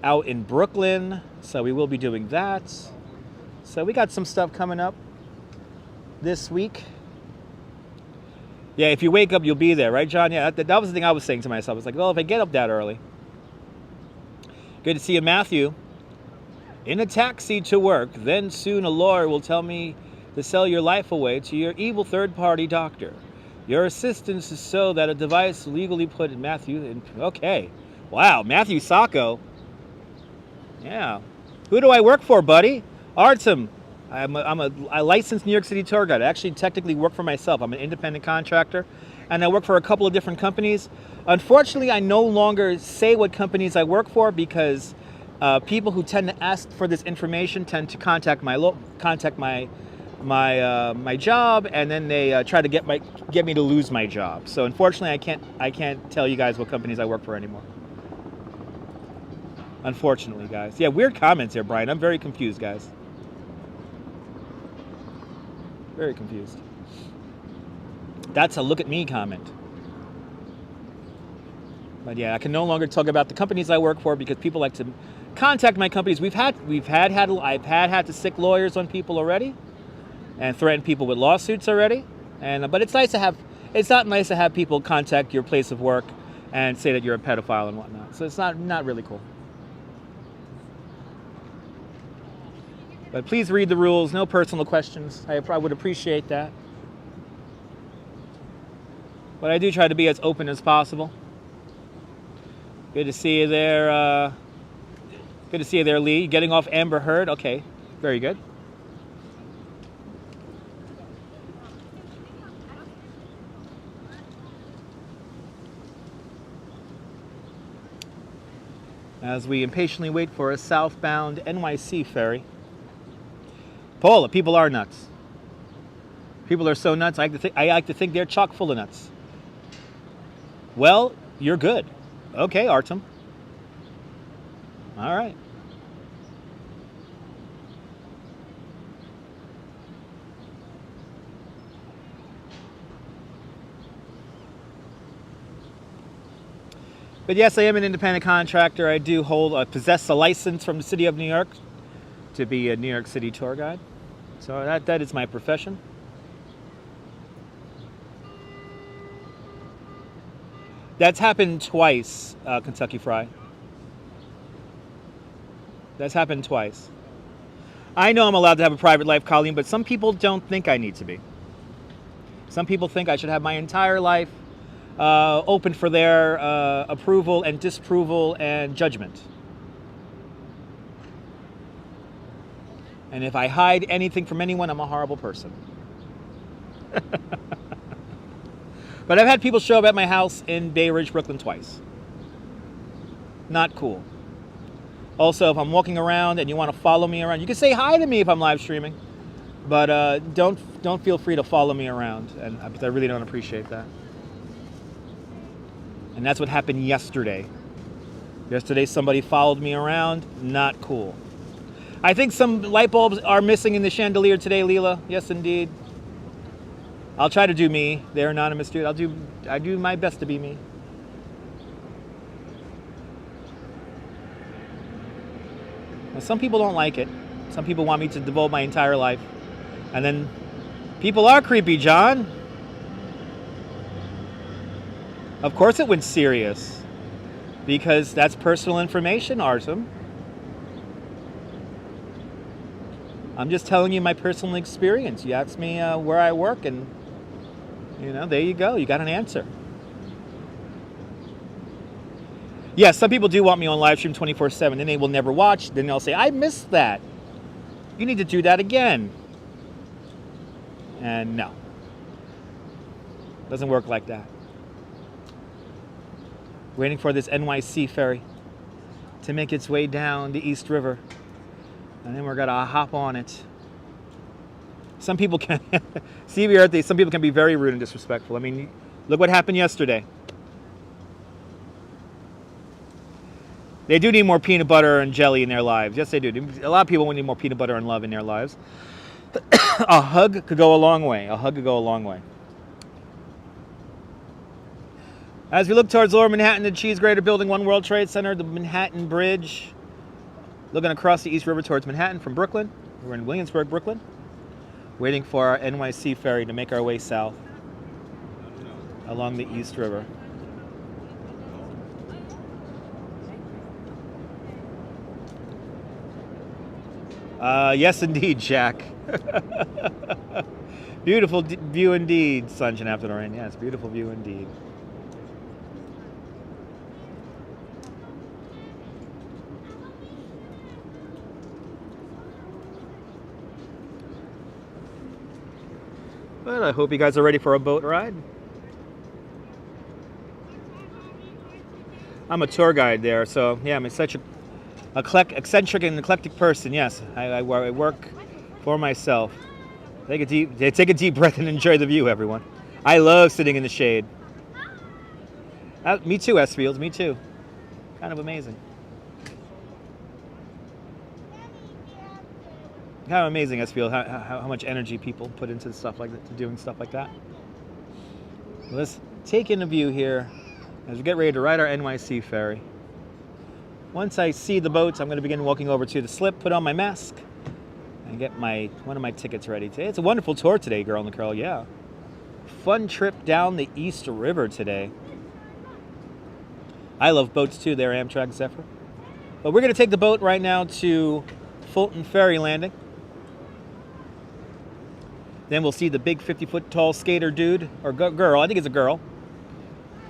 out in Brooklyn. So we will be doing that. So we got some stuff coming up this week. Yeah, if you wake up, you'll be there, right, John? Yeah, that was the thing I was saying to myself. It's like, well, if I get up that early. Good to see you, Matthew. In a taxi to work, then soon a lawyer will tell me to sell your life away to your evil third-party doctor. Your assistance is so that a device legally put Matthew in... Okay. Wow, Matthew Sacco. Yeah. Who do I work for, buddy? Artem. I'm a licensed New York City tour guide. I actually technically work for myself. I'm an independent contractor, and I work for a couple of different companies. Unfortunately, I no longer say what companies I work for because people who tend to ask for this information tend to contact my job, and then they try to get me to lose my job. So unfortunately, I can't tell you guys what companies I work for anymore. Unfortunately, guys. Yeah, weird comments here, Brian. I'm very confused, guys. Very confused. That's a look at me comment. But yeah, I can no longer talk about the companies I work for because people like to contact my companies. I've had to sick lawyers on people already, and threaten people with lawsuits already. But it's nice to have. It's not nice to have people contact your place of work and say that you're a pedophile and whatnot. So it's not really cool. But please read the rules. No personal questions. I would appreciate that. But I do try to be as open as possible. Good to see you there. Good to see you there, Lee. Getting off Amber Heard. Okay, very good. As we impatiently wait for a southbound NYC ferry. Paula, people are nuts. People are so nuts. I like to think they're chock full of nuts. Well, you're good. Okay, Artem. All right. But yes, I am an independent contractor. I do possess a license from the city of New York to be a New York City tour guide. So that is my profession. That's happened twice, Kentucky Fry. That's happened twice. I know I'm allowed to have a private life, Colleen, but some people don't think I need to be. Some people think I should have my entire life open for their approval and disapproval and judgment. And if I hide anything from anyone, I'm a horrible person. But I've had people show up at my house in Bay Ridge, Brooklyn twice. Not cool. Also, if I'm walking around and you want to follow me around, you can say hi to me if I'm live streaming. But don't feel free to follow me around, and I really don't appreciate that. And that's what happened yesterday. Yesterday, somebody followed me around. Not cool. I think some light bulbs are missing in the chandelier today, Leela. Yes, indeed. I'll try to do me. They're anonymous, dude. I do my best to be me. Now, some people don't like it. Some people want me to devote my entire life. And then people are creepy, John. Of course it went serious. Because that's personal information, Artem. I'm just telling you my personal experience. You asked me where I work, and there you go. You got an answer. Yes, some people do want me on live stream 24/7, and they will never watch. Then they'll say, I missed that. You need to do that again. And no. Doesn't work like that. Waiting for this NYC ferry to make its way down the East River. And then we're going to hop on it. Some people can, some people can be very rude and disrespectful. I mean, look what happened yesterday. They do need more peanut butter and jelly in their lives. Yes, they do. A lot of people need more peanut butter and love in their lives. A hug could go a long way. A hug could go a long way. As we look towards Lower Manhattan, the Cheese Grater Building, One World Trade Center, the Manhattan Bridge, looking across the East River towards Manhattan from Brooklyn. We're in Williamsburg, Brooklyn, waiting for our NYC ferry to make our way south along the East River. Yes, indeed, Jack. Beautiful view indeed, sunshine after the rain. Yes, beautiful view indeed. But I hope you guys are ready for a boat ride. I'm a tour guide there, so yeah, I'm such a eccentric and eclectic person. Yes, I work for myself. Take a deep breath and enjoy the view, everyone. I love sitting in the shade. Me too, S-Fields, me too. Kind of amazing. How amazing, S-Field, how much energy people put into stuff like that, to doing stuff like that. Let's take in a view here as we get ready to ride our NYC ferry. Once I see the boats, I'm going to begin walking over to the slip, put on my mask, and get one of my tickets ready today. It's a wonderful tour today, Girl and the Curl, yeah. Fun trip down the East River today. I love boats too there, Amtrak Zephyr. But we're going to take the boat right now to Fulton Ferry Landing. Then we'll see the big 50-foot tall skater dude, or girl, I think it's a girl,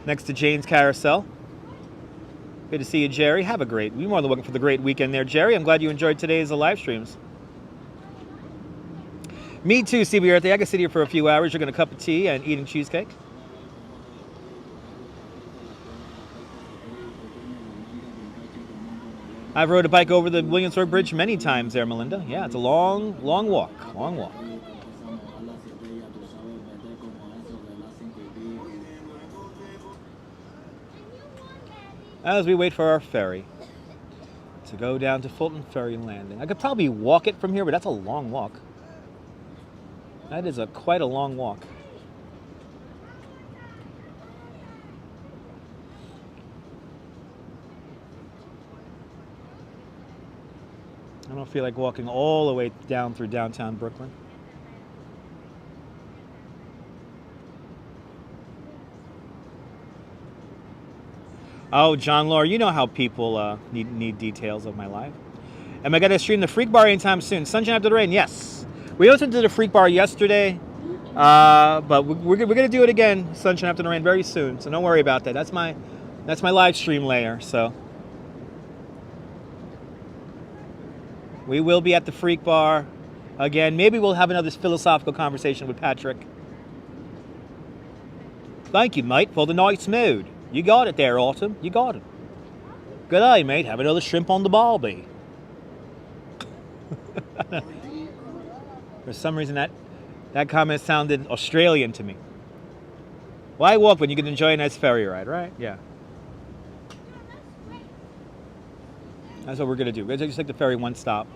next to Jane's Carousel. Good to see you, Jerry. Have a great, we're more than welcome for the great weekend there, Jerry. I'm glad you enjoyed today's live streams. Me too, CB Earthy. I can sit here for a few hours, drinking a cup of tea and eating cheesecake. I've rode a bike over the Williamsburg Bridge many times there, Melinda. Yeah, it's a long, long walk. Long walk. as we wait for our ferry to go down to Fulton Ferry Landing. I could probably walk it from here, but that's a long walk. That is quite a long walk. I don't feel like walking all the way down through downtown Brooklyn. Oh, John Laura, you know how people need details of my life. Am I going to stream the Freak Bar anytime soon? Sunshine after the rain, yes. We also did the Freak Bar yesterday, but we're going to do it again, Sunshine after the rain, very soon. So don't worry about that. That's my live stream layer. So we will be at the Freak Bar again. Maybe we'll have another philosophical conversation with Patrick. Thank you, mate, for the nice mood. You got it there, Autumn. You got it. Good day, mate. Have another shrimp on the barbie. For some reason, that comment sounded Australian to me. Why walk when you can enjoy a nice ferry ride, right? Yeah. That's what we're going to do. We're going to just take the ferry one stop.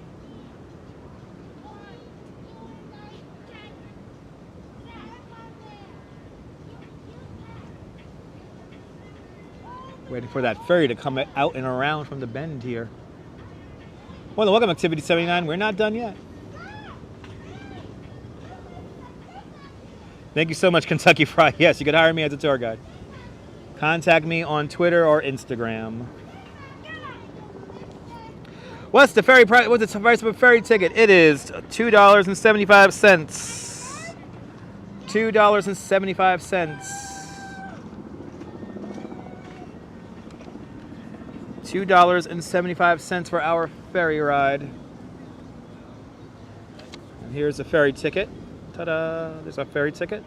Waiting for that ferry to come out and around from the bend here. Well, welcome Activity 79. We're not done yet. Thank you so much, Kentucky Fried. Yes, you could hire me as a tour guide. Contact me on Twitter or Instagram. What's the ferry price? What's the price of a ferry ticket? It is $2.75. $2.75. $2.75 for our ferry ride. And here's a ferry ticket. Ta-da! There's our ferry ticket.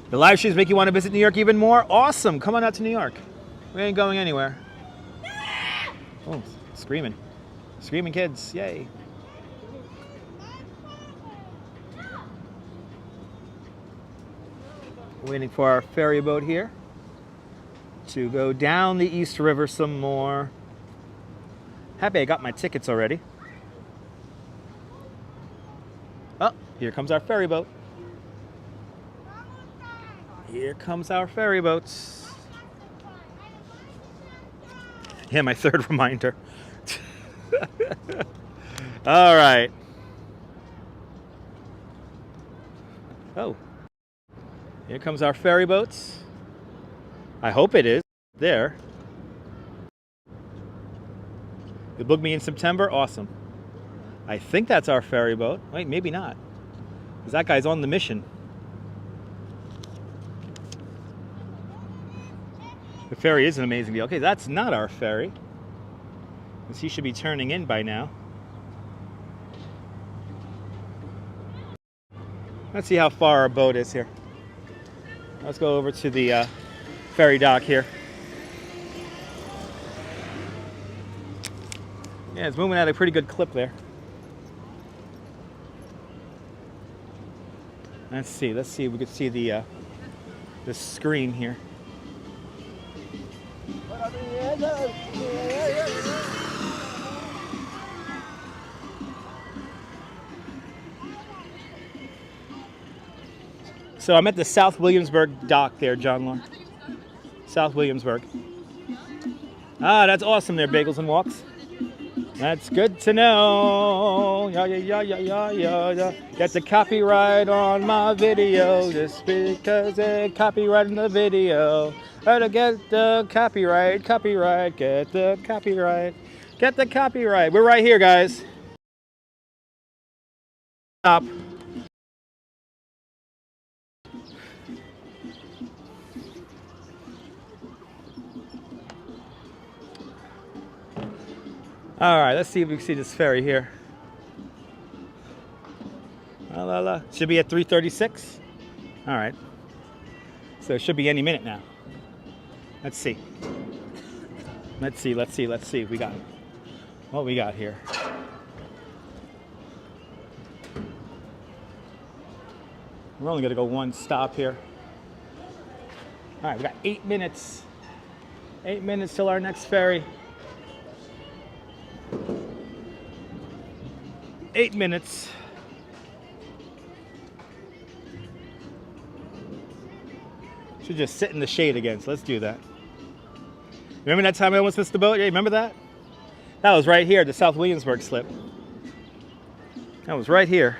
The live streams make you want to visit New York even more? Awesome! Come on out to New York. We ain't going anywhere. Oh, screaming. Screaming kids. Yay. Waiting for our ferry boat here to go down the East River some more. Happy I got my tickets already. Oh, here comes our ferry boat. Here comes our ferry boats. Yeah, my third reminder. All right. Oh, here comes our ferry boats. I hope it is. There. You booked me in September? Awesome. I think that's our ferry boat. Wait, maybe not. Because that guy's on the mission. The ferry is an amazing deal. Okay, that's not our ferry. Because he should be turning in by now. Let's see how far our boat is here. Let's go over to the ferry dock here. Yeah, it's moving at a pretty good clip there. Let's see if we can see the screen here. So I'm at the South Williamsburg dock there, John Law. South Williamsburg. Ah, that's awesome there, Bagels and Walks. That's good to know. Yeah, yeah, yeah, yeah, yeah, yeah. Get the copyright on my video just because they copyright in the video. Gotta get the copyright, get the copyright, get the copyright. We're right here, guys. Stop. All right, let's see if we can see this ferry here. La, la, la. Should be at 3:36. All right. So it should be any minute now. Let's see. Let's see. We got what we got here. We're only going to go one stop here. All right, we got 8 minutes. 8 minutes till our next ferry. 8 minutes. Should just sit in the shade again, so let's do that. Remember that time I almost missed the boat? Yeah, remember that? That was right here at the South Williamsburg slip. That was right here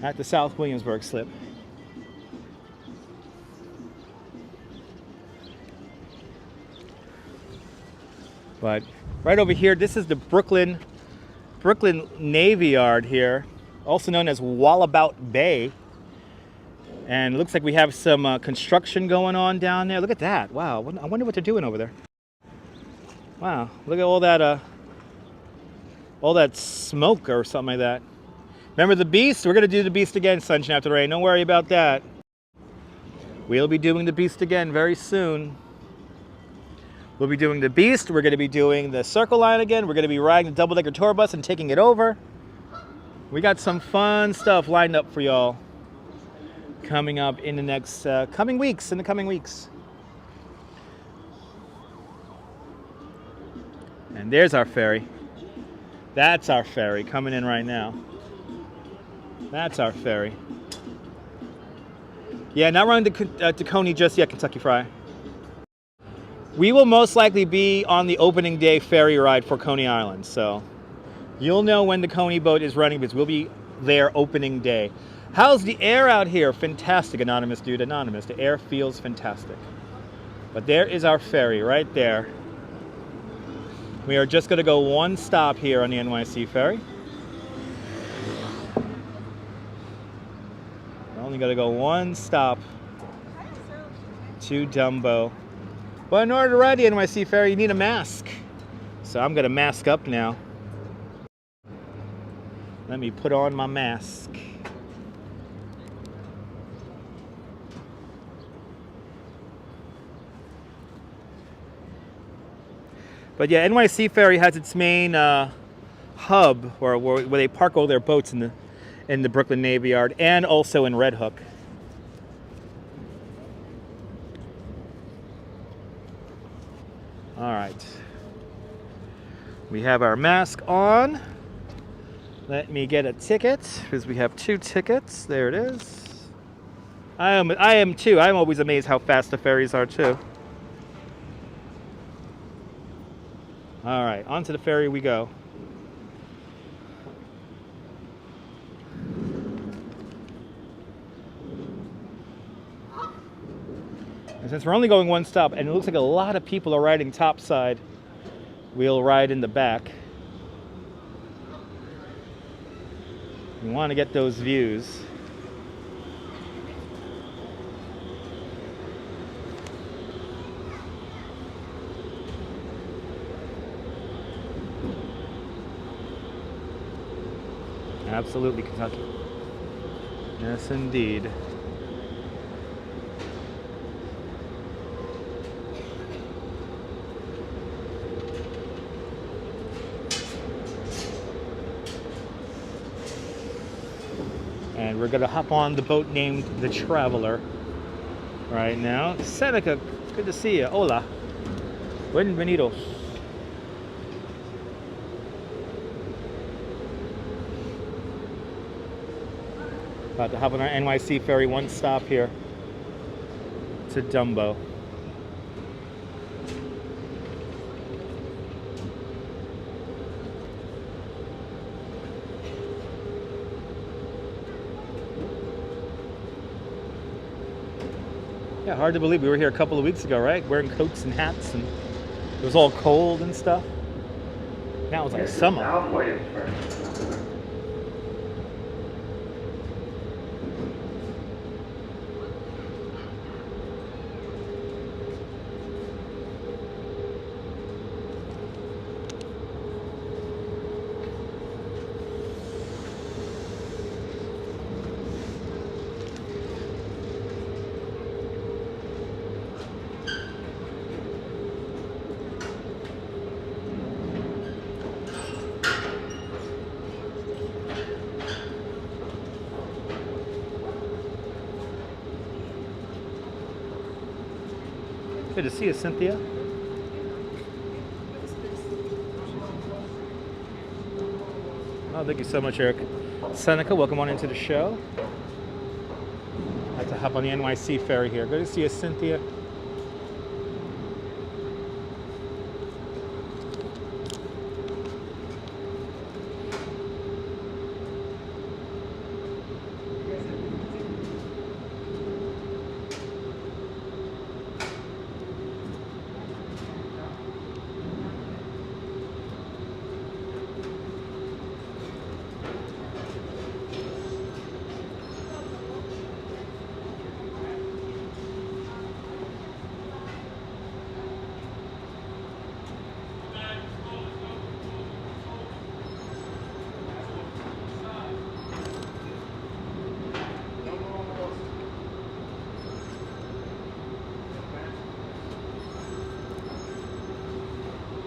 at the South Williamsburg slip. But right over here, this is the Brooklyn Navy Yard here, also known as Wallabel Bay. And it looks like we have some construction going on down there. Look at that. Wow. I wonder what they're doing over there. Wow. Look at all that smoke or something like that. Remember the Beast? We're going to do the Beast again, Sunshine After Rain. Don't worry about that. We'll be doing the Beast again very soon. We'll be doing the Beast. We're going to be doing the Circle Line again. We're going to be riding the double-decker tour bus and taking it over. We got some fun stuff lined up for y'all coming up in the next coming weeks. And there's our ferry. That's our ferry coming in right now. That's our ferry. Yeah, not running to Coney just yet, Kentucky Fry. We will most likely be on the opening day ferry ride for Coney Island, so you'll know when the Coney boat is running because we'll be there opening day. How's the air out here? Fantastic, anonymous dude, anonymous. The air feels fantastic. But there is our ferry right there. We are just going to go one stop here on the NYC ferry. We're only going to go one stop to Dumbo. But in order to ride the NYC ferry, you need a mask. So I'm going to mask up now. Let me put on my mask. But yeah, NYC Ferry has its main hub where they park all their boats in the Brooklyn Navy Yard and also in Red Hook. All right. We have our mask on. Let me get a ticket because we have 2 tickets. There it is. I am too. I'm always amazed how fast the ferries are too. All right, onto the ferry we go. And since we're only going one stop, and it looks like a lot of people are riding topside, we'll ride in the back. We want to get those views. Absolutely, Kentucky. Yes, indeed. And we're going to hop on the boat named the Traveler right now. Seneca, it's good to see you. Hola. Bienvenidos. About to hop on our NYC ferry, one stop here to Dumbo. Yeah, hard to believe we were here a couple of weeks ago, right? Wearing coats and hats, and it was all cold and stuff. Now it's like summer. Good to see you, Cynthia. Oh, thank you so much, Eric. Seneca, welcome on into the show. I'd like to hop on the NYC ferry here. Good to see you, Cynthia.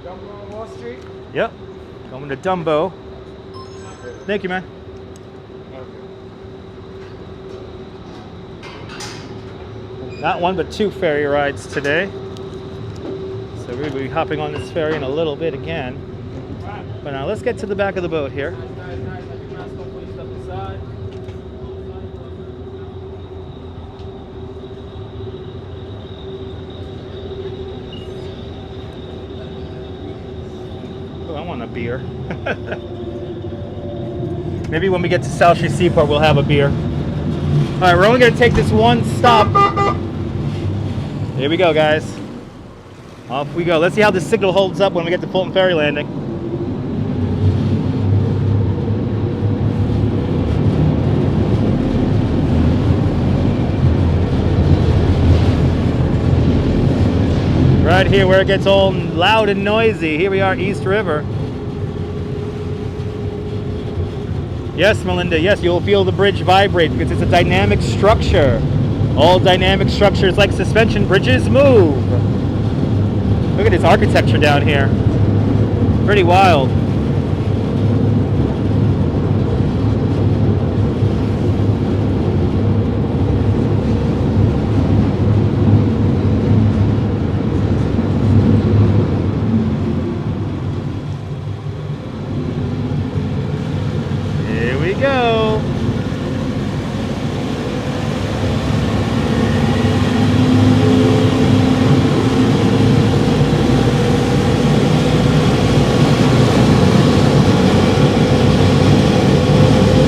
Dumbo on Wall Street? Yep, going to Dumbo. Thank you, man. Not one, but two ferry rides today. So we'll be hopping on this ferry in a little bit again. But now let's get to the back of the boat here. Nice. Have your mask on, put your stuff inside. Oh, I want a beer. Maybe when we get to South Street Seaport, we'll have a beer. All right, we're only going to take this one stop. Here we go, guys. Off we go. Let's see how this signal holds up when we get to Fulton Ferry landing. Right here where it gets all loud and noisy. Here we are, East River. Yes, Melinda, yes, you'll feel the bridge vibrate because it's a dynamic structure. All dynamic structures like suspension bridges move. Look at this architecture down here. Pretty wild. Here we go.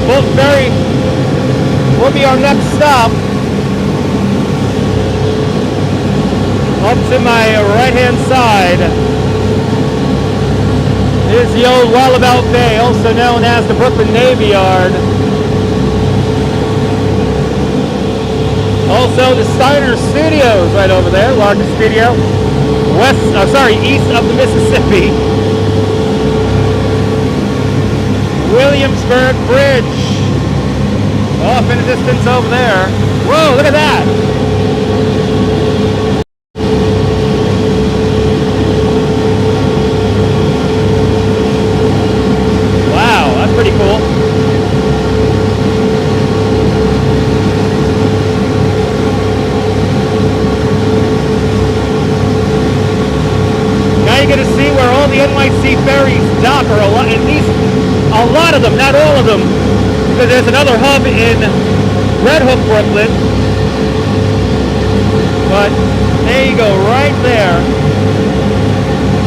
Fulton Ferry will be our next stop. Up to my right-hand side is the old Wallabel Bay, also known as the Brooklyn Navy Yard. Also the Steiner Studios right over there, largest studio, east of the Mississippi. Williamsburg Bridge, off in the distance over there. Whoa, look at that! Wow, that's pretty cool. Now you're going to see where all the NYC ferries dock, or at least a lot of them, not all of them, because there's another hub in Red Hook, Brooklyn. But there you go, right there.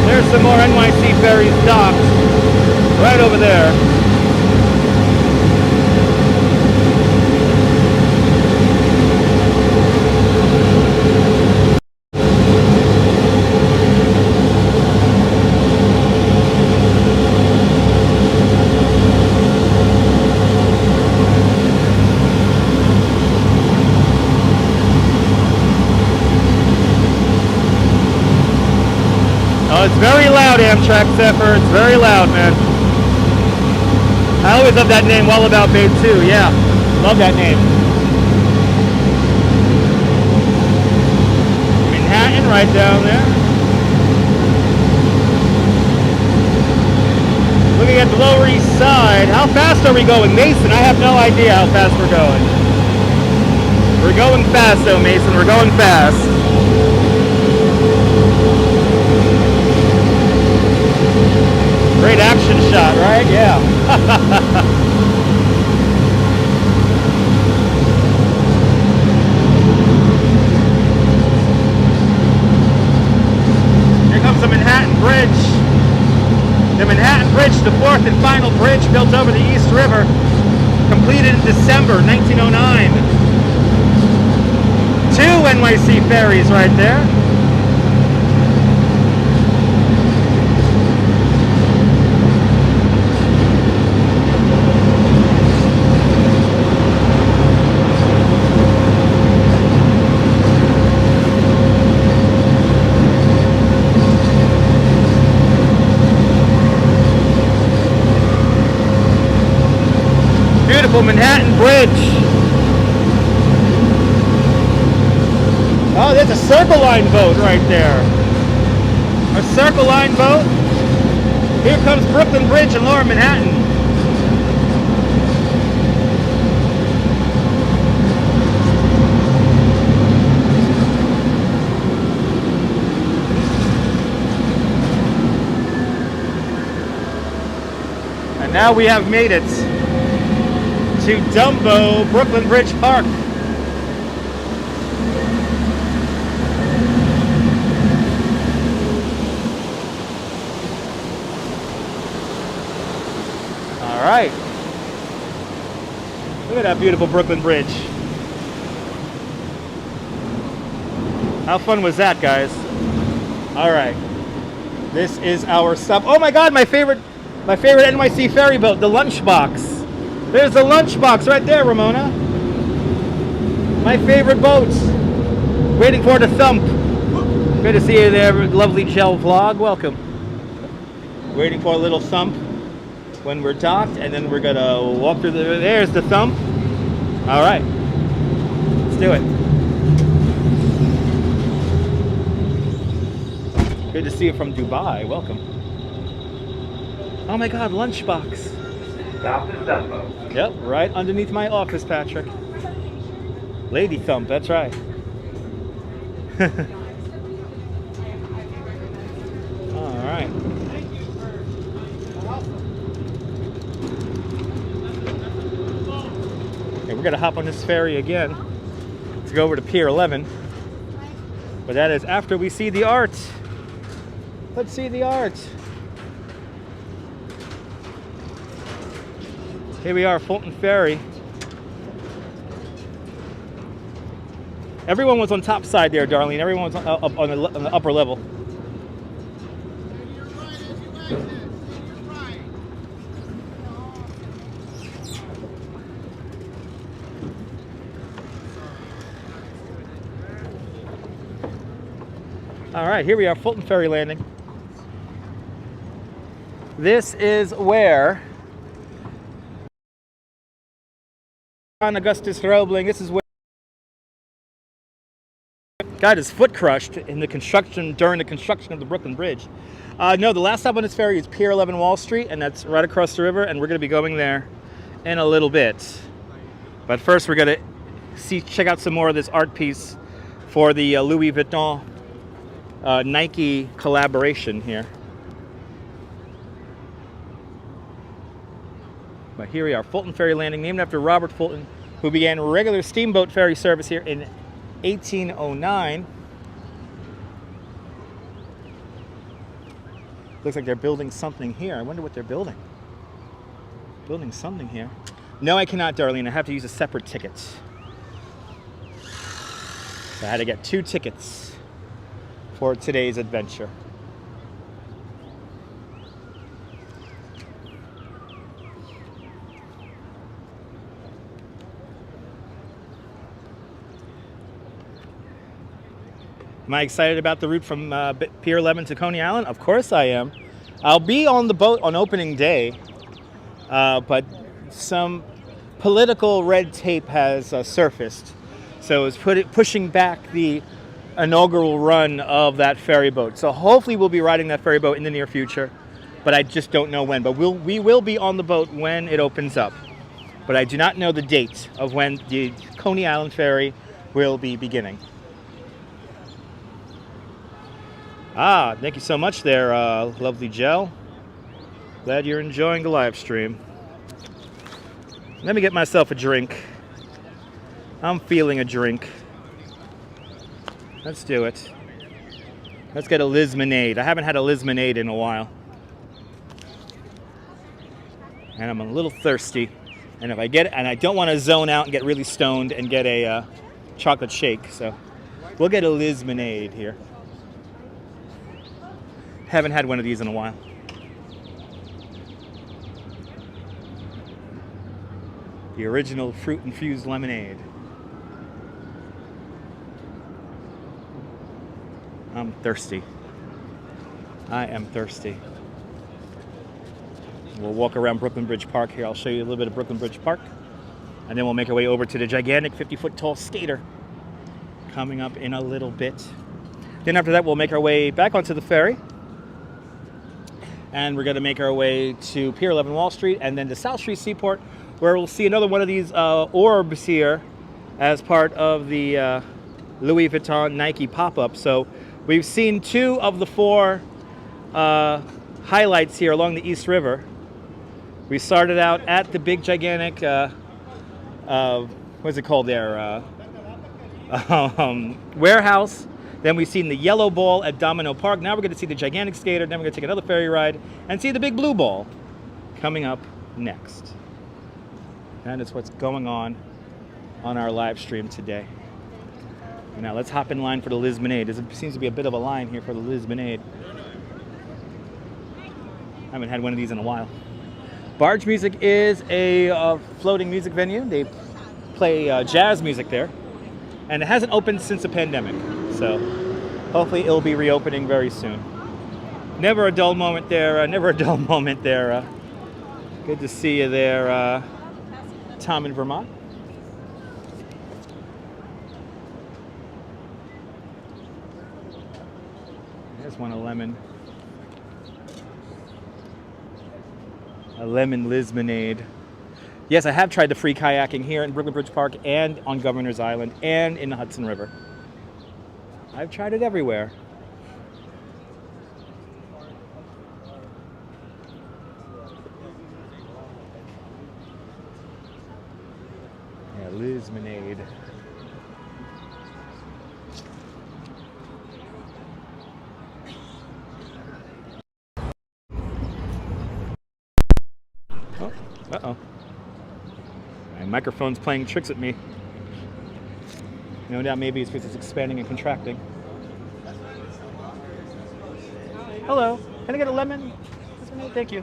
There's some more NYC ferries docked right over there. Oh, it's very loud, Amtrak Zephyr. It's very loud, man. I always love that name, Wallabel Bay, too. Yeah, love that name. Manhattan right down there. Looking at the Lower East Side. How fast are we going, Mason? I have no idea how fast we're going. We're going fast, though, Mason. We're going fast. Great action shot, right? Yeah. The Manhattan Bridge. The Manhattan Bridge, the fourth and final bridge built over the East River, completed in December 1909. Two NYC ferries right there. Beautiful Manhattan Bridge. Oh, there's a Circle Line boat right there. A Circle Line boat. Here comes Brooklyn Bridge in Lower Manhattan. And now we have made it to Dumbo Brooklyn Bridge Park. All right. Look at that beautiful Brooklyn Bridge. How fun was that, guys? All right. This is our stop. Oh my God, my favorite NYC ferry boat, the Lunchbox. There's the Lunchbox right there, Ramona. My favorite boat. Waiting for the thump. Good to see you there, lovely gel vlog. Welcome. Waiting for a little thump when we're docked, and then we're gonna walk through there's the thump. All right, let's do it. Good to see you from Dubai. Welcome. Oh my God, Lunchbox. Stop is Dumbo. Yep, right underneath my office, Patrick. Lady thump, that's right. All right. Okay, we're gonna hop on this ferry again to go over to Pier 11. But that is after we see the art. Let's see the art. Here we are, Fulton Ferry. Everyone was on top side there, Darlene. Everyone was up on the upper level. All right, here we are, Fulton Ferry landing. This is where on Augustus Roebling, this is where got his foot crushed in the construction during the construction of the Brooklyn Bridge. No, the last stop on this ferry is Pier 11 Wall Street, and that's right across the river, and we're going to be going there in a little bit. But first, we're going to check out some more of this art piece for the Louis Vuitton Nike collaboration here. But here we are, Fulton Ferry landing, named after Robert Fulton, who began regular steamboat ferry service here in 1809. Looks like they're building something here. I wonder what they're building. Building something here. No, I cannot, Darlene. I have to use a separate ticket. So I had to get 2 tickets for today's adventure. Am I excited about the route from Pier 11 to Coney Island? Of course I am. I'll be on the boat on opening day, but some political red tape has surfaced. So it's pushing back the inaugural run of that ferry boat. So hopefully we'll be riding that ferry boat in the near future, but I just don't know when. But we will be on the boat when it opens up. But I do not know the date of when the Coney Island ferry will be beginning. Ah, thank you so much there, lovely Gel. Glad you're enjoying the live stream. Let me get myself a drink. I'm feeling a drink. Let's do it. Let's get a Lizmonade. I haven't had a Lizmonade in a while. And I'm a little thirsty. And if I get it, and I don't want to zone out and get really stoned and get a chocolate shake, so we'll get a Lizmonade here. Haven't had one of these in a while. The original fruit-infused lemonade. I'm thirsty. I am thirsty. We'll walk around Brooklyn Bridge Park here. I'll show you a little bit of Brooklyn Bridge Park. And then we'll make our way over to the gigantic 50-foot tall skater coming up in a little bit. Then after that, we'll make our way back onto the ferry. And we're going to make our way to Pier 11 Wall Street and then to South Street Seaport, where we'll see another one of these orbs here as part of the Louis Vuitton Nike pop-up. So we've seen 2 of the 4 highlights here along the East River. We started out at the big gigantic, what's it called there? Warehouse. Then we've seen the yellow ball at Domino Park. Now we're going to see the gigantic skater. Then we're going to take another ferry ride and see the big blue ball coming up next. That is what's going on our live stream today. Now let's hop in line for the Lizmonade. There seems to be a bit of a line here for the Lizmonade. I haven't had one of these in a while. Barge Music is a floating music venue. They play jazz music there. And it hasn't opened since the pandemic. So hopefully it'll be reopening very soon. Never a dull moment there. Never a dull moment there. Good to see you there, Tom in Vermont. There's one, a lemon Lizmonade. Yes, I have tried the free kayaking here in Brooklyn Bridge Park and on Governor's Island and in the Hudson River. I've tried it everywhere. Yeah, Lizmonade. Oh, uh-oh. My microphone's playing tricks at me. No doubt maybe it's because it's expanding and contracting. Hello, can I get a lemon? Thank you.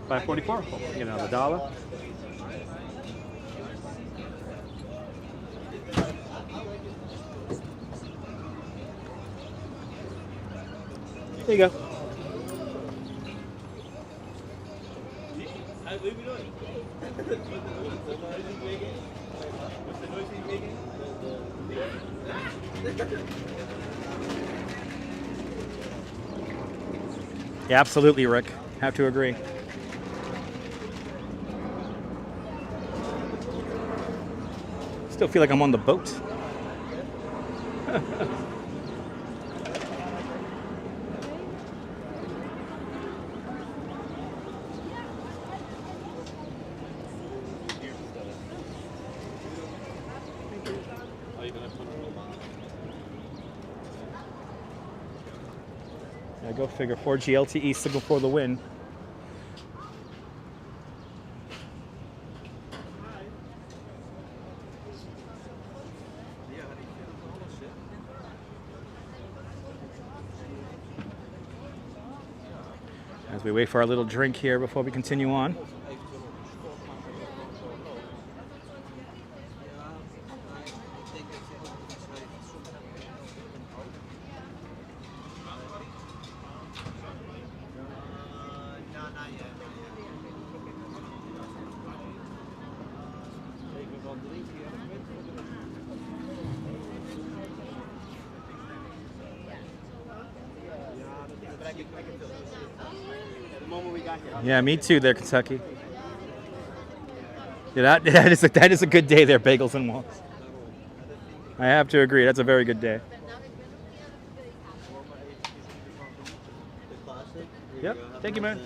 $5.44. You know, the dollar. There you go. Yeah, absolutely, Rick. Have to agree. Still feel like I'm on the boat. Yeah, go figure. 4G LTE signal for the win. As we wait for our little drink here before we continue on. Yeah, me too there, Kentucky. Yeah, that is a good day there, Bagels and Walls. I have to agree. That's a very good day. Yep. Thank you, man.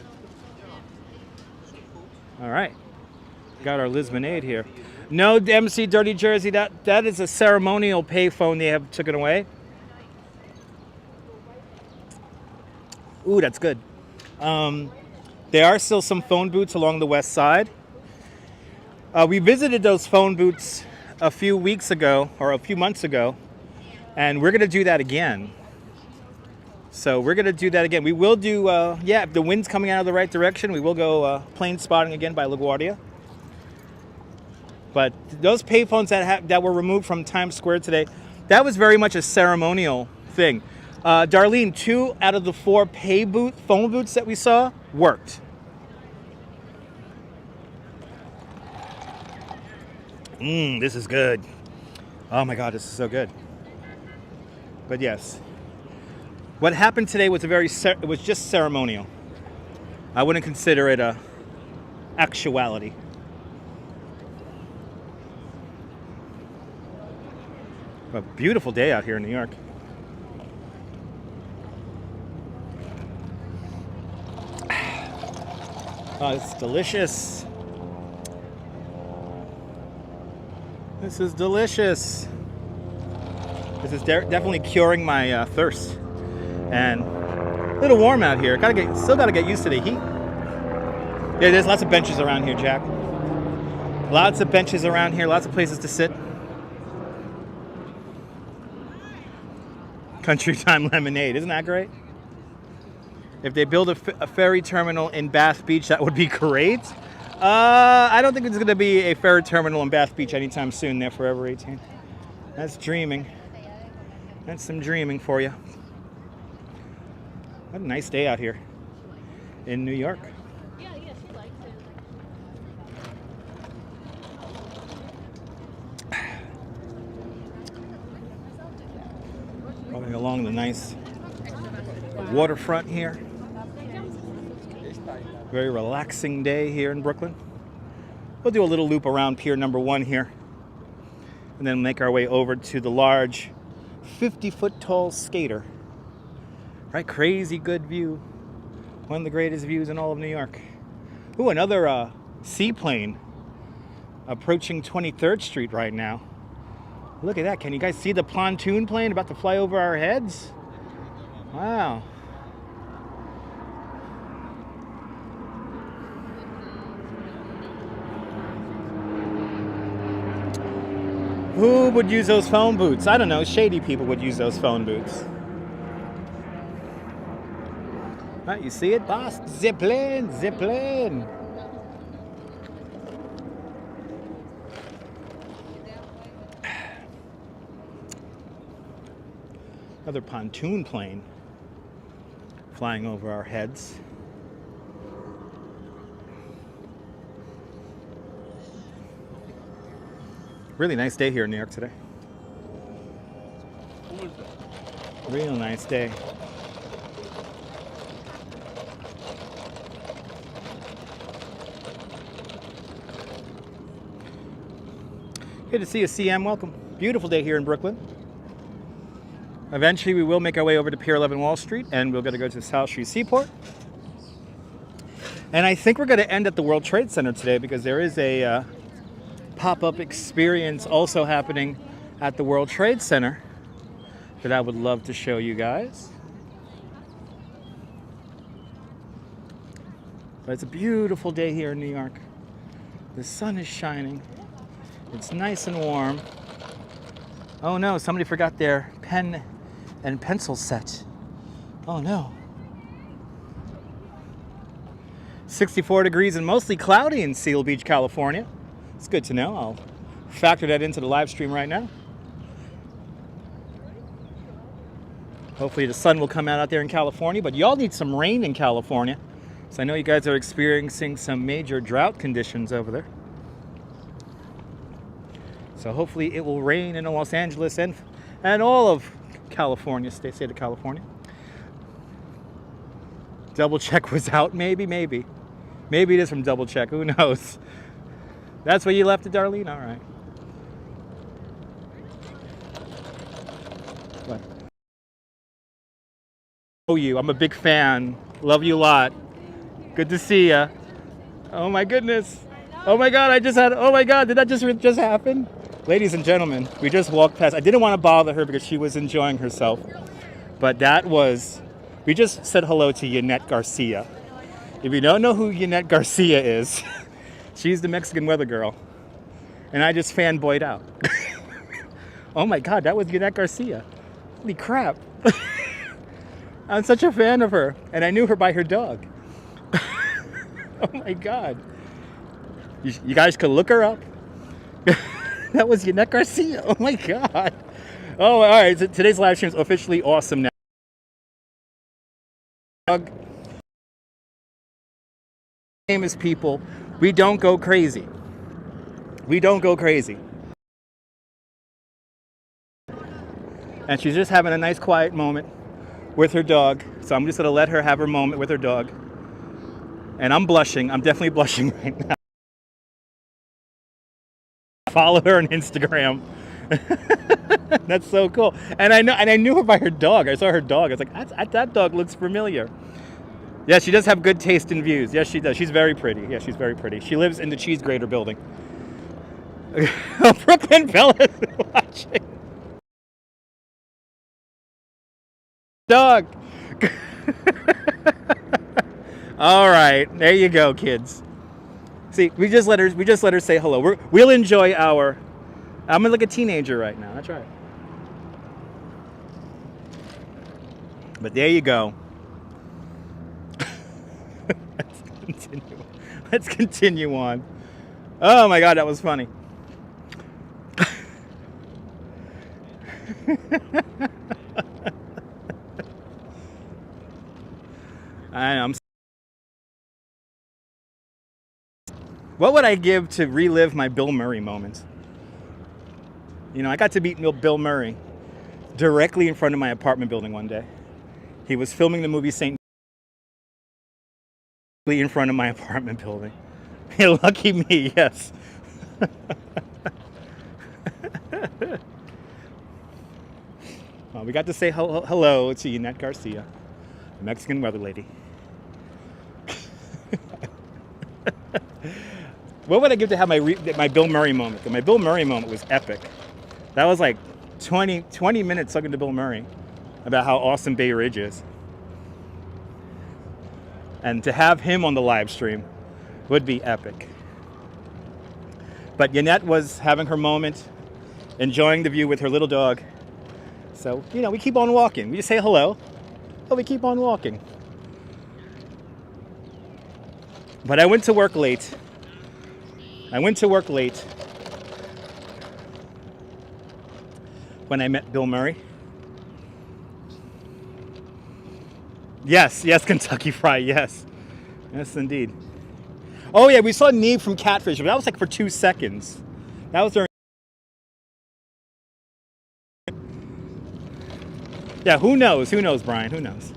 All right. Got our Lismonade here. No MC Dirty Jersey. That is a ceremonial payphone. They have taken away. Ooh, that's good. There are still some phone booths along the west side. We visited those phone booths a few weeks ago or a few months ago, and we're going to do that again. So we're going to do that again. We will do, yeah, if the wind's coming out of the right direction, we will go plane spotting again by LaGuardia. But those payphones that were removed from Times Square today, that was very much a ceremonial thing. Darlene, 2 out of the 4 phone booths that we saw worked. This is good. Oh my God, this is so good. But yes, what happened today was it was just ceremonial. I wouldn't consider it a actuality. A beautiful day out here in New York. Oh, it's delicious. This is delicious. This is definitely curing my thirst. And a little warm out here. Still gotta get used to the heat. Yeah, there's lots of benches around here, Jack. Lots of benches around here, lots of places to sit. Country Time Lemonade, isn't that great? If they build a ferry terminal in Bath Beach, that would be great. I don't think there's going to be a ferry terminal in Bath Beach anytime soon there, Forever 18. That's dreaming. That's some dreaming for you. What a nice day out here in New York. Yeah, she likes it. Walking along the nice waterfront here. Very relaxing day here in Brooklyn. We'll do a little loop around Pier number 1 here and then make our way over to the large 50-foot tall skater. Right, crazy good view. One of the greatest views in all of New York. Ooh, another seaplane approaching 23rd Street right now. Look at that. Can you guys see the pontoon plane about to fly over our heads? Wow. Who would use those phone booths? I don't know. Shady people would use those phone booths. Right, you see it, boss? Zipline, zipline. Another pontoon plane flying over our heads. Really nice day here in New York today. Real nice day. Good to see you, CM. Welcome. Beautiful day here in Brooklyn. Eventually, we will make our way over to Pier 11 Wall Street, and we're going to go to the South Street Seaport. And I think we're going to end at the World Trade Center today because there is a pop-up experience also happening at the World Trade Center that I would love to show you guys. But it's a beautiful day here in New York. The sun is shining. It's nice and warm. Oh no, somebody forgot their pen and pencil set. Oh no. 64 degrees and mostly cloudy in Seal Beach, California. It's good to know. I'll factor that into the live stream right now. Hopefully the sun will come out there in California, but y'all need some rain in California. So I know you guys are experiencing some major drought conditions over there. So hopefully it will rain in Los Angeles and all of California, state of California. Double Check was out, maybe. Maybe it is from Double Check, who knows? That's where you left it, Darlene? All right. What? Oh, you. I'm a big fan. Love you a lot. Good to see ya. Oh my goodness. Oh my God, oh my God, did that just happen? Ladies and gentlemen, we just walked past. I didn't want to bother her because she was enjoying herself. But we just said hello to Nyc Garcia. If you don't know who Nyc Garcia is, she's the Mexican weather girl. And I just fanboyed out. Oh my God, that was Nyc Garcia. Holy crap. I'm such a fan of her. And I knew her by her dog. Oh my God. You guys could look her up. That was Nyc Garcia. Oh my God. Oh, all right. So today's live stream is officially awesome now. Famous people, we don't go crazy. We don't go crazy. And she's just having a nice quiet moment with her dog. So I'm just going to let her have her moment with her dog. And I'm blushing. I'm definitely blushing right now. Follow her on Instagram. That's so cool. And I knew her by her dog. I saw her dog. I was like, that dog looks familiar. Yeah, she does have good taste in views. Yes, she does. She's very pretty. Yeah, she's very pretty. She lives in the Cheese Grater building. Brooklyn fellas watching. Dog. All right, there you go, kids. See, we just let her say hello. We'll enjoy our. I'm like a teenager right now. That's right. But there you go. Let's continue on. Oh my God, that was funny. What would I give to relive my Bill Murray moments? You know, I got to meet Bill Murray directly in front of my apartment building one day. He was filming the movie St. in front of my apartment building. Lucky me, yes. Well, we got to say hello to Nyc Garcia, the Mexican weather lady. What would I give to have my Bill Murray moment? My Bill Murray moment was epic. That was like 20 minutes talking to Bill Murray about how awesome Bay Ridge is. And to have him on the live stream would be epic. But Nyc was having her moment, enjoying the view with her little dog. So, you know, we keep on walking. We just say hello, but we keep on walking. But I went to work late. When I met Bill Murray. Yes, Kentucky Fried, yes. Yes, indeed. Oh, yeah, we saw Neve from Catfish, but that was like for 2 seconds. That was during... Yeah, who knows? Who knows, Brian? Who knows?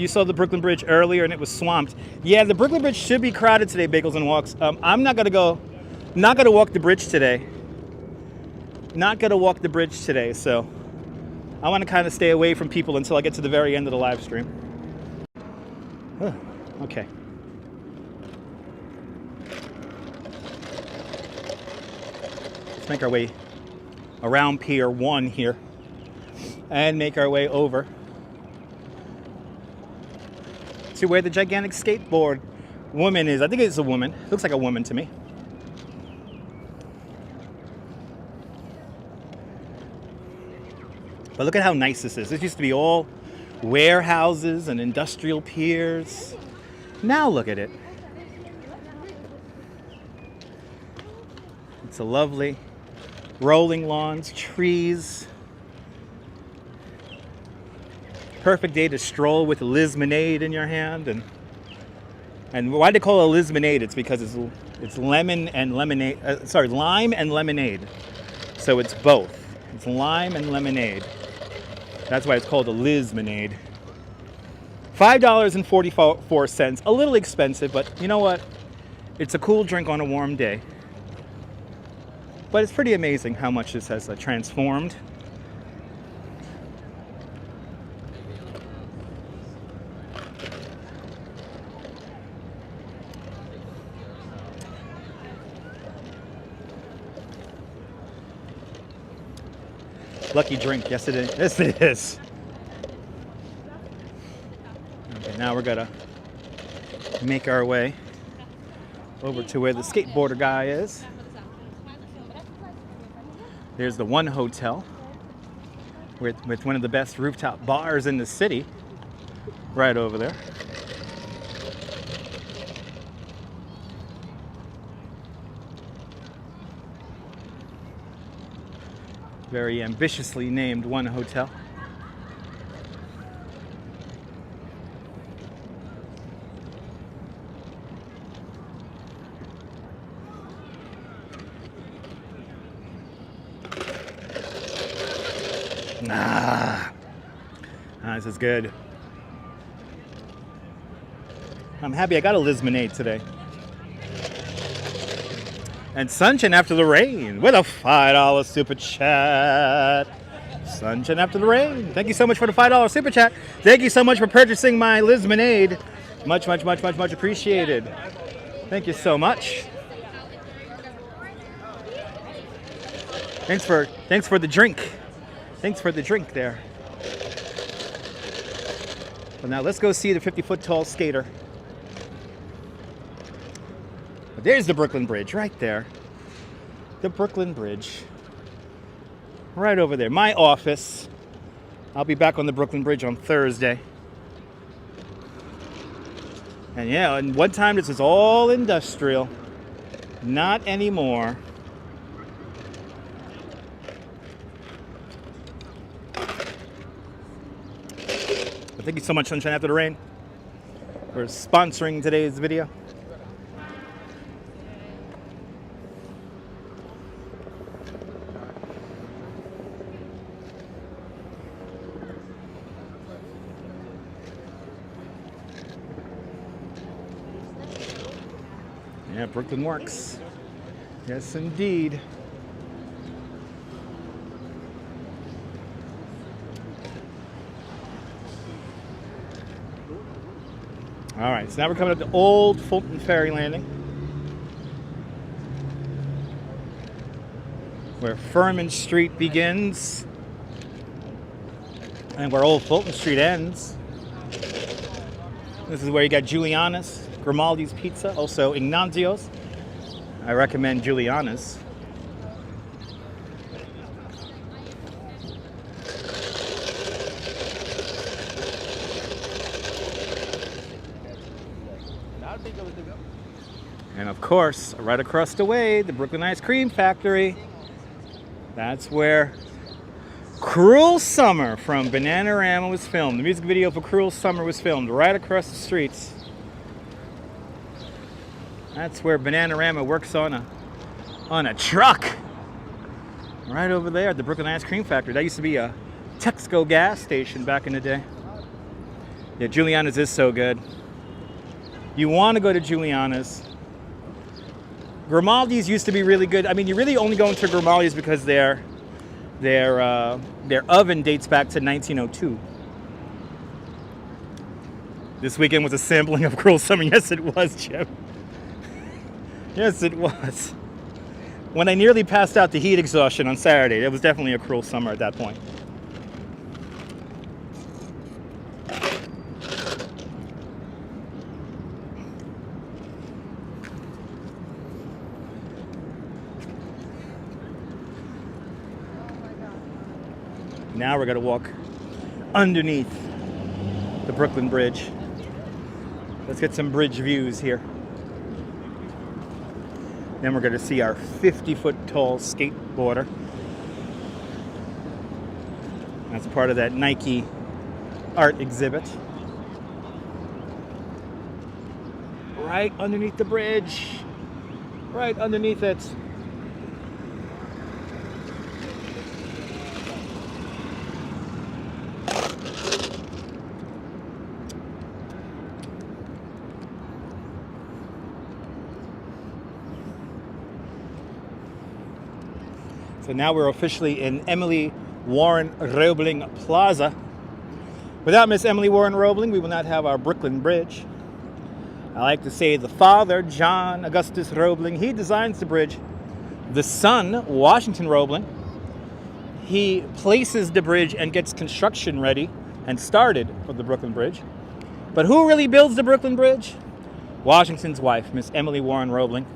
You saw the Brooklyn Bridge earlier and it was swamped. Yeah, the Brooklyn Bridge should be crowded today, Bagels and Walks. I'm not gonna walk the bridge today. Not gonna walk the bridge today, so I want to kind of stay away from people until I get to the very end of the live stream. Okay. Let's make our way around Pier 1 here and make our way over to where the gigantic skateboard woman is. I think it's a woman. Looks like a woman to me. But look at how nice this is. This used to be all warehouses and industrial piers. Now look at it. It's a lovely rolling lawns, trees. Perfect day to stroll with a Lizmonade in your hand. And why do they call it a Lizmonade? It's because it's lemon and lemonade. Lime and lemonade. So it's both. It's lime and lemonade. That's why it's called a Lizmonade. $5.44. A little expensive, but you know what? It's a cool drink on a warm day. But it's pretty amazing how much this has transformed. Lucky drink, yes it is. Yes it is. Okay, now we're gonna make our way over to where the skateboarder guy is. There's the One Hotel with one of the best rooftop bars in the city, right over there. Very ambitiously named One Hotel. This is good. I'm happy I got a Lismonade today. And Sunshine After the Rain with a $5 super chat. Sunshine After the Rain. Thank you so much for the $5 super chat. Thank you so much for purchasing my Lismonade. Much, much, much, much, much appreciated. Thank you so much. Thanks for the drink. Thanks for the drink there. Well, now let's go see the 50-foot tall skater. There's the Brooklyn Bridge right there. The Brooklyn Bridge. Right over there. My office. I'll be back on the Brooklyn Bridge on Thursday. And yeah, and one time this was all industrial. Not anymore. But thank you so much, Sunshine After the Rain, for sponsoring today's video. Yeah, Brooklyn works. Yes, indeed. All right, so now we're coming up to Old Fulton Ferry Landing, where Furman Street begins and where Old Fulton Street ends. This is where you got Giuliana's, Grimaldi's Pizza, also Ignazio's. I recommend Giuliana's. And of course, right across the way, the Brooklyn Ice Cream Factory. That's where Cruel Summer from Bananarama was filmed. The music video for Cruel Summer was filmed right across the streets. That's where Bananarama works on a truck. Right over there at the Brooklyn Ice Cream Factory. That used to be a Texaco gas station back in the day. Yeah, Giuliana's is so good. You want to go to Giuliana's. Grimaldi's used to be really good. I mean, you really only go into Grimaldi's because their oven dates back to 1902. This weekend was a sampling of Cruel Summer. Yes, it was, Jim. Yes, it was. When I nearly passed out to heat exhaustion on Saturday, it was definitely a Cruel Summer at that point. Now we're going to walk underneath the Brooklyn Bridge. Let's get some bridge views here. Then we're going to see our 50-foot tall skateboarder. That's part of that Nike art exhibit. Right underneath the bridge. Right underneath it. So now we're officially in Emily Warren Roebling Plaza. Without Miss Emily Warren Roebling, we will not have our Brooklyn Bridge. I like to say the father, John Augustus Roebling, he designs the bridge. The son, Washington Roebling, he places the bridge and gets construction ready and started for the Brooklyn Bridge. But who really builds the Brooklyn Bridge? Washington's wife, Miss Emily Warren Roebling.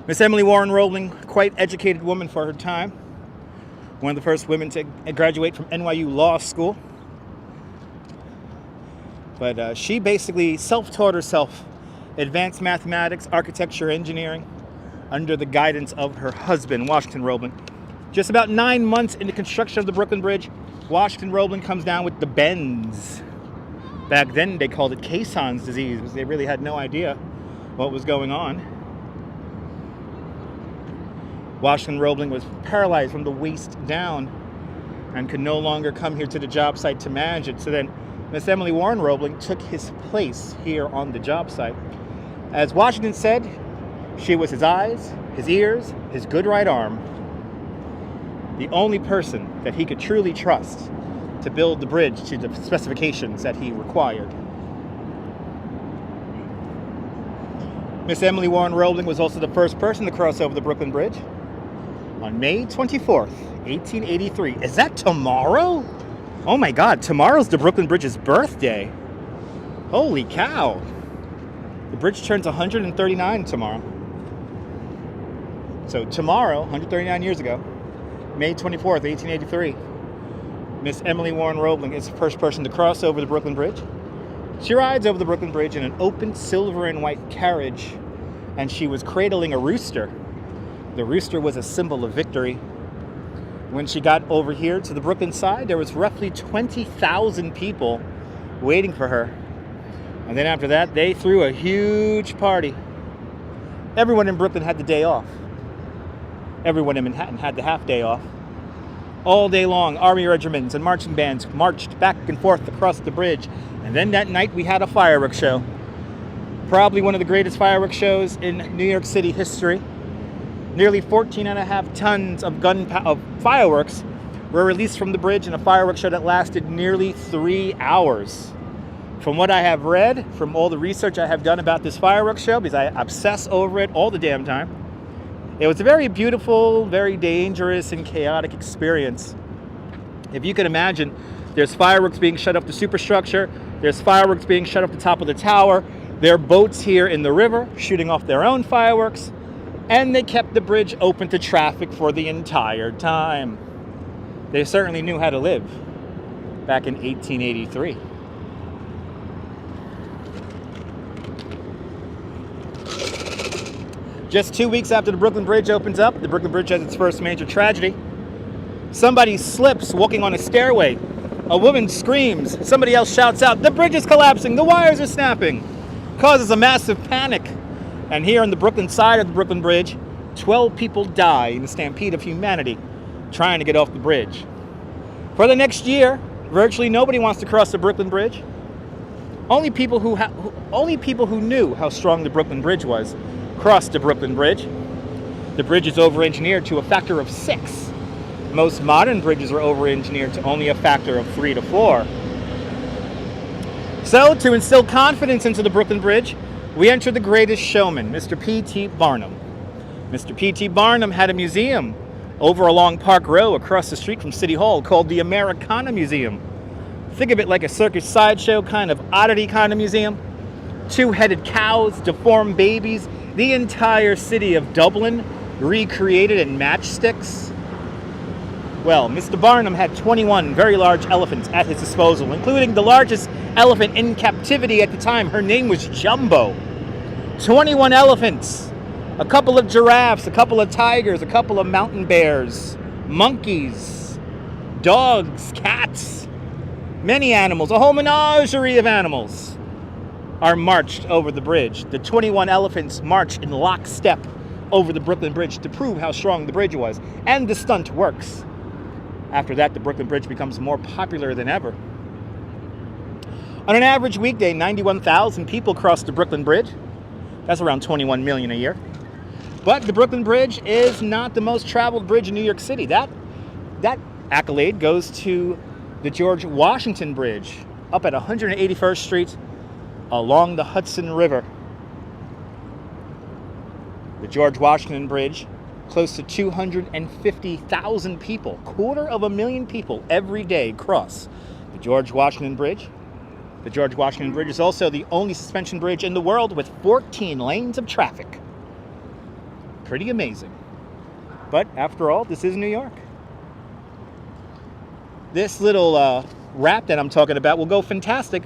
Miss Emily Warren Roebling, quite educated woman for her time. One of the first women to graduate from NYU Law School. But she basically self-taught herself advanced mathematics, architecture, engineering under the guidance of her husband, Washington Roebling. Just about 9 months into construction of the Brooklyn Bridge, Washington Roebling comes down with the bends. Back then they called it Caisson's disease because they really had no idea what was going on. Washington Roebling was paralyzed from the waist down and could no longer come here to the job site to manage it. So then Miss Emily Warren Roebling took his place here on the job site. As Washington said, she was his eyes, his ears, his good right arm. The only person that he could truly trust to build the bridge to the specifications that he required. Miss Emily Warren Roebling was also the first person to cross over the Brooklyn Bridge on May 24th, 1883. Is that tomorrow? Oh my God, tomorrow's the Brooklyn Bridge's birthday. Holy cow. The bridge turns 139 tomorrow. So tomorrow, 139 years ago, May 24th, 1883, Miss Emily Warren Roebling is the first person to cross over the Brooklyn Bridge. She rides over the Brooklyn Bridge in an open silver and white carriage, and she was cradling a rooster. The rooster was a symbol of victory. When she got over here to the Brooklyn side, there was roughly 20,000 people waiting for her. And then after that, they threw a huge party. Everyone in Brooklyn had the day off. Everyone in Manhattan had the half day off. All day long, army regiments and marching bands marched back and forth across the bridge. And then that night, we had a fireworks show. Probably one of the greatest fireworks shows in New York City history. Nearly 14.5 tons of fireworks were released from the bridge in a fireworks show that lasted nearly 3 hours. From what I have read, from all the research I have done about this fireworks show, because I obsess over it all the damn time, it was a very beautiful, very dangerous, and chaotic experience. If you can imagine, there's fireworks being shot off the superstructure, there's fireworks being shot off the top of the tower, there are boats here in the river shooting off their own fireworks, and they kept the bridge open to traffic for the entire time. They certainly knew how to live back in 1883. Just 2 weeks after the Brooklyn Bridge opens up, the Brooklyn Bridge has its first major tragedy. Somebody slips walking on a stairway. A woman screams. Somebody else shouts out, "The bridge is collapsing, the wires are snapping." Causes a massive panic. And here on the Brooklyn side of the Brooklyn Bridge, 12 people die in a stampede of humanity trying to get off the bridge. For the next year, virtually nobody wants to cross the Brooklyn Bridge. Only people who knew how strong the Brooklyn Bridge was crossed the Brooklyn Bridge. The bridge is over-engineered to a factor of 6. Most modern bridges are over-engineered to only a factor of 3 to 4. So, to instill confidence into the Brooklyn Bridge, we entered the greatest showman, Mr. P.T. Barnum. Mr. P.T. Barnum had a museum over along Park Row across the street from City Hall called the Americana Museum. Think of it like a circus sideshow kind of oddity kind of museum. 2-headed cows, deformed babies, the entire city of Dublin recreated in matchsticks. Well, Mr. Barnum had 21 very large elephants at his disposal, including the largest elephant in captivity at the time. Her name was Jumbo. 21 elephants, a couple of giraffes, a couple of tigers, a couple of mountain bears, monkeys, dogs, cats, many animals, a whole menagerie of animals are marched over the bridge. The 21 elephants march in lockstep over the Brooklyn Bridge to prove how strong the bridge was. And the stunt works. After that, the Brooklyn Bridge becomes more popular than ever. On an average weekday, 91,000 people cross the Brooklyn Bridge. That's around 21 million a year. But the Brooklyn Bridge is not the most traveled bridge in New York City. That accolade goes to the George Washington Bridge up at 181st Street along the Hudson River. The George Washington Bridge, close to 250,000 people, 250,000 people every day cross the George Washington Bridge. The George Washington Bridge is also the only suspension bridge in the world with 14 lanes of traffic. Pretty amazing. But after all, this is New York. This little wrap that I'm talking about will go fantastic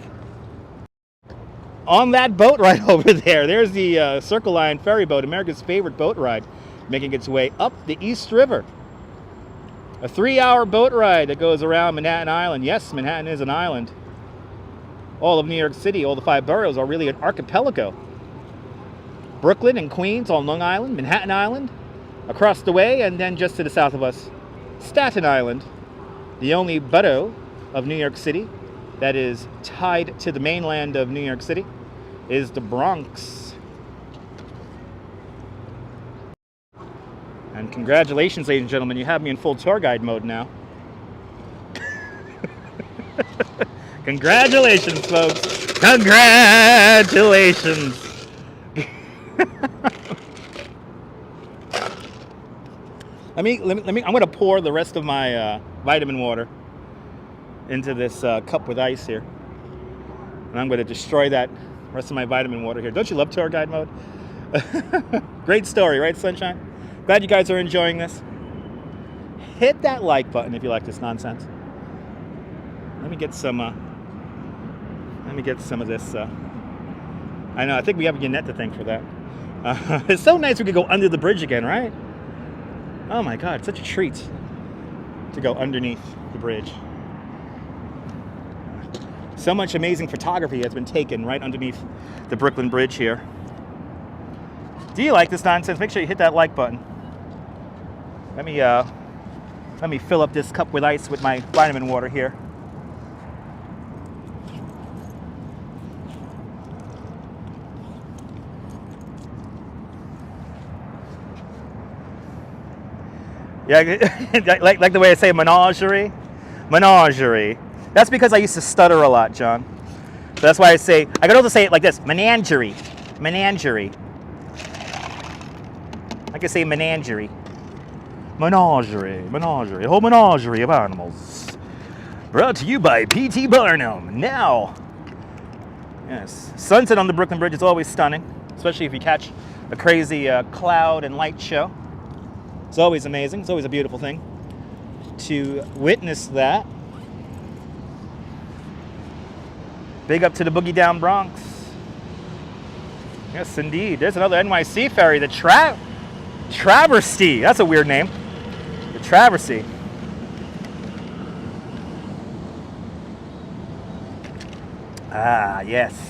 on that boat right over there. There's the Circle Line ferry boat, America's favorite boat ride, making its way up the East River. A 3-hour boat ride that goes around Manhattan Island. Yes, Manhattan is an island. All of New York City, all the 5 boroughs are really an archipelago. Brooklyn and Queens on Long Island, Manhattan Island, across the way, and then just to the south of us, Staten Island, the only borough of New York City that is tied to the mainland of New York City is the Bronx. And congratulations, ladies and gentlemen, you have me in full tour guide mode now. Congratulations, folks. Congratulations. I'm going to pour the rest of my vitamin water into this cup with ice here. And I'm going to destroy that rest of my vitamin water here. Don't you love tour guide mode? Great story, right, Sunshine? Glad you guys are enjoying this. Hit that like button if you like this nonsense. Let me get some of this. I know, I think we have Yannette to thank for that. It's so nice we could go under the bridge again, right? Oh my God, such a treat to go underneath the bridge. So much amazing photography has been taken right underneath the Brooklyn Bridge here. Do you like this nonsense? Make sure you hit that like button. Let me fill up this cup with ice with my vitamin water here. Yeah, like the way I say menagerie. Menagerie. That's because I used to stutter a lot, John. So that's why I could also say it like this, menagerie. Menagerie. I could say menagerie. Menagerie. Menagerie. A whole menagerie of animals. Brought to you by P.T. Barnum. Now. Yes. Sunset on the Brooklyn Bridge is always stunning, especially if you catch a crazy cloud and light show. It's always amazing. It's always a beautiful thing to witness that. Big up to the Boogie Down Bronx. Yes, indeed. There's another NYC ferry, the Travesty. That's a weird name. The Travesty. Ah, yes.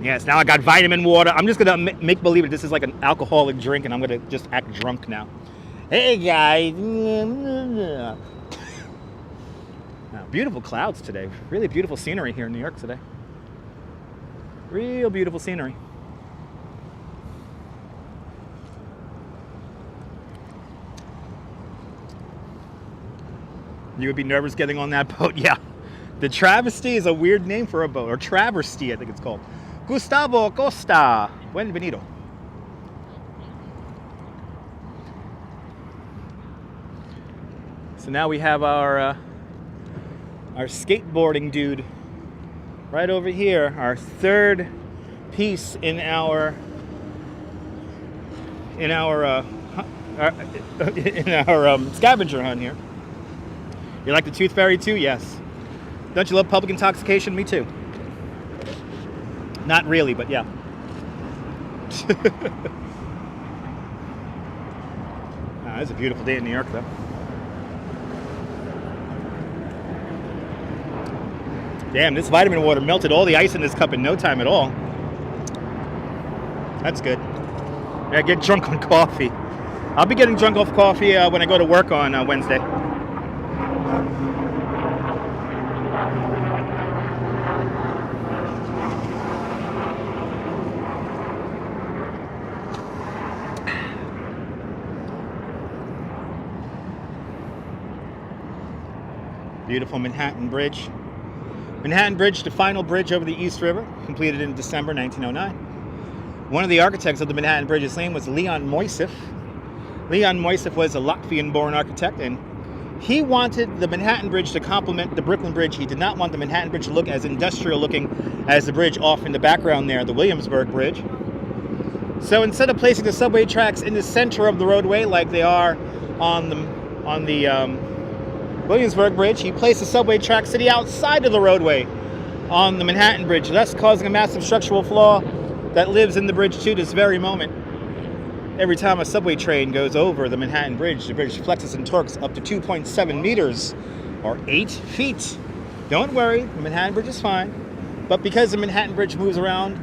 Yes, now I got vitamin water. I'm just going to make believe that this is like an alcoholic drink, and I'm going to just act drunk now. Hey, guys. Now, beautiful clouds today. Really beautiful scenery here in New York today. Real beautiful scenery. You would be nervous getting on that boat? Yeah. The Travesty is a weird name for a boat, or Travesty, I think it's called. Gustavo Costa. Bienvenido. So now we have our skateboarding dude right over here, our third piece in our scavenger hunt here. You like the Tooth Fairy too? Yes. Don't you love public intoxication? Me too. Not really, but yeah. It's a beautiful day in New York, though. Damn, this vitamin water melted all the ice in this cup in no time at all. That's good. Yeah, get drunk on coffee. I'll be getting drunk off coffee when I go to work on Wednesday. Beautiful Manhattan Bridge. Manhattan Bridge, the final bridge over the East River, completed in December 1909. One of the architects of the Manhattan Bridge's name was Leon Moisseiff. Leon Moisseiff was a Latvian-born architect, and he wanted the Manhattan Bridge to complement the Brooklyn Bridge. He did not want the Manhattan Bridge to look as industrial-looking as the bridge off in the background there, the Williamsburg Bridge. So instead of placing the subway tracks in the center of the roadway like they are on the Williamsburg Bridge, he placed the subway tracks to the outside of the roadway on the Manhattan Bridge, thus causing a massive structural flaw that lives in the bridge to this very moment. Every time a subway train goes over the Manhattan Bridge, the bridge flexes and torques up to 2.7 meters or 8 feet. Don't worry, the Manhattan Bridge is fine. But because the Manhattan Bridge moves around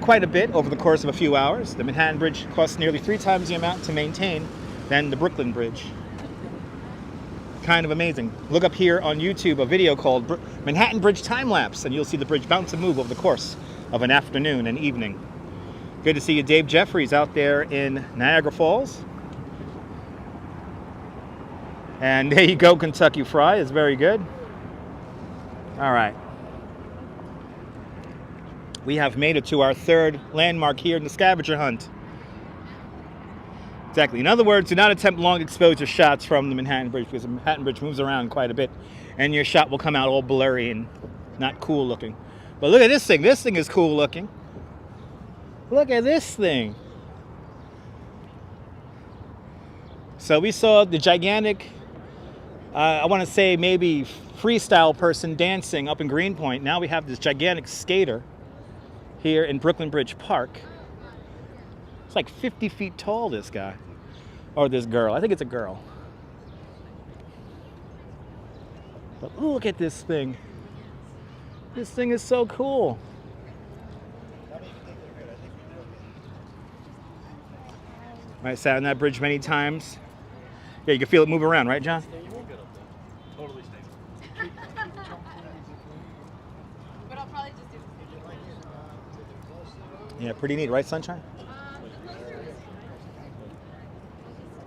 quite a bit over the course of a few hours, the Manhattan Bridge costs nearly 3 times the amount to maintain than the Brooklyn Bridge. Kind of amazing. Look up here on YouTube a video called Manhattan Bridge Time Lapse, and you'll see the bridge bounce and move over the course of an afternoon and evening. Good to see you, Dave Jeffries, out there in Niagara Falls. And there you go, Kentucky Fry is very good. All right. We have made it to our third landmark here in the scavenger hunt. Exactly. In other words, do not attempt long exposure shots from the Manhattan Bridge, because the Manhattan Bridge moves around quite a bit and your shot will come out all blurry and not cool looking. But look at this thing. This thing is cool looking. Look at this thing. So we saw the gigantic, I want to say maybe freestyle person dancing up in Greenpoint. Now we have this gigantic skater here in Brooklyn Bridge Park. It's like 50 feet tall, this guy. Or this girl. I think it's a girl. But look at this thing. This thing is so cool. I sat on that bridge many times. Yeah, you can feel it move around, right, John? Yeah, you won't get up there. Totally stable. But I'll probably just do the Yeah, pretty neat, right, Sunshine?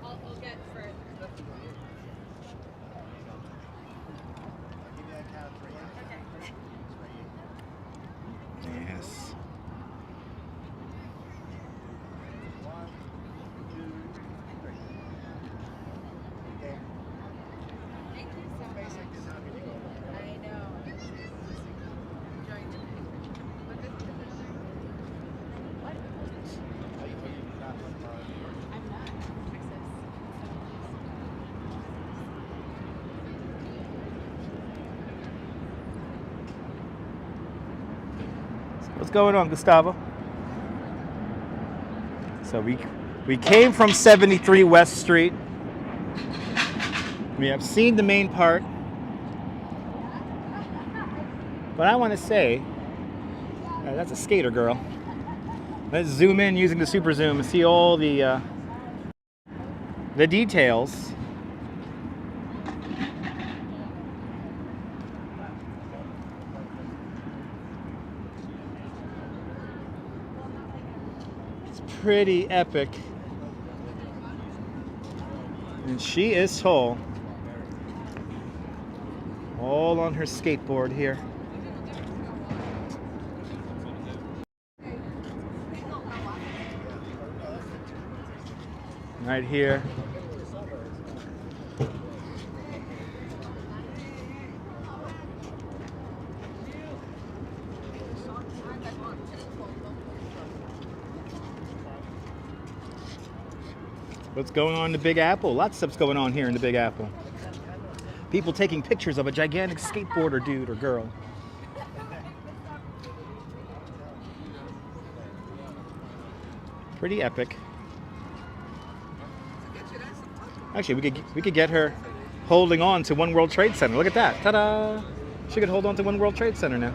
I'll get further. Yes. I know. Enjoying it. What? I'm not. Texas. What's going on, Gustavo? So we came from 73 West Street. We have seen the main part. But I want to say, that's a skater girl. Let's zoom in using the super zoom and see all the details. It's pretty epic. And she is tall. All on her skateboard here. Right here. What's going on in the Big Apple? Lots of stuff's going on here in the Big Apple. People taking pictures of a gigantic skateboarder dude or girl. Pretty epic. Actually, we could get her holding on to One World Trade Center. Look at that. Ta-da! She could hold on to One World Trade Center now.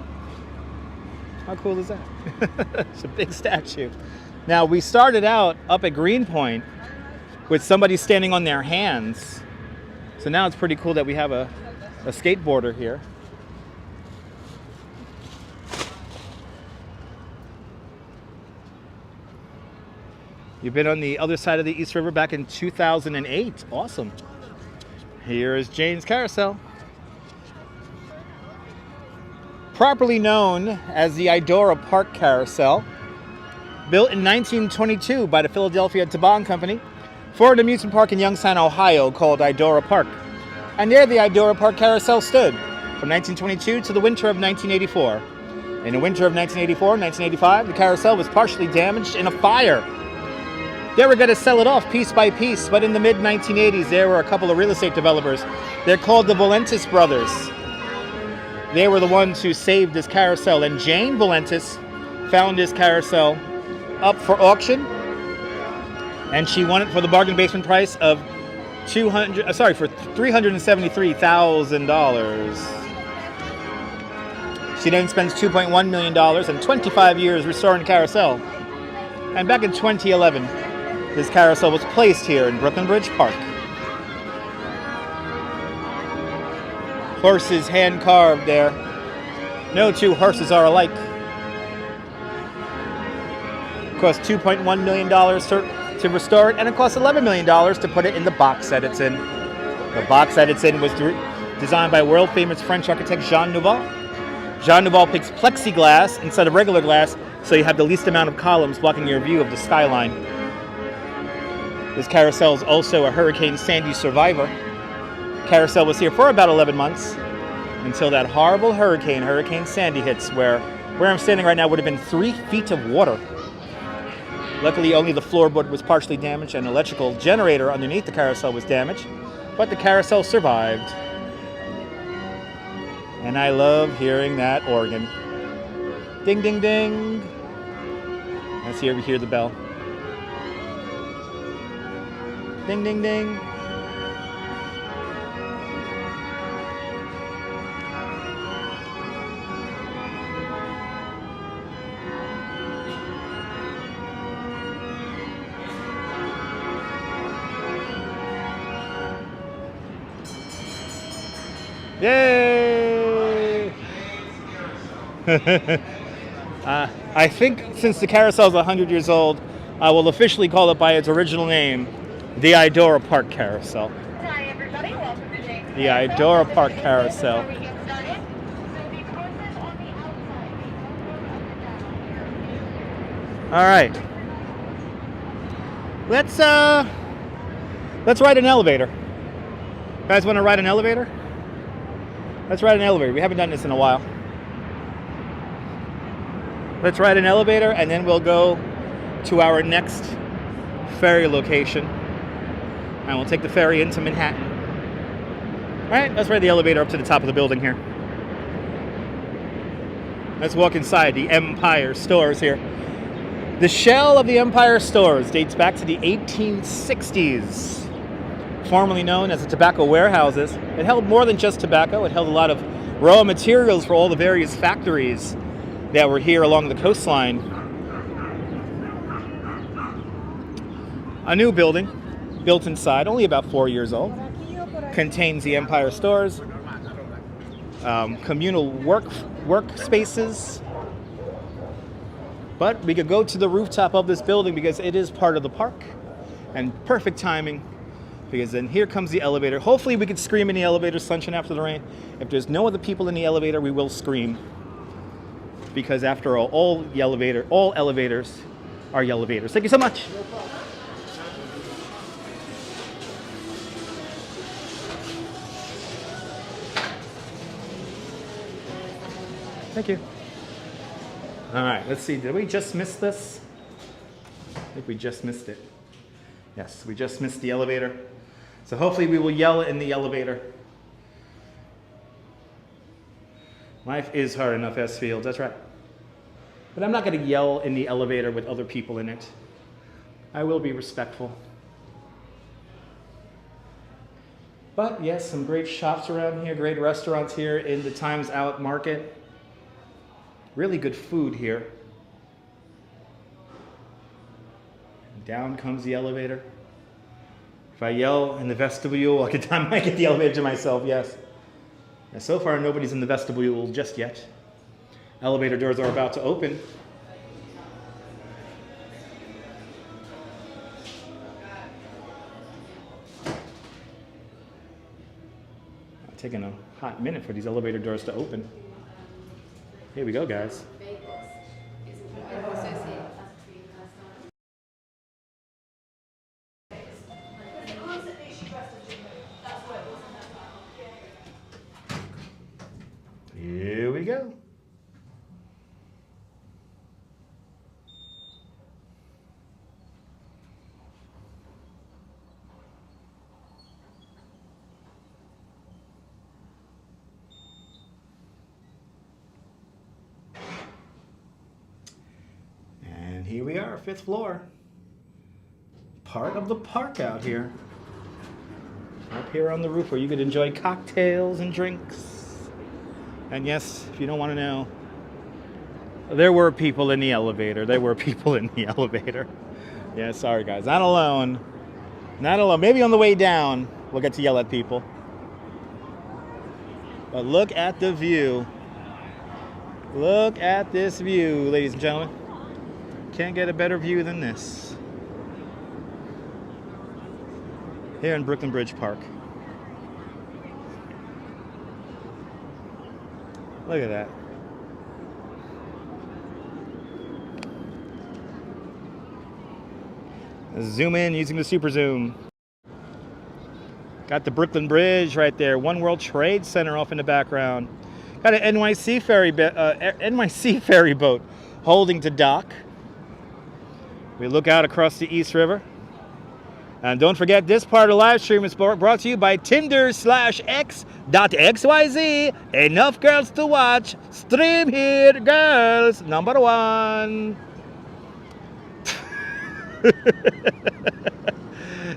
How cool is that? It's a big statue. Now, we started out up at Greenpoint with somebody standing on their hands. So now it's pretty cool that we have a skateboarder here. You've been on the other side of the East River back in 2008. Awesome. Here is Jane's Carousel. properly known as the Idora Park Carousel, built in 1922 by the Philadelphia Toboggan Company for an amusement park in Youngstown, Ohio called Idora Park. And there the Idora Park Carousel stood from 1922 to the winter of 1984. In the winter of 1984 and 1985, the carousel was partially damaged in a fire. They were going to sell it off piece by piece, but in the mid-1980s, there were a couple of real estate developers. They're called the Valentis brothers. They were the ones who saved this carousel, and Jane Valentis found this carousel up for auction, and she won it for the bargain basement price of $373,000. She then spends $2.1 million and 25 years restoring the carousel. And back in 2011, this carousel was placed here in Brooklyn Bridge Park. Horses hand carved there. No two horses are alike. It cost $2.1 million to restore it, and it cost $11 million to put it in the box that it's in. The box that it's in was designed by world famous French architect Jean Nouvel. Jean Nouvel picks plexiglass instead of regular glass, so you have the least amount of columns blocking your view of the skyline. This carousel is also a Hurricane Sandy survivor. Carousel was here for about 11 months until that horrible Hurricane Sandy hits, where I'm standing right now would have been 3 feet of water. Luckily, only the floorboard was partially damaged and an electrical generator underneath the carousel was damaged, but the carousel survived. And I love hearing that organ. Ding, ding, ding. Let's hear the bell. Ding, ding, ding. Yay! I think since the carousel is 100 years old, I will officially call it by its original name, the Idora Park Carousel. Hi everybody, welcome to Nyc The Idora Park Carousel. Before we get started, so the courses on the outside. All right. Let's ride an elevator. You guys want to ride an elevator? Let's ride an elevator. We haven't done this in a while. Let's ride an elevator, and then we'll go to our next ferry location. And we'll take the ferry into Manhattan. All right, let's ride the elevator up to the top of the building here. Let's walk inside the Empire Stores here. The shell of the Empire Stores dates back to the 1860s. Formerly known as the tobacco warehouses. It held more than just tobacco. It held a lot of raw materials for all the various factories that were here along the coastline. A new building, built inside, only about 4 years old, contains the Empire Stores, communal workspaces. But we could go to the rooftop of this building because it is part of the park, and perfect timing. Because then here comes the elevator. Hopefully we could scream in the elevator, sunshine after the rain. If there's no other people in the elevator, we will scream. Because after all elevators are elevators. Thank you so much. Thank you. All right, let's see. Did we just miss this? I think we just missed it. Yes, we just missed the elevator. So hopefully we will yell in the elevator. Life is hard enough, S. Fields, that's right. But I'm not going to yell in the elevator with other people in it. I will be respectful. But yes, some great shops around here, great restaurants here in the Times Out Market. Really good food here. Down comes the elevator. If I yell in the vestibule, I might get the elevator to myself, yes. And so far, nobody's in the vestibule just yet. Elevator doors are about to open. It's taking a hot minute for these elevator doors to open. Here we go, guys. Here we go. And here we are, 5th floor. Part of the park out here. Up here on the roof where you could enjoy cocktails and drinks. And yes, if you don't want to know, there were people in the elevator. There were people in the elevator. Yeah, sorry guys. Not alone. Not alone. Maybe on the way down, we'll get to yell at people. But look at the view. Look at this view, ladies and gentlemen. Can't get a better view than this. Here in Brooklyn Bridge Park. Look at that. Zoom in using the super zoom. Got the Brooklyn Bridge right there. One World Trade Center off in the background. Got an NYC ferry boat holding to dock. We look out across the East River. And don't forget, this part of the live stream is brought to you by Tinder/X.xyz. Enough girls to watch. Stream here, girls. Number 1.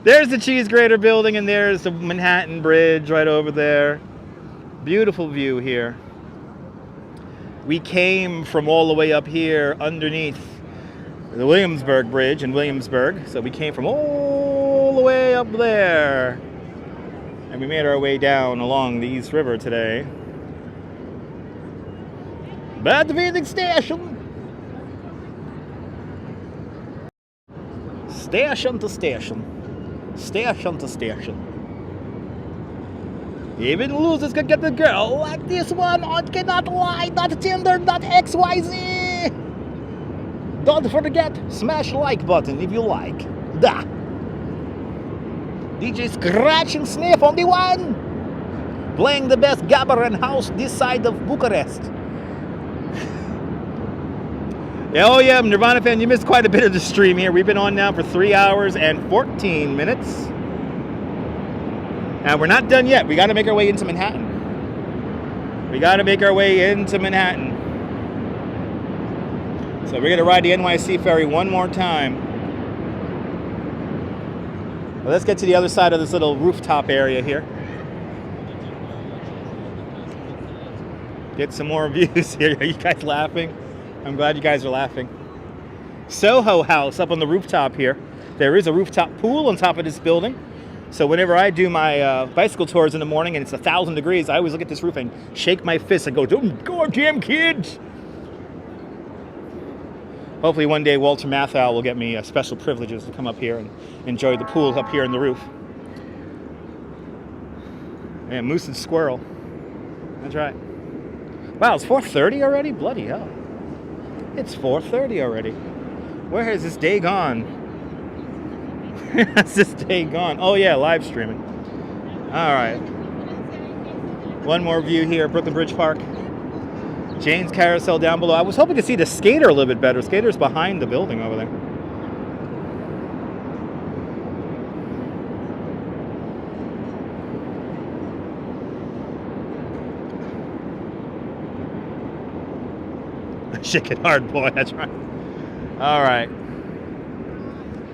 There's the Cheese Grater building, and there's the Manhattan Bridge right over there. Beautiful view here. We came from all the way up here underneath the Williamsburg Bridge in Williamsburg. So we came from all the way up there. And we made our way down along the East River today. Badvinding Station. Station to station. Station to station. Even losers can get a girl like this one on cannot lie. Tinder.xyz. Don't forget, smash like button if you like. Da. DJ Scratch and Sniff on the one. Playing the best gabber and house this side of Bucharest. Oh yeah, Nirvana fan, you missed quite a bit of the stream here. We've been on now for 3 hours and 14 minutes. And we're not done yet. We got to make our way into Manhattan. We got to make our way into Manhattan. So we're going to ride the NYC ferry one more time. Well, let's get to the other side of this little rooftop area here. Get some more views here. Are you guys laughing? I'm glad you guys are laughing. Soho House up on the rooftop here. There is a rooftop pool on top of this building. So whenever I do my bicycle tours in the morning and it's 1,000 degrees, I always look at this roof and shake my fist and go, "Don't goddamn kids!" Hopefully one day Walter Matthau will get me special privileges to come up here and enjoy the pools up here in the roof. Yeah, moose and squirrel. That's right. Wow, it's 4:30 already? Bloody hell. It's 4:30 already. Where has this day gone? Where has this day gone? Oh yeah, live streaming. All right. One more view here at Brooklyn Bridge Park. Jane's Carousel down below. I was hoping to see the skater a little bit better. Skater's behind the building over there. Shake it hard, boy. That's right. All right.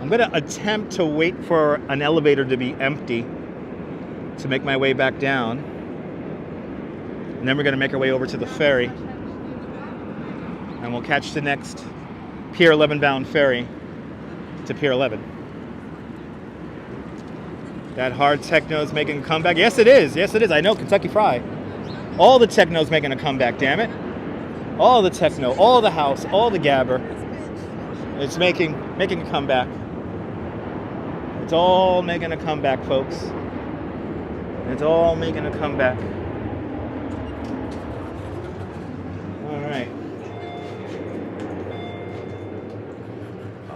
I'm going to attempt to wait for an elevator to be empty to make my way back down. And then we're going to make our way over to the ferry. And we'll catch the next Pier 11 bound ferry to Pier 11. That hard techno's making a comeback. Yes, it is. Yes, it is. I know, Kentucky Fry. All the techno's making a comeback, damn it. All the techno, all the house, all the gabber. It's making a comeback. It's all making a comeback, folks. It's all making a comeback. All right.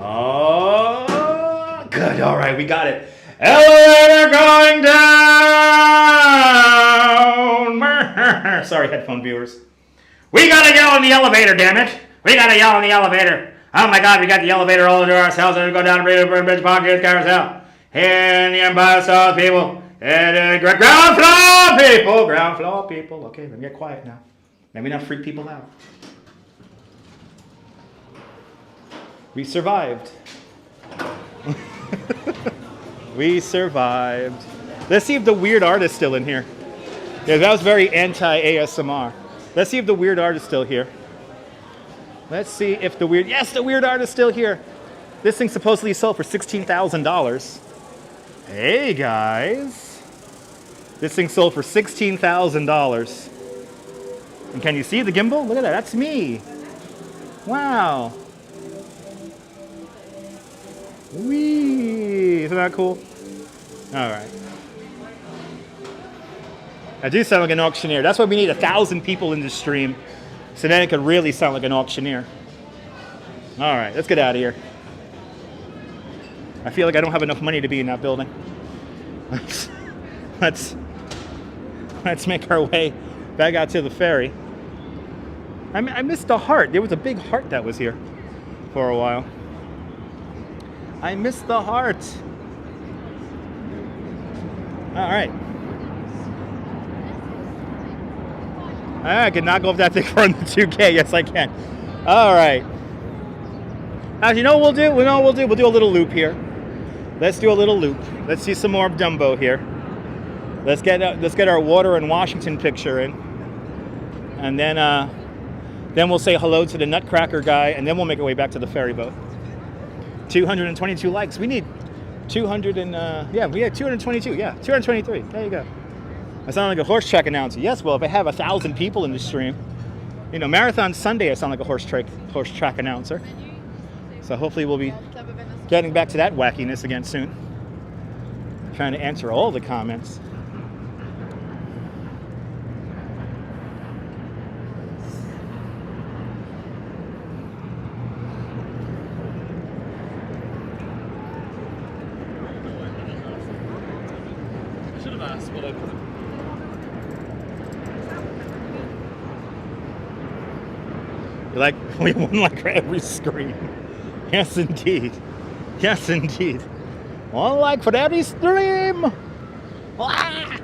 Oh, good. All right, we got it. Elevator going down. Sorry, headphone viewers. We gotta yell in the elevator, damn it. We gotta yell in the elevator. Oh my God, we got the elevator all into ourselves and go down Williamsburg Bridge, Park, carousel. Here in the Empire South, people. And ground floor people. Ground floor people. Okay, let me get quiet now. Let me not freak people out. We survived. We survived. Let's see if the weird art is still in here. Yeah, that was very anti-ASMR. Let's see if the weird art is still here. Let's see if the weird... Yes, the weird art is still here. This thing supposedly sold for $16,000. Hey, guys. This thing sold for $16,000. And can you see the gimbal? Look at that. That's me. Wow. Whee! Isn't that cool? All right. I do sound like an auctioneer. That's why we need 1,000 people in this stream. So then it could really sound like an auctioneer. All right, let's get out of here. I feel like I don't have enough money to be in that building. Let's make our way back out to the ferry. I missed the heart. There was a big heart that was here for a while. I missed the heart. All right. I can knock off that thing from the 2K. Yes, I can. All right. Actually, you know what we'll do? We'll do a little loop here. Let's do a little loop. Let's see some more of Dumbo here. Let's get our water in Washington picture in, and then we'll say hello to the Nutcracker guy, and then we'll make our way back to the ferry boat. 222 likes. We need 200 and yeah, we had 222. Yeah, 223. There you go. I sound like a horse track announcer. Yes, well, if I have 1,000 people in the stream, you know, Marathon Sunday, I sound like a horse track announcer. So hopefully we'll be getting back to that wackiness again soon. Trying to answer all the comments. I should have asked, but I couldn't. You like, we won like every screen. Yes, indeed. Yes, indeed. One like for every stream. Ah!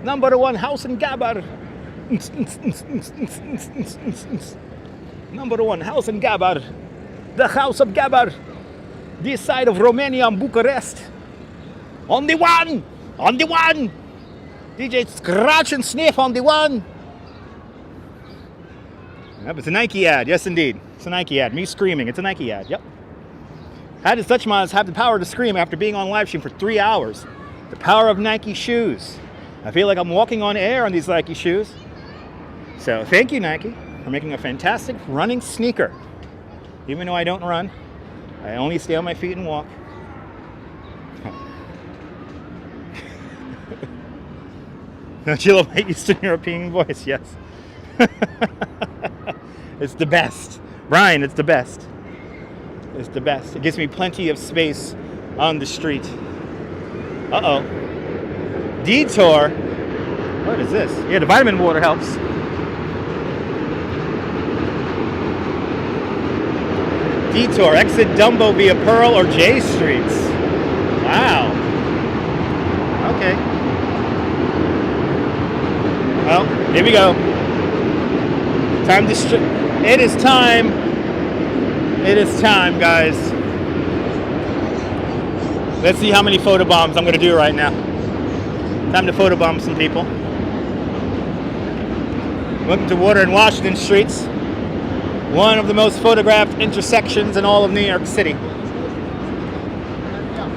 Number one house in Gabar. Number one house in Gabar. The house of Gabar. This side of Romania and Bucharest. On the one. On the one. DJ Scratch and Sniff on the one. Yep, it's a Nike ad. Yes, indeed. It's a Nike ad. Me screaming. It's a Nike ad. Yep. How did such minds have the power to scream after being on live stream for 3 hours? The power of Nike shoes. I feel like I'm walking on air on these Nike shoes. So thank you, Nike, for making a fantastic running sneaker. Even though I don't run, I only stay on my feet and walk. Don't you love my Eastern European voice? Yes. It's the best. Brian, it's the best. It's the best. It gives me plenty of space on the street. Uh-oh. Detour. What is this? Yeah, the vitamin water helps. Detour. Exit Dumbo via Pearl or J Streets. Wow. Okay. Well, here we go. Time to it is time. It is time, guys. Let's see how many photobombs I'm going to do right now. Time to photobomb some people. Welcome to Water and Washington Streets. One of the most photographed intersections in all of New York City.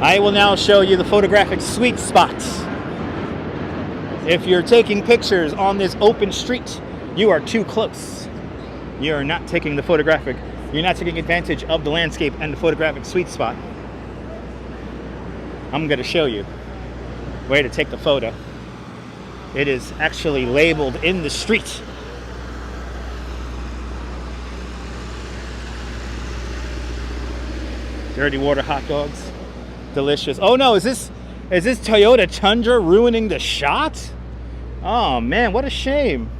I will now show you the photographic sweet spots. If you're taking pictures on this open street, you are too close. You're not taking the photographic. You're not taking advantage of the landscape and the photographic sweet spot. I'm going to show you where to take the photo. It is actually labeled in the street. Dirty water hot dogs. Delicious. Oh no, is this Toyota Tundra ruining the shot? Oh man, what a shame.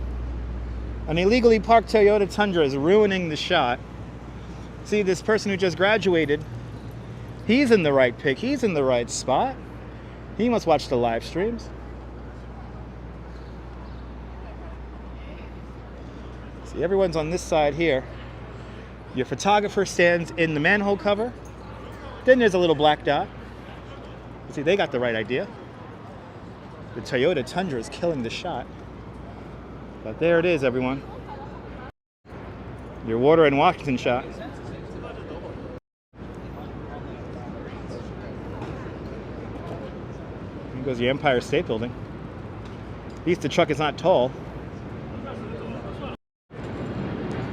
An illegally parked Toyota Tundra is ruining the shot. See, this person who just graduated, he's in the right pick. He's in the right spot. He must watch the live streams. See, everyone's on this side here. Your photographer stands in the manhole cover. Then there's a little black dot. See, they got the right idea. The Toyota Tundra is killing the shot. But there it is, everyone. Your water in Washington shot. Here goes the Empire State Building. At least the truck is not tall.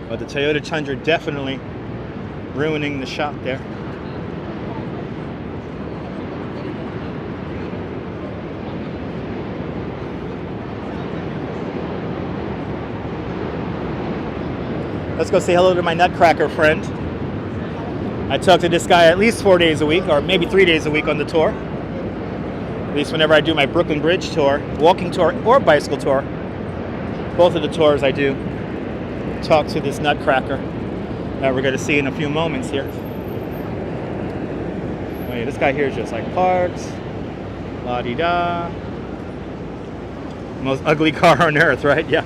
But the Toyota Tundra definitely ruining the shot there. Let's go say hello to my nutcracker friend. I talk to this guy at least 4 days a week, or maybe 3 days a week on the tour. At least whenever I do my Brooklyn Bridge tour, walking tour, or bicycle tour. Both of the tours I do talk to this nutcracker that we're going to see in a few moments here. Oh yeah, this guy here is just like parked. La-di-da. Most ugly car on earth, right? Yeah.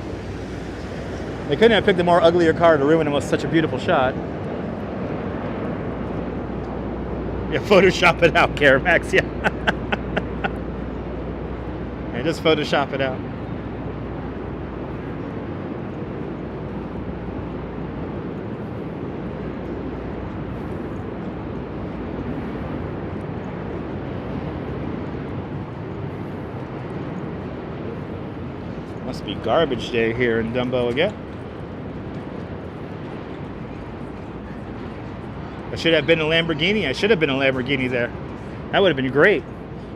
They couldn't have picked a more uglier car to ruin such a beautiful shot. Yeah, Photoshop it out, Caramax, yeah. Yeah, just Photoshop it out. Must be garbage day here in Dumbo again. I should have been a Lamborghini. I should have been a Lamborghini there. That would have been great.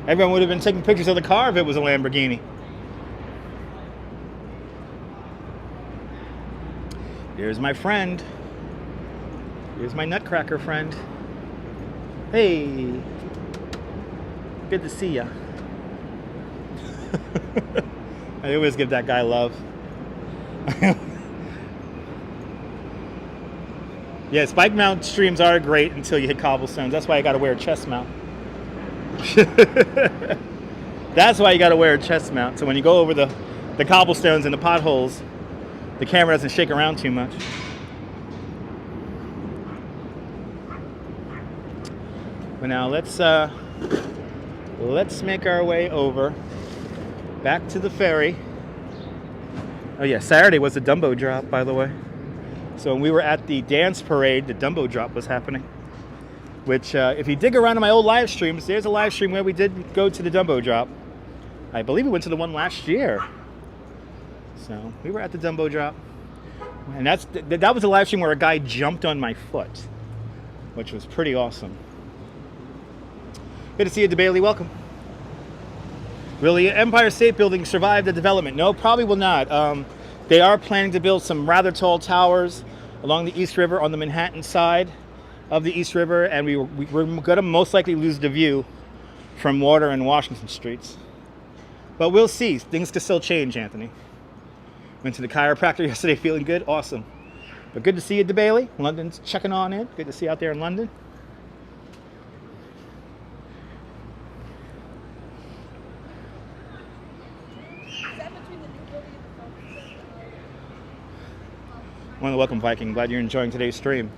Everyone would have been taking pictures of the car if it was a Lamborghini. Here's my friend. Here's my nutcracker friend. Hey. Good to see ya. I always give that guy love. Yes, bike mount streams are great until you hit cobblestones. That's why you got to wear a chest mount. That's why you got to wear a chest mount. So when you go over the cobblestones and the potholes, the camera doesn't shake around too much. But now let's make our way over back to the ferry. Oh yeah, Saturday was the Dumbo drop, by the way. So when we were at the dance parade, the Dumbo drop was happening. Which, if you dig around in my old live streams, there's a live stream where we did go to the Dumbo drop. I believe we went to the one last year. So we were at the Dumbo drop. And that was a live stream where a guy jumped on my foot, which was pretty awesome. Good to see you, DeBailey. Welcome. Will the Empire State Building survive the development? No, probably will not. They are planning to build some rather tall towers along the East River on the Manhattan side of the East River, and we're going to most likely lose the view from Water and Washington streets. But we'll see. Things can still change, Anthony. Went to the chiropractor yesterday, feeling good. Awesome. But good to see you, DeBailey. London's checking on in. Good to see you out there in London. I want to welcome Viking. Glad you're enjoying today's stream.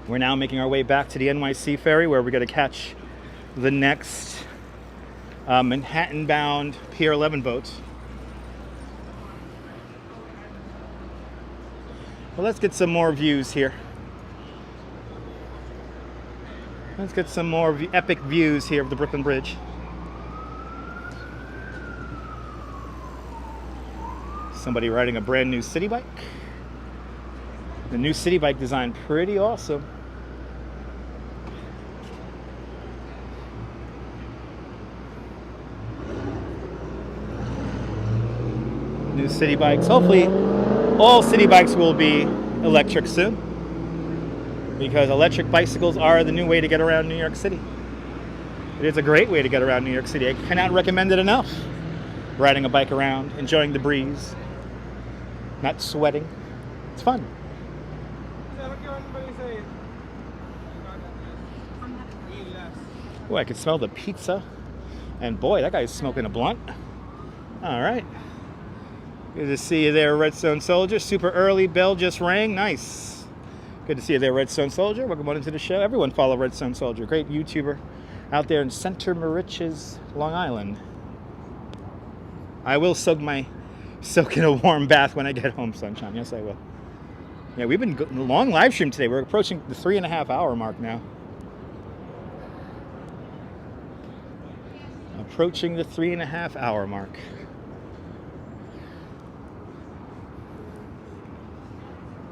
We're now making our way back to the NYC ferry, where we're going to catch the next Manhattan-bound Pier 11 boat. Well, let's get some more views here. Let's get some more epic views here of the Brooklyn Bridge. Somebody riding a brand new city bike. The new city bike design, pretty awesome. New city bikes. Hopefully, all city bikes will be electric soon. because electric bicycles are the new way to get around New York City. It is a great way to get around New York City. I cannot recommend it enough. Riding a bike around, enjoying the breeze, not sweating. It's fun. Oh, I can smell the pizza. And boy, that guy's smoking a blunt. All right. Good to see you there, Redstone Soldier. Super early, bell just rang. Nice. Good to see you there, Redstone Soldier. Welcome on into the show. Everyone follow Redstone Soldier. Great YouTuber out there in Center Moriches, Long Island. I will soak in a warm bath when I get home, sunshine. Yes, I will. Yeah, we've been long live stream today. We're approaching the 3.5 hour mark now. Approaching the 3.5 hour mark.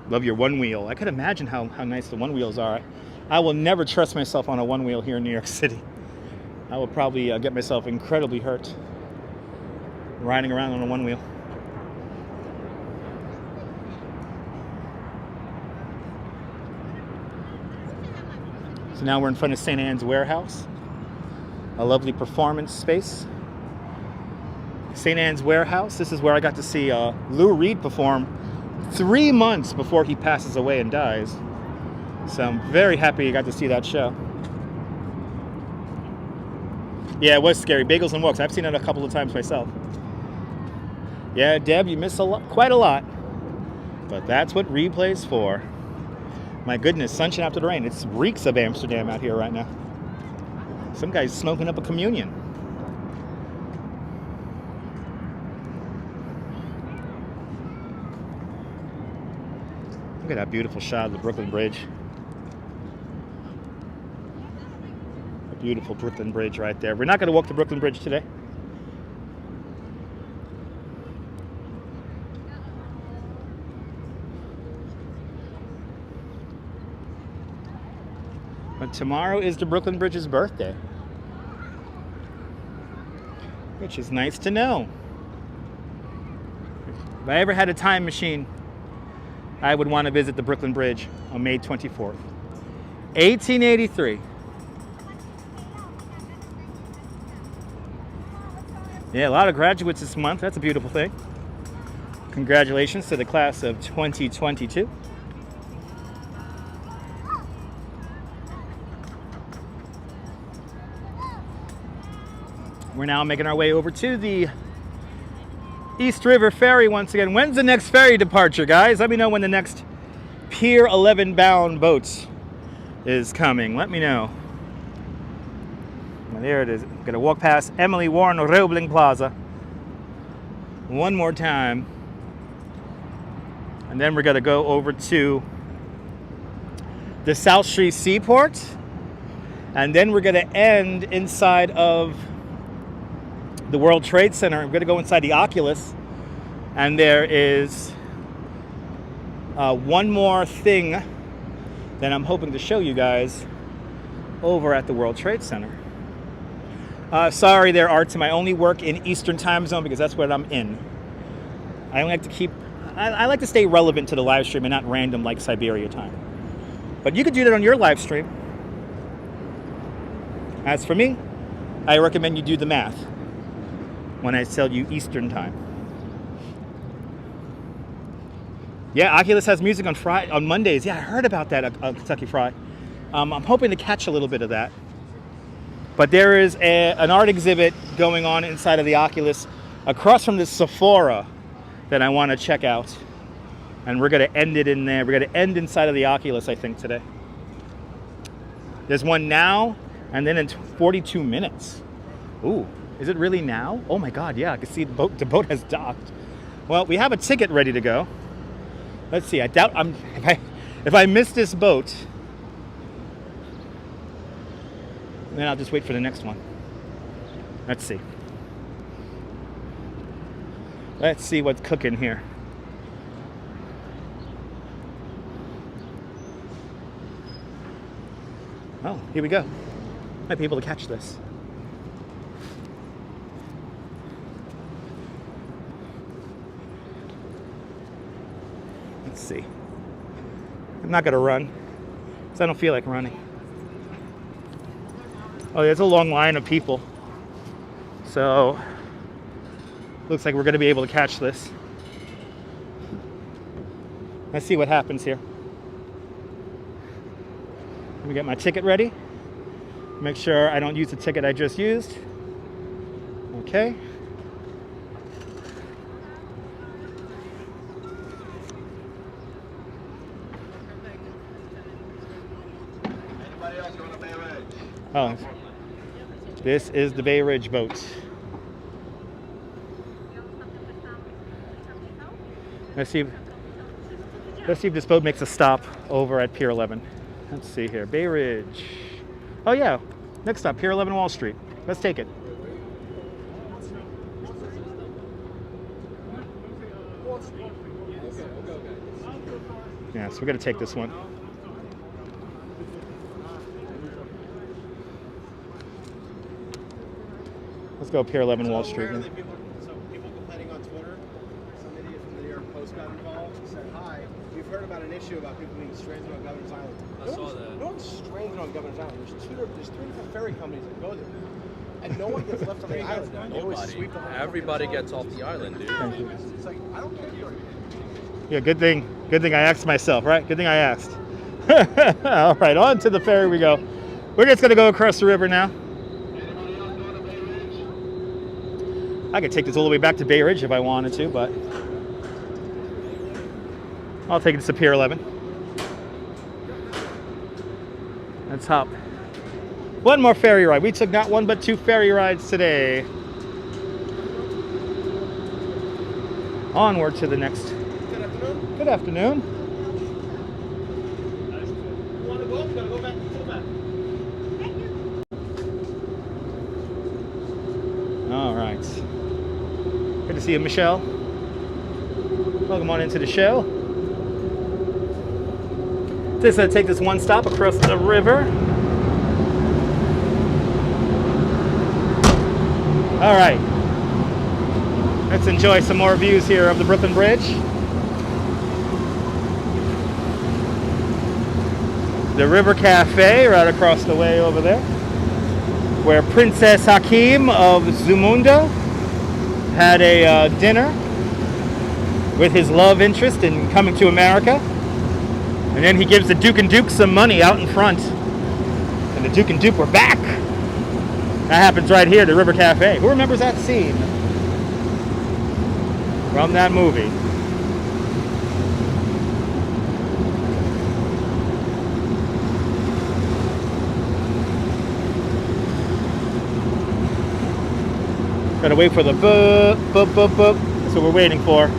Love your one wheel. I could imagine how nice the one wheels are. I will never trust myself on a one wheel here in New York City. I will probably get myself incredibly hurt riding around on a one wheel. So now we're in front of St. Anne's Warehouse, a lovely performance space. St. Anne's Warehouse, this is where I got to see Lou Reed perform 3 months before he passes away and dies. So I'm very happy I got to see that show. Yeah, it was scary. Bagels and Walks. I've seen it a couple of times myself. Yeah, Deb, you miss quite a lot. But that's what replay's for. My goodness, sunshine after the rain. It reeks of Amsterdam out here right now. Some guy's smoking up a communion. Look at that beautiful shot of the Brooklyn Bridge. A beautiful Brooklyn Bridge right there. We're not going to walk the Brooklyn Bridge today. But tomorrow is the Brooklyn Bridge's birthday, which is nice to know. If I ever had a time machine, I would want to visit the Brooklyn Bridge on May 24th, 1883. Yeah, a lot of graduates this month. That's a beautiful thing. Congratulations to the class of 2022. We're now making our way over to the East River Ferry once again. When's the next ferry departure, guys? Let me know when the next Pier 11 bound boat is coming. Let me know. Well, there it is. I'm gonna walk past Emily Warren Roebling Plaza one more time. And then we're gonna go over to the South Street Seaport. And then we're gonna end inside of the World Trade Center. I'm going to go inside the Oculus, and there is one more thing that I'm hoping to show you guys over at the World Trade Center. Sorry there, Artem. I only work in Eastern Time Zone because that's what I'm in. I like to I like to stay relevant to the live stream and not random like Siberia time. But you could do that on your live stream. As for me, I recommend you do the math when I tell you Eastern time. Yeah, Oculus has music on Mondays. Yeah, I heard about that at Kentucky Fried. I'm hoping to catch a little bit of that. But there is an art exhibit going on inside of the Oculus across from the Sephora that I want to check out. And we're going to end it in there. We're going to end inside of the Oculus, I think, today. There's one now and then in 42 minutes. Ooh. Is it really now? Oh my God, yeah, I can see the boat has docked. Well, we have a ticket ready to go. Let's see, I doubt if I miss this boat, then I'll just wait for the next one. Let's see. Let's see what's cooking here. Oh, here we go. Might be able to catch this. Let's see. I'm not going to run. because I don't feel like running. Oh, there's a long line of people. So, looks like we're going to be able to catch this. Let's see what happens here. Let me get my ticket ready. Make sure I don't use the ticket I just used. Okay. Anybody else going to Bay Ridge? Oh, this is the Bay Ridge boat. Let's see if this boat makes a stop over at Pier 11. Let's see here, Bay Ridge. Oh yeah, next stop, Pier 11 Wall Street. Let's take it. Yeah, so we're gonna take this one. Let's go Pier 11 Wall Street. Apparently people complaining on Twitter, some idiot from the New York Post got involved and said, hi, we've heard about an issue about people being stranded on Governor's Island. I saw that. No one's stranded on Governor's Island. There's three different ferry companies that go there. And no one gets left on the island. They always Nobody. sweep the whole Everybody gets off the island, dude. Thank you. It's like, I don't care if you're Yeah, good thing I asked myself, right? Good thing I asked. All right, on to the ferry we go. We're just gonna go across the river now. I could take this all the way back to Bay Ridge if I wanted to, but I'll take this to Pier 11. Let's hop. One more ferry ride. We took not one but two ferry rides today. Onward to the next. Good afternoon. Good afternoon. You want to go? You gotta go back. Go back. All right. Good to see you, Michelle. Welcome on into the show. Just gonna take this one stop across the river. All right. Let's enjoy some more views here of the Brooklyn Bridge. The River Cafe right across the way over there, where Princess Hakim of Zamunda had a dinner with his love interest in coming to America. And then he gives the Duke and Duke some money out in front. And the Duke and Duke were back. That happens right here at the River Cafe. Who remembers that scene from that movie? Gotta wait for the boop, boop, boop, boop. That's what we're waiting for.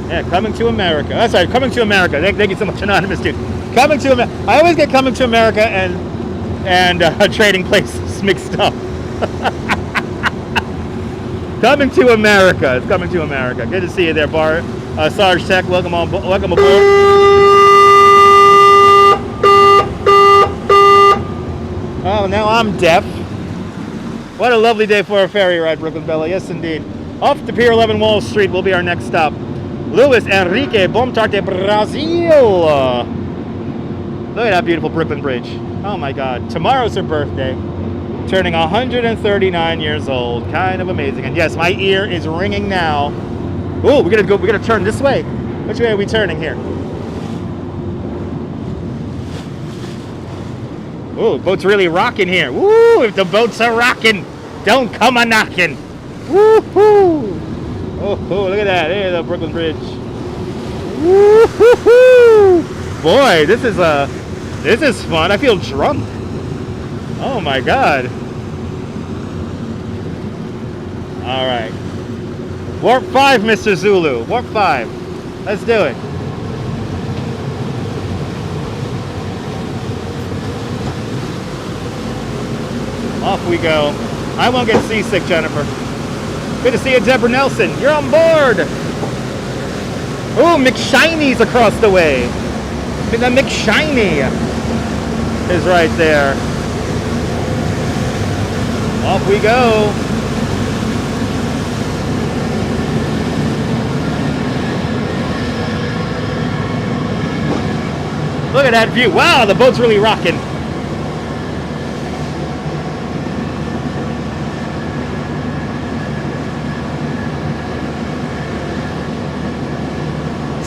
Yeah, coming to America. That's right, coming to America. Thank you so much, Anonymous dude. Coming to America. I always get coming to America and trading places mixed up. Coming to America. It's coming to America. Good to see you there, Bart. Sarge Tech, welcome aboard. Oh, now I'm deaf. What a lovely day for a ferry ride, Brooklyn Bella. Yes, indeed. Off to Pier 11 Wall Street will be our next stop. Luis Enrique, bom tarde, Brazil. Look at that beautiful Brooklyn Bridge. Oh my God. Tomorrow's her birthday. Turning 139 years old. Kind of amazing. And yes, my ear is ringing now. Oh, we're gonna turn this way. Which way are we turning here? Ooh, boat's really rocking here. Woo, if the boats are rocking, don't come a knocking. Woo-hoo. Oh, look at that. There's the Brooklyn Bridge. Woo-hoo. Boy, this is fun. I feel drunk. Oh my God. All right. Warp 5, Mr. Zulu. Warp 5. Let's do it. Off we go. I won't get seasick, Jennifer. Good to see you, Deborah Nelson. You're on board. Oh, McShiny's across the way. The McShiny is right there. Off we go. Look at that view. Wow, the boat's really rocking.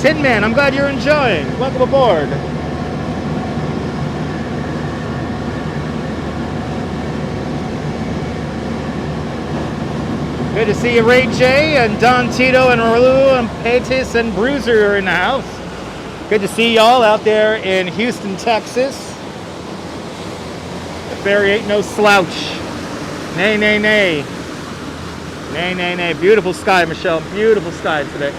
Tin Man, I'm glad you're enjoying. Welcome aboard. Good to see you, Ray J, and Don Tito, and Rolu, and Patis, and Bruiser are in the house. Good to see y'all out there in Houston, Texas. The ferry ain't no slouch. Nay, nay, nay. Nay, nay, nay. Beautiful sky, Michelle. Beautiful sky today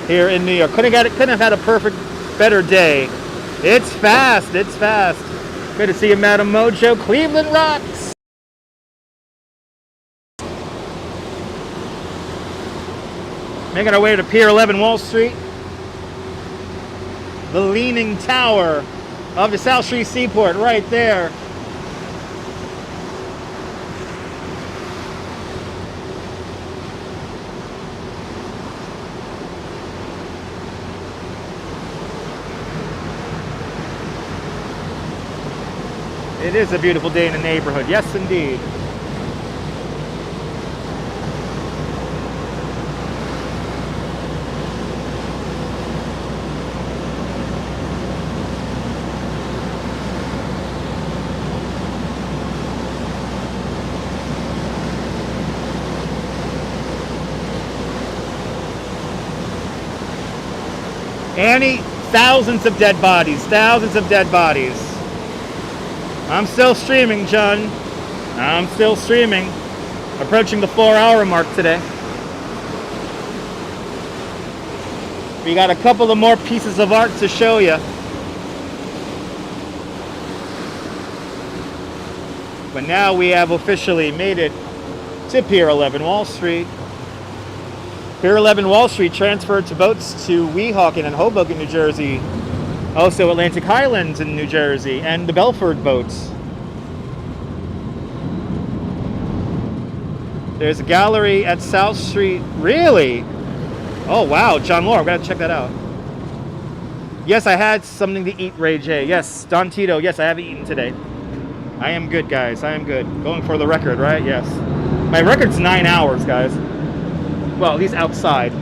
here in New York. Couldn't have had a better day. It's fast. It's fast. Good to see you, Madam Mojo. Cleveland rocks. Making our way to Pier 11 Wall Street. The leaning tower of the South Street Seaport right there. It is a beautiful day in the neighborhood. Yes, indeed. Annie, thousands of dead bodies, thousands of dead bodies. I'm still streaming, John. I'm still streaming. Approaching the 4-hour mark today. We got a couple of more pieces of art to show you. But now we have officially made it to Pier 11 Wall Street. Pier 11 Wall Street transferred to boats to Weehawken and Hoboken, New Jersey. Also Atlantic Highlands in New Jersey and the Belford boats. There's a gallery at South Street. Really? Oh wow, John Law, I'm gonna check that out. Yes, I had something to eat, Ray J. Yes, Don Tito, yes, I have eaten today. I am good, guys, I am good. Going for the record, right? Yes. My record's 9 hours, guys. Well, at least outside.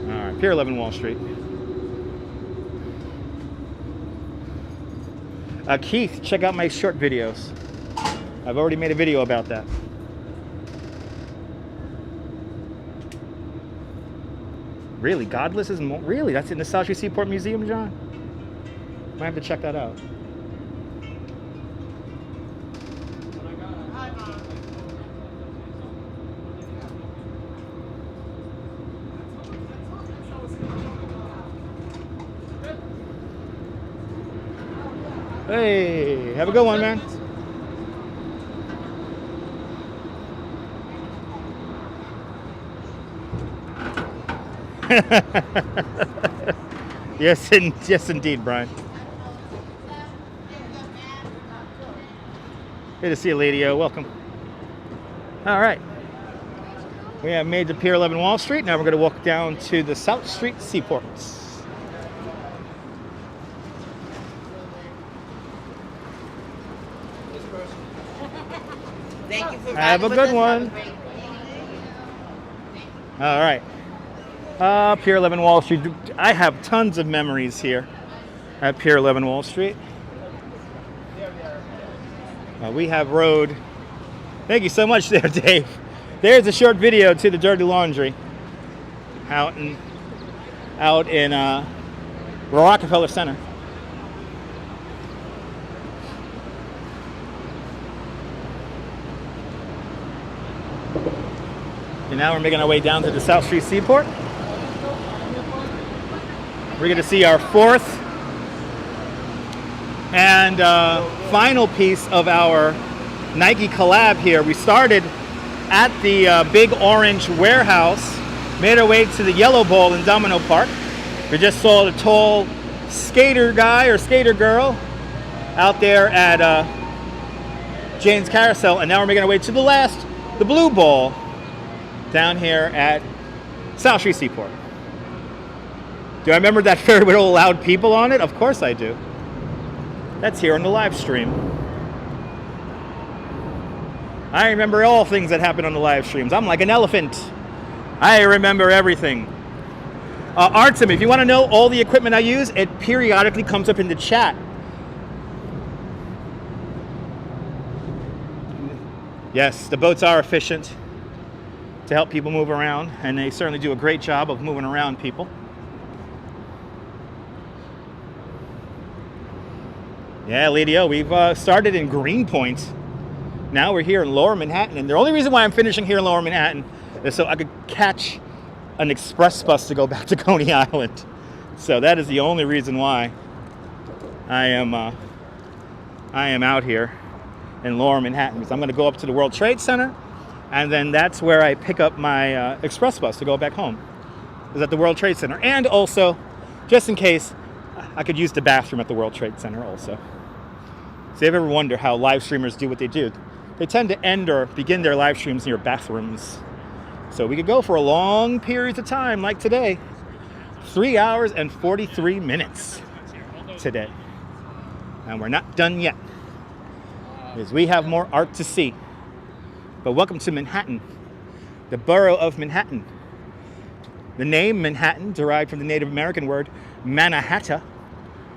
All right, Pier 11 Wall Street. Keith, check out my short videos. I've already made a video about that. Really? Godless is more? Really? That's in the South Street Seaport Museum, John? Might have to check that out. Hey, have a good one, man. Yes, indeed, Brian. Good to see you, Lady-O. Welcome. All right. We have made the Pier 11 Wall Street. Now we're going to walk down to the South Street Seaports. Thank you for Have a good one. All right. Pier 11 Wall Street. I have tons of memories here at Pier 11 Wall Street. We have rode. Thank you so much there, Dave. There's a short video to the Dirty Laundry out in Rockefeller Center. And now we're making our way down to the South Street Seaport. We're going to see our fourth and final piece of our Nike collab here. We started at the Big Orange Warehouse, made our way to the Yellow Ball in Domino Park. We just saw the tall skater guy or skater girl out there at Jane's Carousel, and now we're making our way to the Blue Bowl, down here at South Street Seaport. Do I remember that ferry with all loud people on it? Of course I do. That's here on the live stream. I remember all things that happen on the live streams. I'm like an elephant. I remember everything. Artem, if you want to know all the equipment I use, it periodically comes up in the chat. Yes, the boats are efficient to help people move around, and they certainly do a great job of moving around people. Yeah, Lady O, we've started in Greenpoint. Now we're here in Lower Manhattan, and the only reason why I'm finishing here in Lower Manhattan is so I could catch an express bus to go back to Coney Island. So that is the only reason why I am out here in Lower Manhattan, because I'm going to go up to the World Trade Center, and then that's where I pick up my express bus to go back home. Is at the World Trade Center, and also, just in case, I could use the bathroom at the World Trade Center also. So if you ever wonder how live streamers do what they do, they tend to end or begin their live streams near bathrooms. So we could go for a long period of time, like today. 3 hours and 43 minutes today. And we're not done yet, because we have more art to see. But welcome to Manhattan, the borough of Manhattan. The name Manhattan derived from the Native American word Manahatta,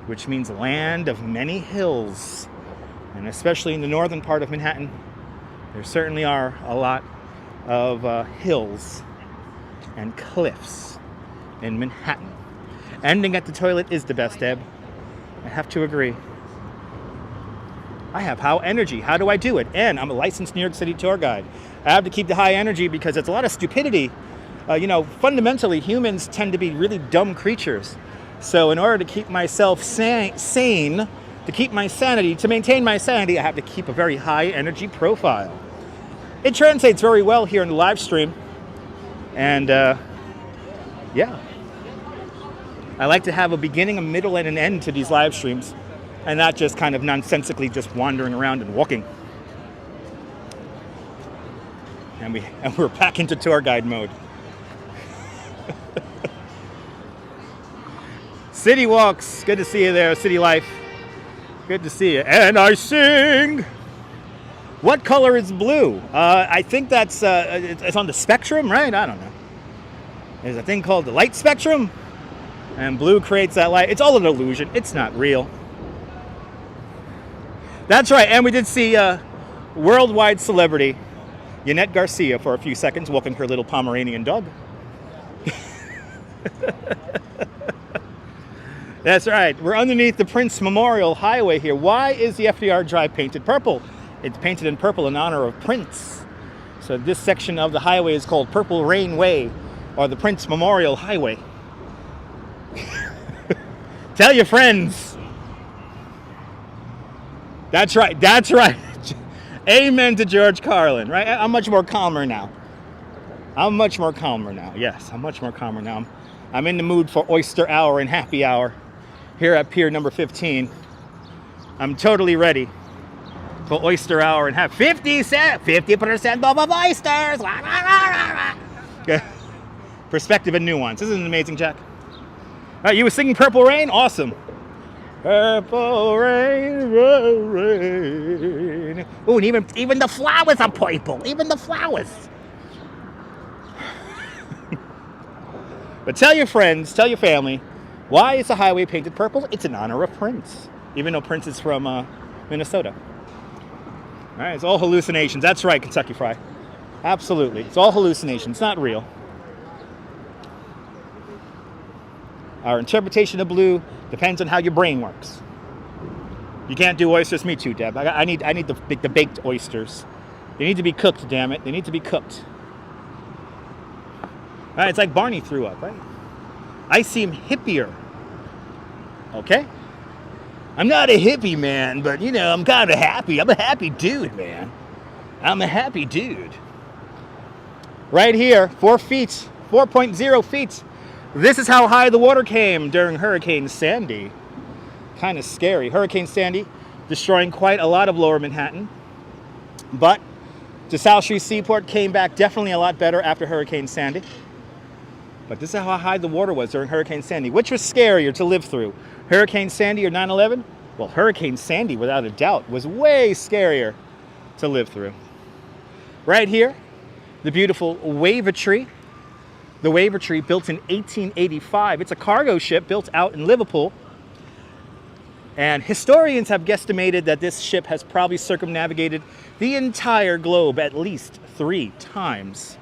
which means land of many hills. And especially in the northern part of Manhattan, there certainly are a lot of hills and cliffs in Manhattan. Ending at the toilet is the best, Deb. I have to agree. I have high energy. How do I do it? And I'm a licensed New York City tour guide. I have to keep the high energy because it's a lot of stupidity. Fundamentally, humans tend to be really dumb creatures. So in order to keep myself sane, to keep my sanity, to maintain my sanity, I have to keep a very high energy profile. It translates very well here in the live stream. And yeah. I like to have a beginning, a middle, and an end to these live streams, and not just kind of nonsensically just wandering around and walking. And we're back into tour guide mode. City Walks, good to see you there, City Life. Good to see you. And I sing. What color is blue? I think that's it's on the spectrum, right? I don't know. There's a thing called the light spectrum, and blue creates that light. It's all an illusion. It's not real. That's right. And we did see worldwide celebrity Yanette Garcia for a few seconds walking her little Pomeranian dog. That's right. We're underneath the Prince Memorial Highway here. Why is the FDR Drive painted purple? It's painted in purple in honor of Prince. So this section of the highway is called Purple Rain Way, or the Prince Memorial Highway. Tell your friends. That's right. That's right. Amen to George Carlin, right? I'm much more calmer now. I'm much more calmer now. Yes, I'm much more calmer now. I'm in the mood for oyster hour and happy hour here at Pier number 15. I'm totally ready for oyster hour and have 50% off of oysters. Okay. Perspective and nuance. Isn't it amazing, Jack? All right, you were singing Purple Rain? Awesome. Purple rain, rain. Ooh, and even the flowers are purple. Even the flowers. But tell your friends, tell your family, why is the highway painted purple? It's in honor of Prince, even though Prince is from Minnesota. All right, it's all hallucinations. That's right, Kentucky Fry. Absolutely, it's all hallucinations, not real. Our interpretation of blue depends on how your brain works. You can't do oysters. Me too, Deb. I need the baked oysters. They need to be cooked, damn it. They need to be cooked. All right, it's like Barney threw up, right? I seem hippier. Okay? I'm not a hippie, man, but, I'm kind of happy. I'm a happy dude, man. I'm a happy dude. Right here, 4.0 feet. This is how high the water came during Hurricane Sandy. Kind of scary. Hurricane Sandy destroying quite a lot of Lower Manhattan. But the South Street Seaport came back definitely a lot better after Hurricane Sandy. But this is how high the water was during Hurricane Sandy. Which was scarier to live through? Hurricane Sandy or 9/11? Well, Hurricane Sandy, without a doubt, was way scarier to live through. Right here, the beautiful Wavertree. The Wavertree, built in 1885. It's a cargo ship built out in Liverpool. And historians have guesstimated that this ship has probably circumnavigated the entire globe at least 3 times.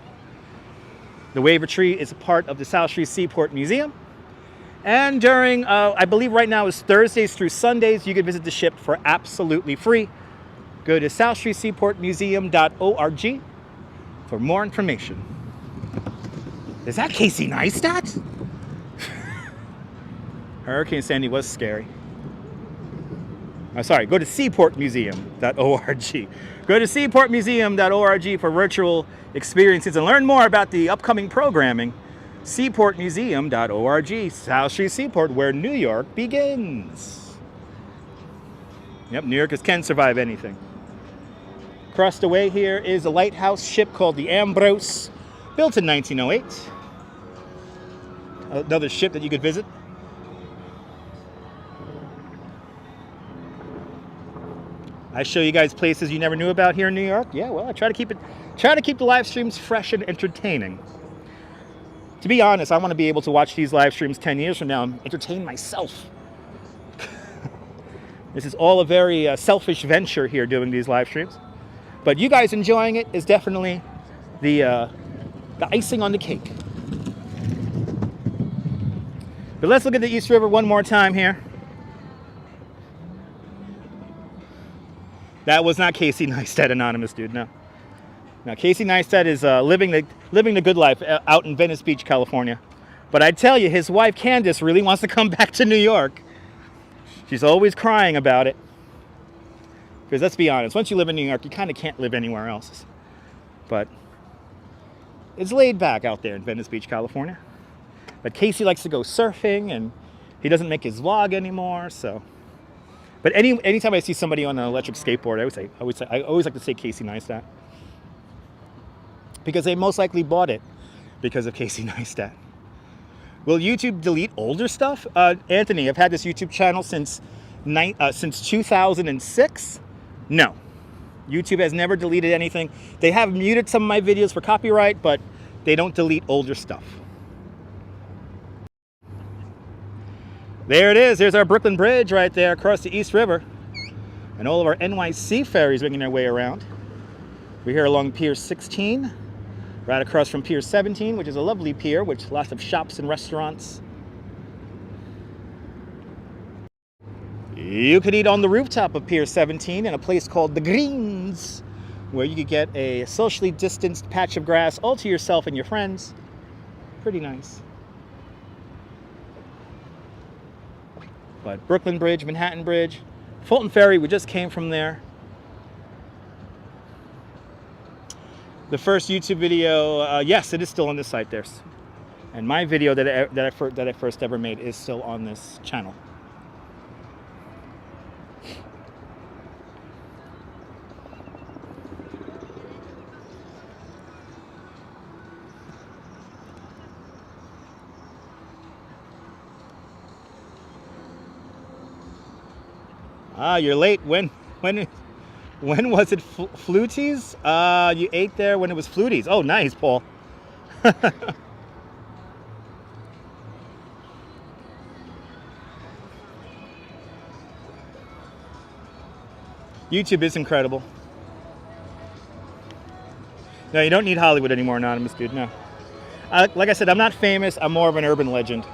The Wavertree is a part of the South Street Seaport Museum. And during, I believe right now is Thursdays through Sundays, you can visit the ship for absolutely free. Go to southstreetseaportmuseum.org for more information. Is that Casey Neistat? Hurricane Sandy was scary. I'm sorry, go to seaportmuseum.org. Go to seaportmuseum.org for virtual experiences and learn more about the upcoming programming. Seaportmuseum.org, South Street Seaport, where New York begins. Yep, New Yorkers can survive anything. Across the way here is a lighthouse ship called the Ambrose, built in 1908. Another ship that you could visit. I show you guys places you never knew about here in New York. Yeah, well, I try to keep the live streams fresh and entertaining. To be honest, I want to be able to watch these live streams 10 years from now and entertain myself. This is all a very selfish venture here, doing these live streams. But you guys enjoying it is definitely the icing on the cake. But let's look at the East River one more time here. That was not Casey Neistat, anonymous dude, no. Now, Casey Neistat is living the good life out in Venice Beach, California. But I tell you, his wife, Candace, really wants to come back to New York. She's always crying about it. Because let's be honest, once you live in New York, you kind of can't live anywhere else. But it's laid back out there in Venice Beach, California. But Casey likes to go surfing, and he doesn't make his vlog anymore, so. But anytime I see somebody on an electric skateboard, I always like to say Casey Neistat. Because they most likely bought it because of Casey Neistat. Will YouTube delete older stuff? Anthony, I've had this YouTube channel since 2006. No. YouTube has never deleted anything. They have muted some of my videos for copyright, but they don't delete older stuff. There it is. There's our Brooklyn Bridge right there across the East River. And all of our NYC ferries making their way around. We're here along Pier 16, right across from Pier 17, which is a lovely pier with lots of shops and restaurants. You could eat on the rooftop of Pier 17 in a place called The Greens, where you could get a socially distanced patch of grass all to yourself and your friends. Pretty nice. But Brooklyn Bridge, Manhattan Bridge, Fulton Ferry, we just came from there. The first YouTube video, yes, it is still on this site there. And my video that I first ever made is still on this channel. Ah, you're late. When was it? Fluties? You ate there when it was Fluties. Oh, nice, Paul. YouTube is incredible. No, you don't need Hollywood anymore, anonymous dude. No. Like I said, I'm not famous. I'm more of an urban legend.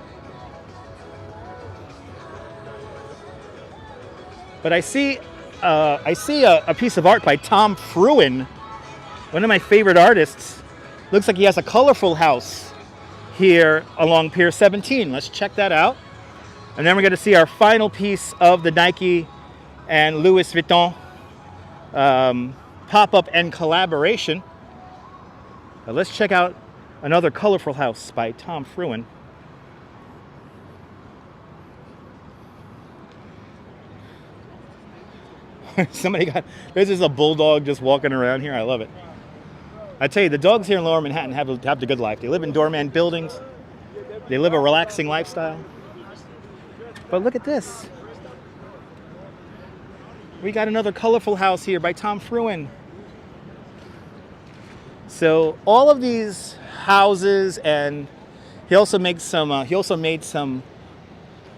But I see a piece of art by Tom Fruin, one of my favorite artists. Looks like he has a colorful house here along Pier 17. Let's check that out. And then we're going to see our final piece of the Nike and Louis Vuitton pop-up and collaboration. Let's check out another colorful house by Tom Fruin. There's just a bulldog just walking around here. I love it. I tell you, the dogs here in Lower Manhattan have the good life. They live in doorman buildings. They live a relaxing lifestyle. But look at this. We got another colorful house here by Tom Fruin. So all of these houses, and he also made some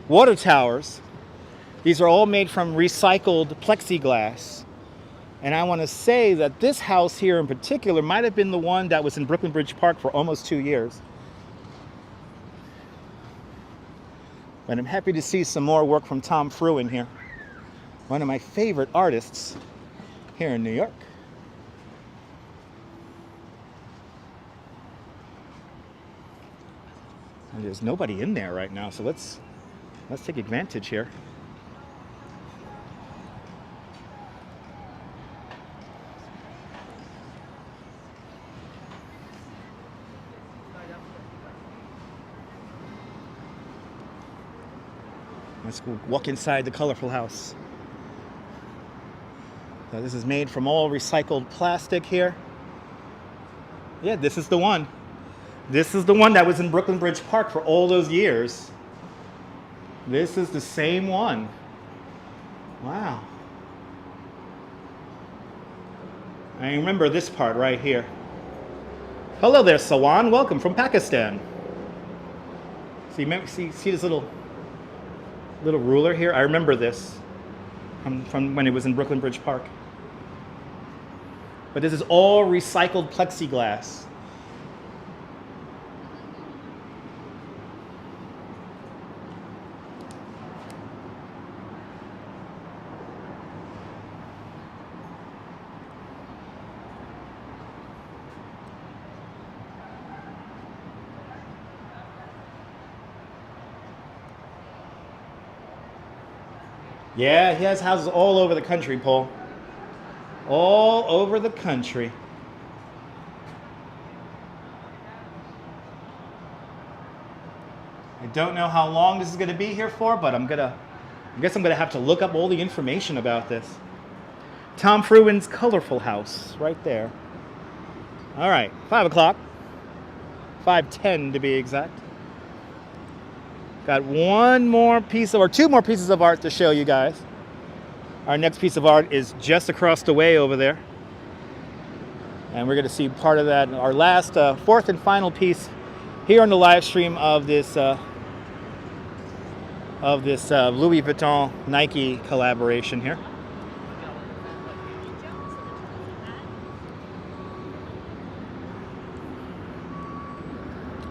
water towers. These are all made from recycled plexiglass. And I want to say that this house here in particular might have been the one that was in Brooklyn Bridge Park for almost 2 years. But I'm happy to see some more work from Tom Fruin here. One of my favorite artists here in New York. And there's nobody in there right now, so let's take advantage here. Let's go walk inside the colorful house. So this is made from all recycled plastic here. Yeah, this is the one. This is the one that was in Brooklyn Bridge Park for all those years. This is the same one. Wow. I remember this part right here. Hello there, Sawan. Welcome from Pakistan. See this little ruler here? I remember this from when it was in Brooklyn Bridge Park. But this is all recycled plexiglass. Yeah, he has houses all over the country, Paul. All over the country. I don't know how long this is going to be here for, but I guess I'm going to have to look up all the information about this. Tom Fruin's colorful house, right there. All right, 5 o'clock. 5:10 to be exact. Got two more pieces of art to show you guys. Our next piece of art is just across the way over there. And we're going to see part of that, our last, fourth and final piece here on the live stream of this Louis Vuitton Nike collaboration here.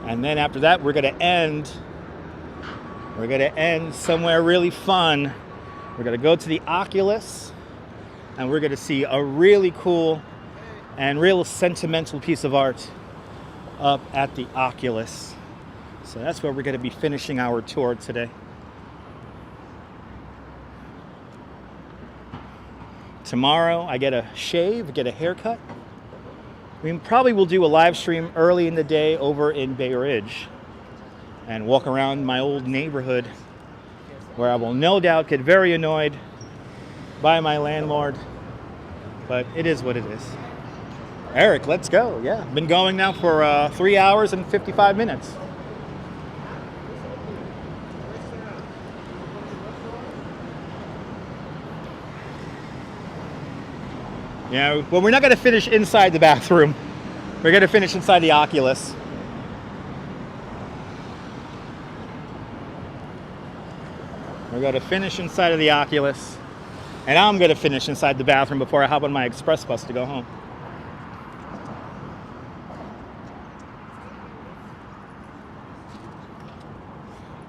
And then after that, we're going to end somewhere really fun. We're going to go to the Oculus, and we're going to see a really cool and real sentimental piece of art up at the Oculus. So that's where we're going to be finishing our tour today. Tomorrow, I get a shave, get a haircut. We probably will do a live stream early in the day over in Bay Ridge and walk around my old neighborhood, where I will no doubt get very annoyed by my landlord, but it is what it is. Eric, let's go. Yeah, been going now for 3 hours and 55 minutes. Yeah, well, we're not going to finish inside the bathroom. We're going to finish inside the Oculus. We're going to finish inside of the Oculus, and I'm going to finish inside the bathroom before I hop on my express bus to go home.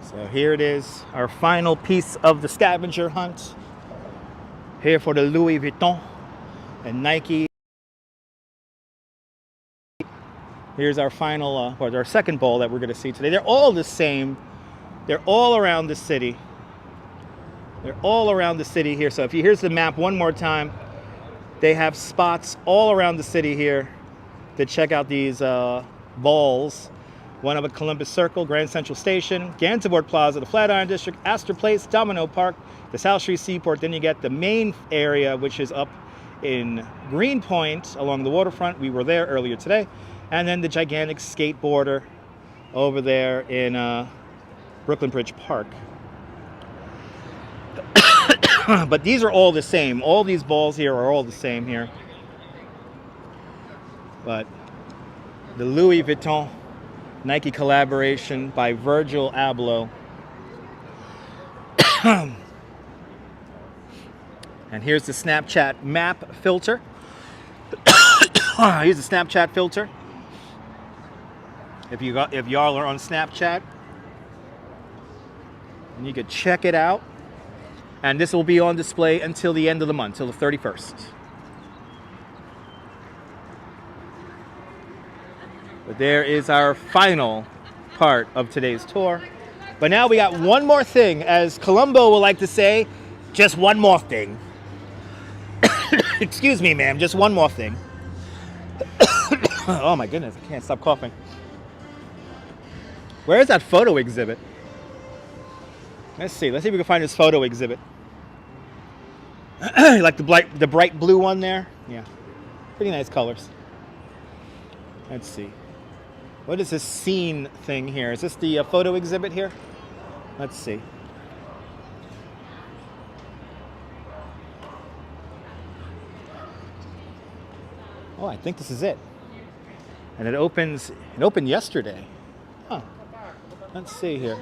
So here it is, our final piece of the scavenger hunt. Here for the Louis Vuitton and Nike. Here's our final, or our second ball that we're going to see today. They're all the same. They're all around the city. They're all around the city here. So here's the map one more time. They have spots all around the city here to check out these balls. one up at Columbus Circle, Grand Central Station, Gansevoort Plaza, the Flatiron District, Astor Place, Domino Park, the South Street Seaport. Then you get the main area, which is up in Greenpoint along the waterfront. We were there earlier today. And then the gigantic skateboarder over there in Brooklyn Bridge Park. But these are all the same. All these balls here are all the same here. But the Louis Vuitton Nike collaboration by Virgil Abloh. And here's the Snapchat map filter. Here's the Snapchat filter. If y'all are on Snapchat, and you could check it out. And this will be on display until the end of the month, till the 31st. But there is our final part of today's tour. But now we got one more thing. As Columbo would like to say, just one more thing. Excuse me, ma'am, just one more thing. Oh my goodness, I can't stop coughing. Where is that photo exhibit? Let's see if we can find this photo exhibit. Like the bright blue one there? Yeah, pretty nice colors. Let's see. What is this scene thing here? Is this the photo exhibit here? Let's see. Oh, I think this is it. And it opened yesterday. Huh. Let's see here.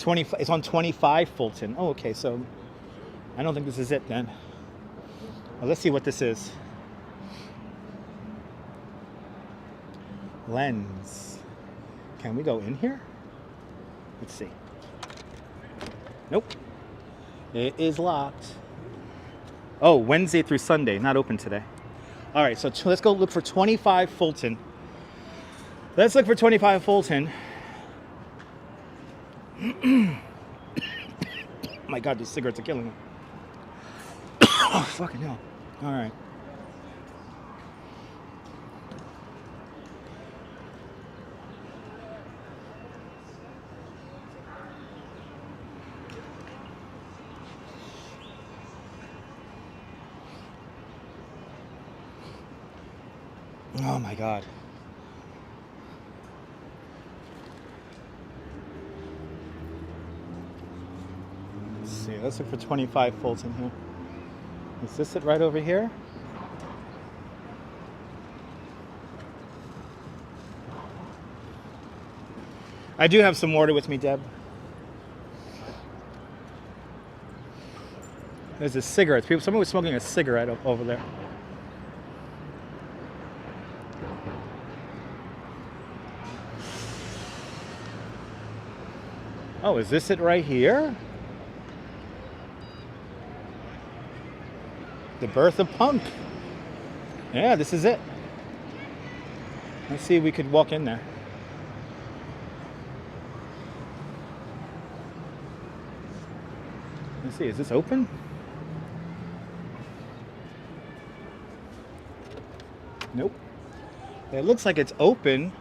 It's on 25 Fulton. Oh, okay, so I don't think this is it then. Well, let's see what this is. Lens. Can we go in here? Let's see. Nope. It is locked. Oh, Wednesday through Sunday, not open today. All right, so let's go look for 25 Fulton. Let's look for 25 Fulton. Oh my God, these cigarettes are killing me. Oh, fucking hell. All right. Oh my God. Let's see, let's look for 25 Fulton here. Is this it right over here? I do have some water with me, Deb. There's a cigarette. Someone was smoking a cigarette over there. Oh, is this it right here? The birth of punk. Yeah, this is it. Let's see if we could walk in there. Let's see, is this open? Nope. It looks like it's open,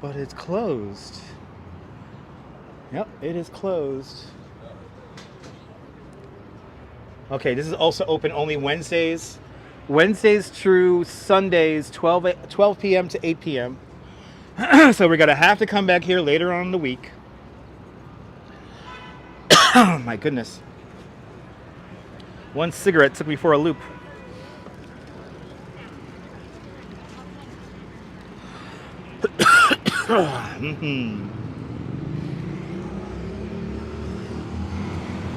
but it's closed. Yep, it is closed. Okay, this is also open only Wednesdays. Wednesdays through Sundays, 12 p.m. to 8 p.m. So we're going to have to come back here later on in the week. Oh my goodness. One cigarette took me for a loop. Mm-hmm.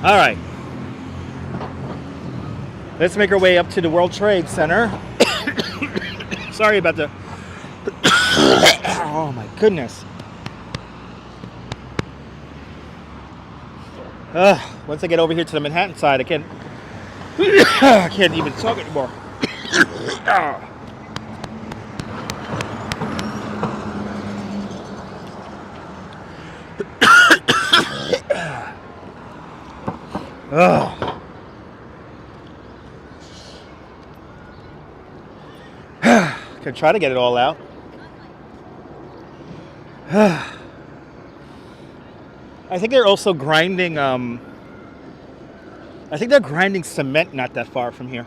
All right. Let's make our way up to the World Trade Center. Sorry about the... Oh my goodness. Once I get over here to the Manhattan side, I can't even talk anymore. Could try to get it all out. I think they're also grinding, I think they're grinding cement not that far from here.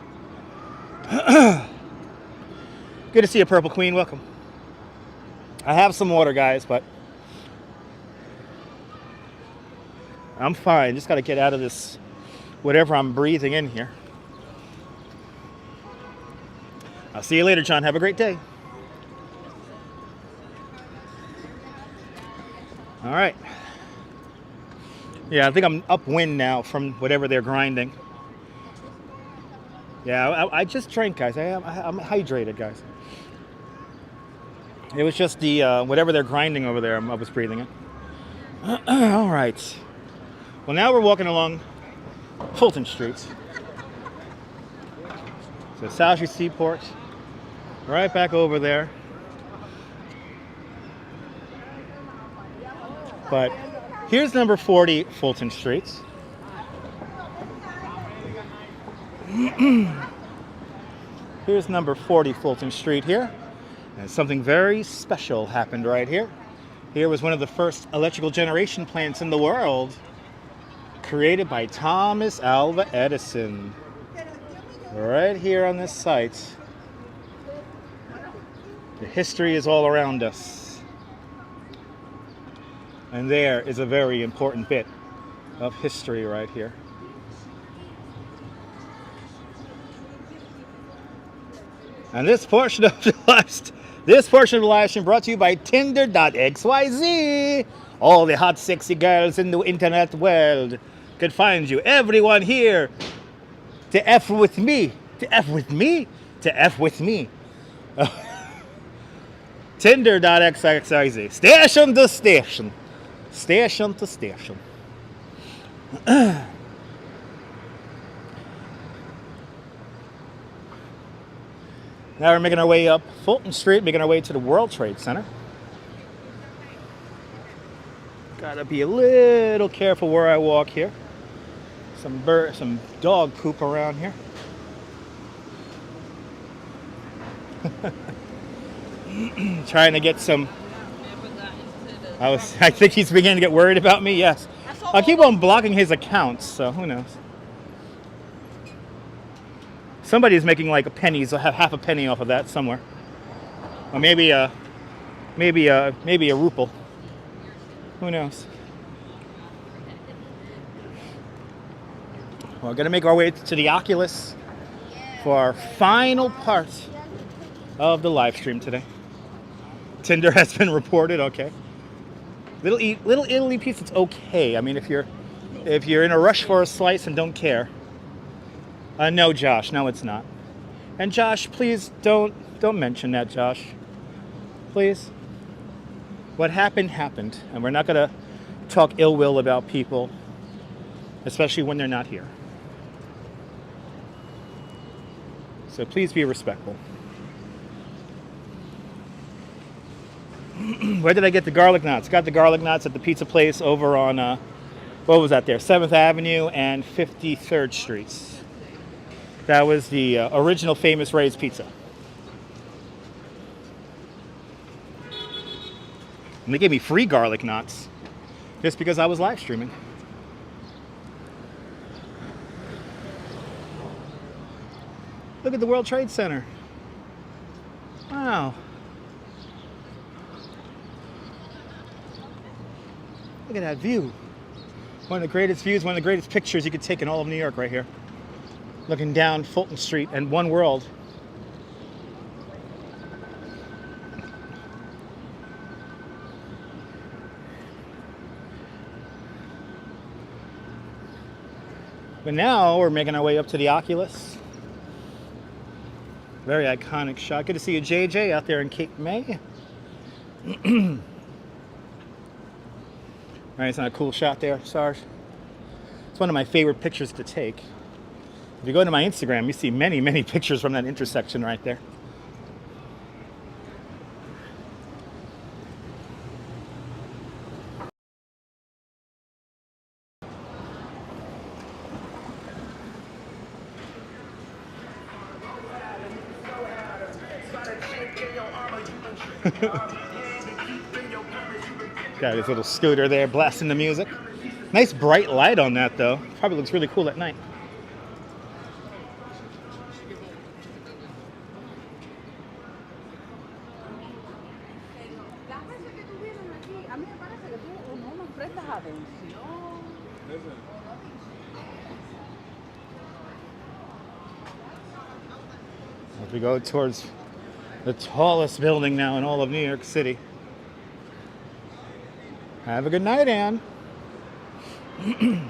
Good to see you, Purple Queen. Welcome. I have some water, guys, but I'm fine. Just got to get out of this, whatever I'm breathing in here. I'll see you later, John. Have a great day. All right. Yeah, I think I'm upwind now from whatever they're grinding. Yeah, I just drank, guys. I'm hydrated, guys. It was just the whatever they're grinding over there, I was breathing in. All right. Well, now we're walking along Fulton Street. So South Street Seaport, right back over there. But here's number 40 Fulton Street. Here's number 40 Fulton Street here. And something very special happened right here. Here was one of the first electrical generation plants in the world, created by Thomas Alva Edison. Right here on this site. The history is all around us. And there is a very important bit of history right here. And this portion of the live stream brought to you by Tinder.xyz. All the hot, sexy girls in the internet world could find you. Everyone here to F with me. To F with me? To F with me. Tinder.xyz. Station to station. Station to station. Now we're making our way up Fulton Street, making our way to the World Trade Center. Gotta be a little careful where I walk here. Some dog poop around here. Trying to get some. I think he's beginning to get worried about me. Yes, I keep on blocking his accounts, so who knows. Somebody's making like a penny, so half a penny off of that somewhere, or maybe a ruple. Who knows? We're gonna make our way to the Oculus for our final part of the live stream today. Tinder has been reported. Okay. Little Italy piece. It's okay. I mean, if you're in a rush for a slice and don't care. No, Josh. No, it's not. And Josh, please don't mention that, Josh. Please. What happened, and we're not gonna talk ill will about people, especially when they're not here. So please be respectful. Where did I get the garlic knots? Got the garlic knots at the pizza place over on what was that there? 7th Avenue and 53rd Streets. That was the original famous Ray's Pizza. And they gave me free garlic knots just because I was live streaming. Look at the World Trade Center. Wow. Look at that view. One of the greatest views, one of the greatest pictures you could take in all of New York right here. Looking down Fulton Street and One World. But now we're making our way up to the Oculus. Very iconic shot. Good to see you, JJ, out there in Cape May. Right, it's not a cool shot there, Sarge. It's one of my favorite pictures to take. If you go to my Instagram, you see many, many pictures from that intersection right there. Got his little scooter there blasting the music. Nice bright light on that though. Probably looks really cool at night. As we go towards the tallest building now in all of New York City. Have a good night, Ann. I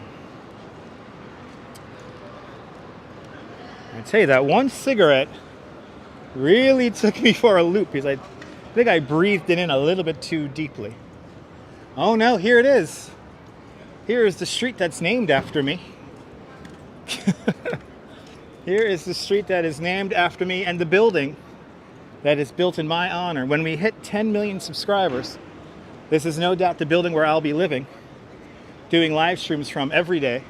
tell you, that one cigarette really took me for a loop because I think I breathed it in a little bit too deeply. Oh no, here it is. Here is the street that's named after me. Here is the street that is named after me and the building that is built in my honor. When we hit 10 million subscribers, this is no doubt the building where I'll be living, doing live streams from every day.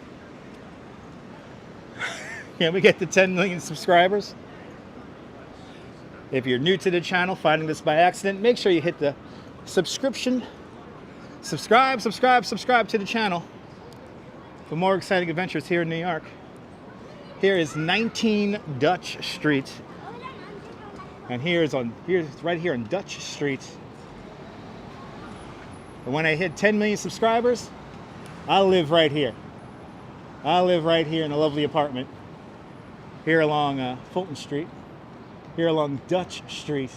Can we get to 10 million subscribers? If you're new to the channel, finding this by accident, make sure you hit the subscribe to the channel for more exciting adventures here in New York. Here is 19 Dutch Street. And here's right here on Dutch Street. And when I hit 10 million subscribers, I'll live right here. I'll live right here in a lovely apartment. Here along Fulton Street. Here along Dutch Street.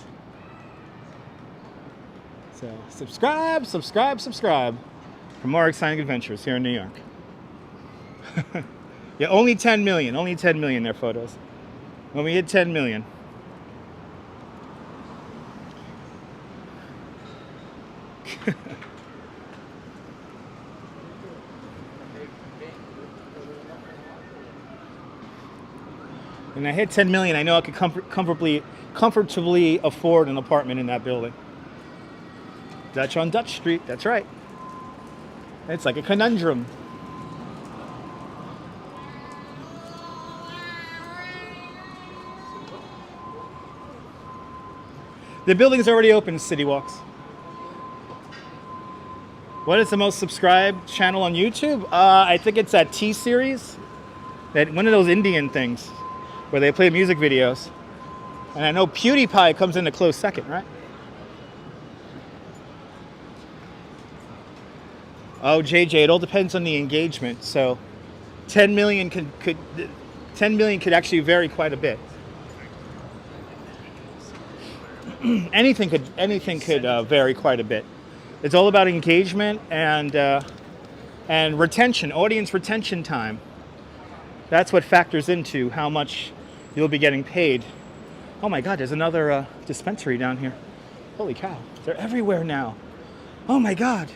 So subscribe for more exciting adventures here in New York. Yeah, only 10 million. Only 10 million there, photos. When we hit 10 million. When I hit 10 million, I know I could comfortably afford an apartment in that building. Dutch on Dutch Street, that's right. It's like a conundrum. The building's already open, City Walks. What is the most subscribed channel on YouTube? I think it's that T-Series. That one of those Indian things where they play music videos. And I know PewDiePie comes in a close second, right? Oh, JJ, it all depends on the engagement. So 10 million could actually vary quite a bit. anything could vary quite a bit. It's all about engagement and retention, audience retention time. That's what factors into how much you'll be getting paid. Oh my God, there's another dispensary down here. Holy cow, they're everywhere now. Oh my God.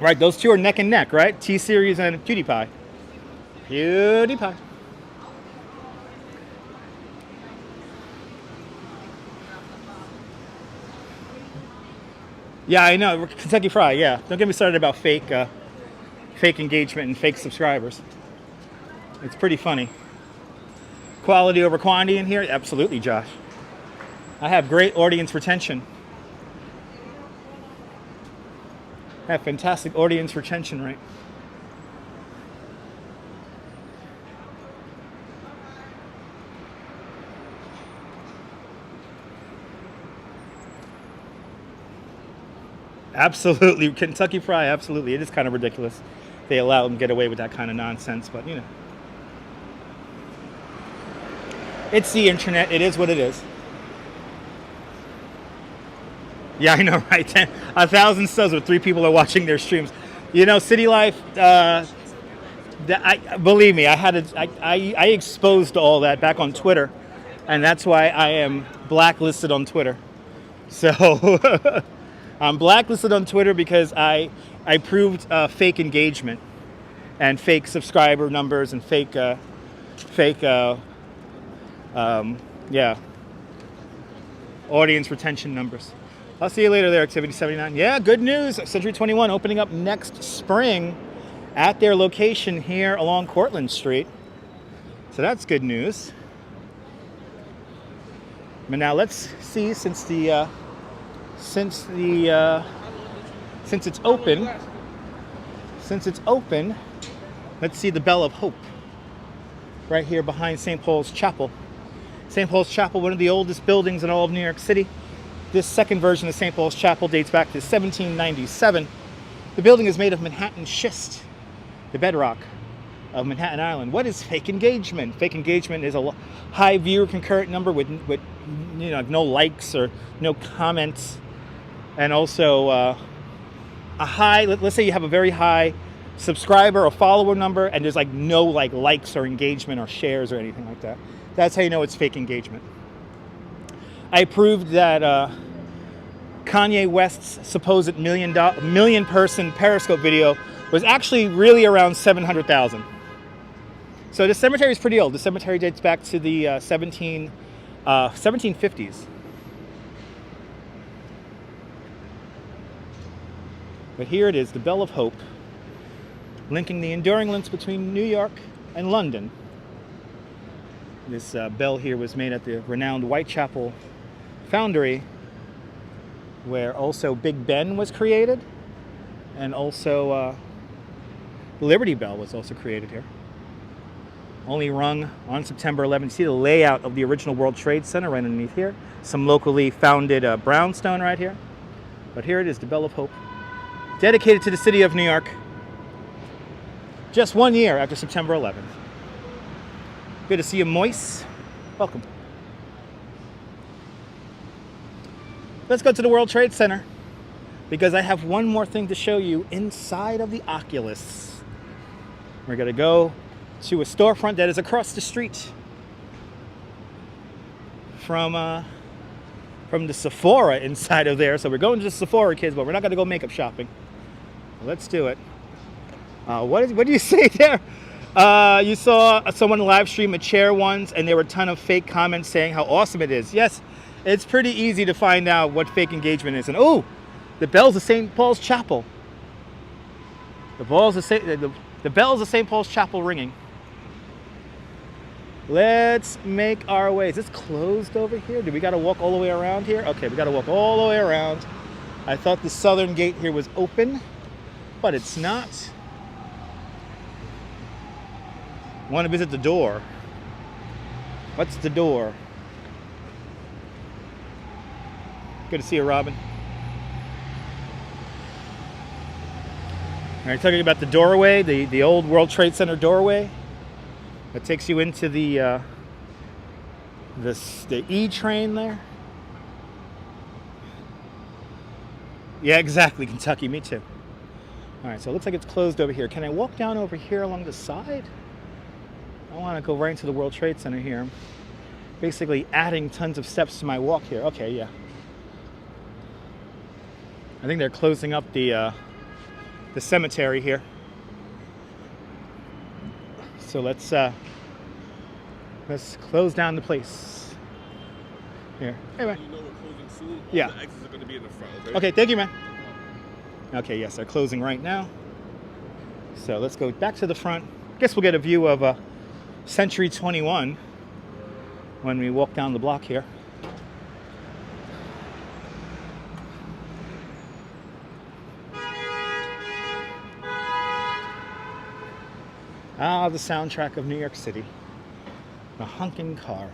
Right, those two are neck and neck, right? T-Series and PewDiePie. PewDiePie. Yeah, I know. Kentucky Fried, yeah. Don't get me started about fake engagement and fake subscribers. It's pretty funny. Quality over quantity in here? Absolutely, Josh. I have great audience retention. I have fantastic audience retention rate. Absolutely, Kentucky Fried, absolutely. It is kind of ridiculous. They allow them to get away with that kind of nonsense, but you know. It's the internet, it is what it is. Yeah, I know, right? 1,000 subs with 3 people are watching their streams. You know, City Life, believe me, I exposed all that back on Twitter, and that's why I am blacklisted on Twitter. So, I'm blacklisted on Twitter because I proved fake engagement and fake subscriber numbers and fake audience retention numbers. I'll see you later there, Activity 79. Yeah, good news. Century 21 opening up next spring at their location here along Cortlandt Street. So that's good news. But now let's see, since it's open, let's see the Bell of Hope right here behind St. Paul's Chapel. St. Paul's Chapel, one of the oldest buildings in all of New York City. This second version of St. Paul's Chapel dates back to 1797. The building is made of Manhattan schist, the bedrock of Manhattan Island. What is fake engagement? Fake engagement is a high viewer concurrent number with no likes or no comments, and also a high. Let's say you have a very high subscriber or follower number, and there's like no likes or engagement or shares or anything like that. That's how you know it's fake engagement. I proved that Kanye West's supposed million person Periscope video was actually really around 700,000. So the cemetery is pretty old. The cemetery dates back to the 1750s. But here it is, the Bell of Hope, linking the enduring links between New York and London. This bell here was made at the renowned Whitechapel Foundry, where also Big Ben was created, and also the Liberty Bell was also created here. Only rung on September 11th. See the layout of the original World Trade Center right underneath here. Some locally founded brownstone right here. But here it is, the Bell of Hope, dedicated to the city of New York, just 1 year after September 11th. Good to see you, Moise. Welcome. Let's go to the World Trade Center, because I have one more thing to show you inside of the Oculus. We're going to go to a storefront that is across the street from the Sephora inside of there. So we're going to the Sephora, kids, but we're not going to go makeup shopping. Let's do it. What do you say there? You saw someone live stream a chair once, and there were a ton of fake comments saying how awesome it is. Yes, it's pretty easy to find out what fake engagement is. And oh, the bell's of St. Paul's Chapel. The bell's of St. Paul's Chapel ringing. Let's make our way. Is this closed over here? Do we got to walk all the way around here? Okay, we got to walk all the way around. I thought the southern gate here was open, but it's not. Want to visit the door. What's the door? Good to see you, Robin. All right, talking about the doorway, the old World Trade Center doorway that takes you into the E train there. Yeah, exactly, Kentucky. Me too. All right, so it looks like it's closed over here. Can I walk down over here along the side? I want to go right into the World Trade Center here. I'm basically adding tons of steps to my walk here. Okay, yeah. I think they're closing up the cemetery here. So let's close down the place. Here. Anyway. You know we're closing soon. Yeah. The exits are going to be in the front. Okay? Okay, thank you, man. Okay, yes, they're closing right now. So let's go back to the front. Guess we'll get a view of Century 21 when we walk down the block here. Ah, the soundtrack of New York City. The honking car.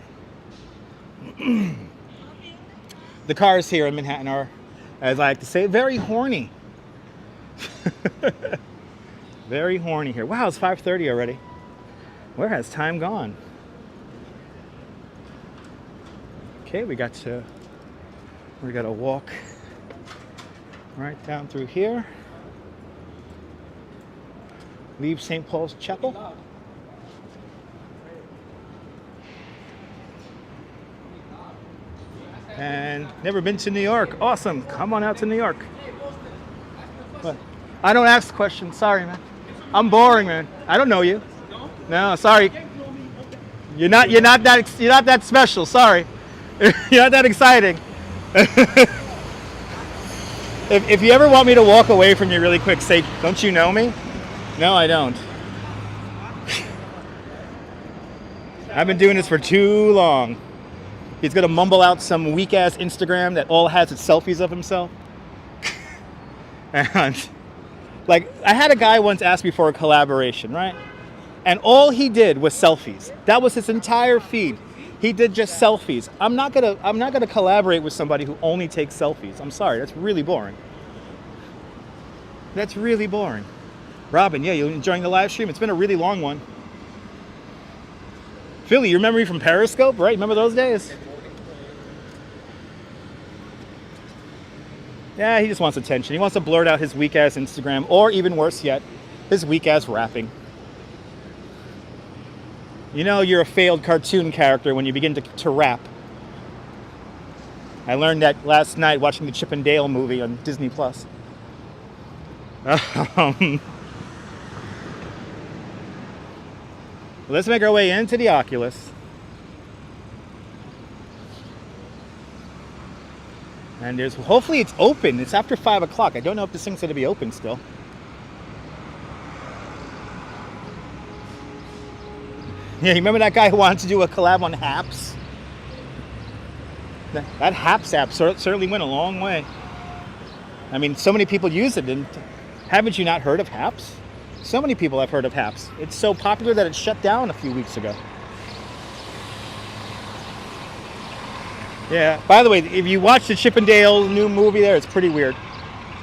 The cars here in Manhattan are, as I like to say, very horny. Very horny here. Wow, it's 5:30 already. Where has time gone? Okay, we got to walk right down through here. Leave St. Paul's Chapel. And never been to New York. Awesome. Come on out to New York. But I don't ask questions. Sorry, man. I'm boring, man. I don't know you. No, sorry. You're not that special. Sorry. You're not that exciting. If you ever want me to walk away from you really quick, say, "Don't you know me?" No, I don't. I've been doing this for too long. He's gonna mumble out some weak ass Instagram that all has its selfies of himself. And like, I had a guy once ask me for a collaboration, right? And all he did was selfies. That was his entire feed. He did just selfies. I'm not gonna collaborate with somebody who only takes selfies. I'm sorry, that's really boring. That's really boring. Robin, yeah, you enjoying the live stream? It's been a really long one. Philly, you remember me from Periscope, right? Remember those days? Yeah, he just wants attention. He wants to blurt out his weak-ass Instagram, or even worse yet, his weak-ass rapping. You know you're a failed cartoon character when you begin to rap. I learned that last night watching the Chip and Dale movie on Disney+. Let's make our way into the Oculus. And hopefully it's open. It's after 5 o'clock. I don't know if this thing's going to be open still. Yeah, you remember that guy who wanted to do a collab on Haps? That Haps app certainly went a long way. I mean, so many people use it, and haven't you not heard of Haps? So many people have heard of Haps. It's so popular that it shut down a few weeks ago. Yeah, by the way, if you watch the Chip and Dale new movie there, it's pretty weird.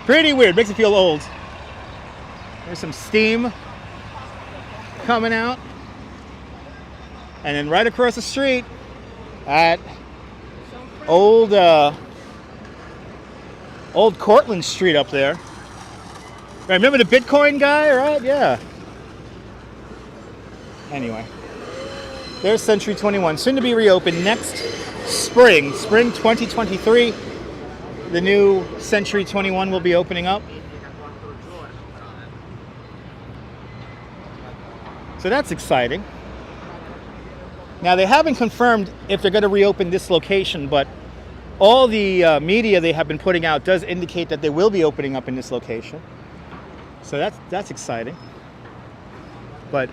Pretty weird, makes you feel old. There's some steam coming out. And then right across the street at old Cortlandt Street up there. Right, remember the Bitcoin guy, right? Yeah. Anyway, there's Century 21, soon to be reopened next spring 2023. The new Century 21 will be opening up. So that's exciting. Now, they haven't confirmed if they're going to reopen this location, but all the media they have been putting out does indicate that they will be opening up in this location. So that's exciting. But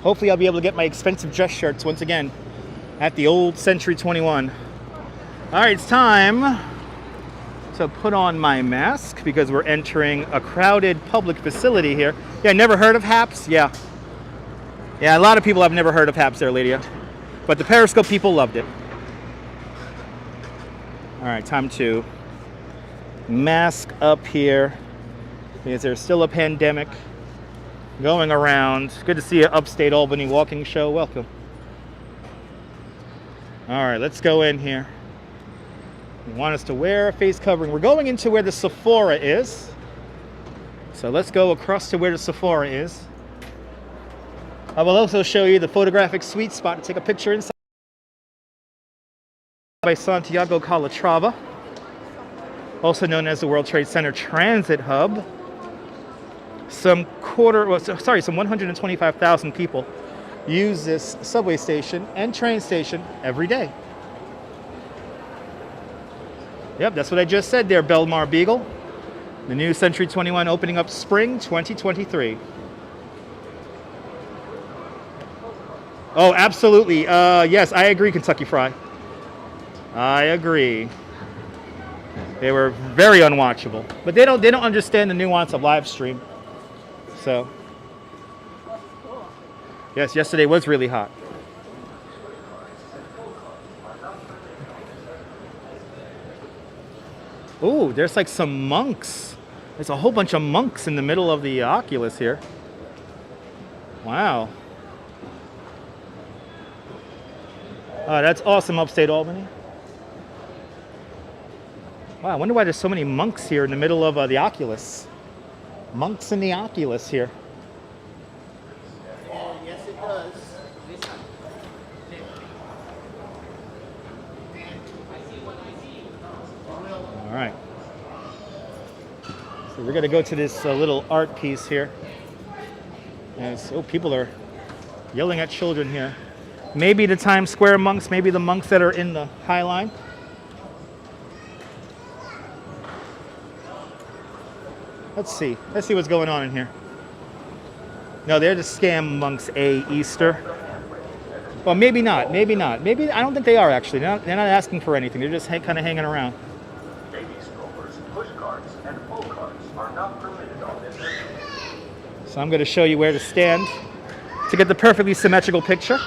hopefully I'll be able to get my expensive dress shirts once again at the old Century 21. All right, it's time to put on my mask because we're entering a crowded public facility here. Yeah, never heard of Haps? Yeah. Yeah, a lot of people have never heard of Haps there, Lydia. But the Periscope people loved it. All right, time to mask up here because there's still a pandemic going around. Good to see you, Upstate Albany Walking Show. Welcome. All right, let's go in here. They want us to wear a face covering. We're going into where the Sephora is. So let's go across to where the Sephora is. I will also show you the photographic sweet spot to take a picture inside by Santiago Calatrava, also known as the World Trade Center Transit Hub. Some 125,000 people use this subway station and train station every day. Yep, that's what I just said there, Belmar Beagle. The new Century 21 opening up spring 2023. Oh, absolutely. Yes, I agree, Kentucky Fry. I agree. They were very unwatchable, but they don't understand the nuance of live stream. So, yes, yesterday was really hot. Ooh, there's like some monks. There's a whole bunch of monks in the middle of the Oculus here. Wow. Oh, that's awesome, Upstate Albany. Wow, I wonder why there's so many monks here in the middle of the Oculus. Monks in the Oculus here. Yes, it does. All right. So we're going to go to this little art piece here. And people are yelling at children here. Maybe the Times Square monks, maybe the monks that are in the High Line. Let's see what's going on in here. No, they're the scam monks, Easter. Well, maybe not. Maybe not. Maybe I don't think they are actually. They're not asking for anything. They're just kind of hanging around. Baby strollers, push carts, and pull carts are not permitted on this entry. So I'm going to show you where to stand to get the perfectly symmetrical picture.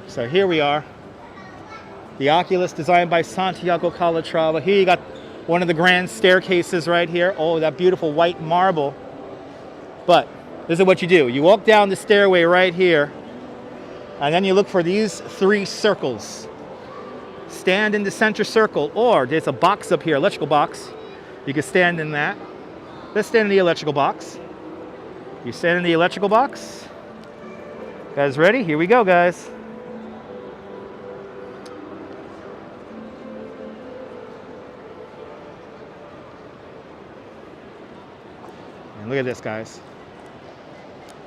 So here we are. The Oculus designed by Santiago Calatrava. Here you got one of the grand staircases right here. Oh, that beautiful white marble. But this is what you do. You walk down the stairway right here, and then you look for these 3 circles. Stand in the center circle, or there's a box up here, electrical box. You can stand in that. Let's stand in the electrical box. You stand in the electrical box. Guys ready? Here we go, guys. And look at this, guys.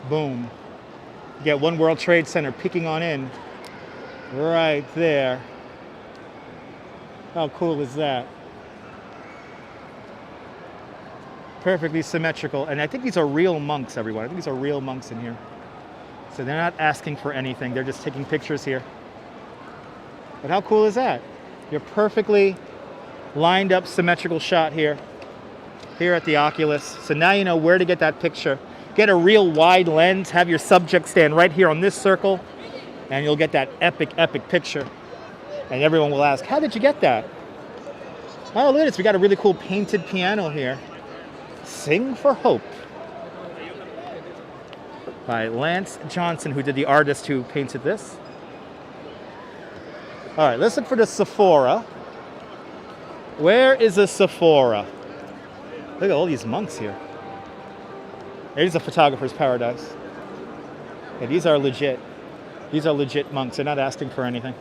Boom. You get One World Trade Center peeking on in right there. How cool is that? Perfectly symmetrical. And I think these are real monks, everyone. I think these are real monks in here. So they're not asking for anything. They're just taking pictures here. But how cool is that? Your perfectly lined up symmetrical shot here at the Oculus. So now you know where to get that picture. Get a real wide lens, have your subject stand right here on this circle, and you'll get that epic, epic picture. And everyone will ask, how did you get that? Oh, look at this, we got a really cool painted piano here. Sing for Hope by Lance Johnson, who did the artist who painted this. All right, let's look for the Sephora. Where is the Sephora? Look at all these monks here. There's a photographer's paradise. Okay, these are legit. These are legit monks. They're not asking for anything.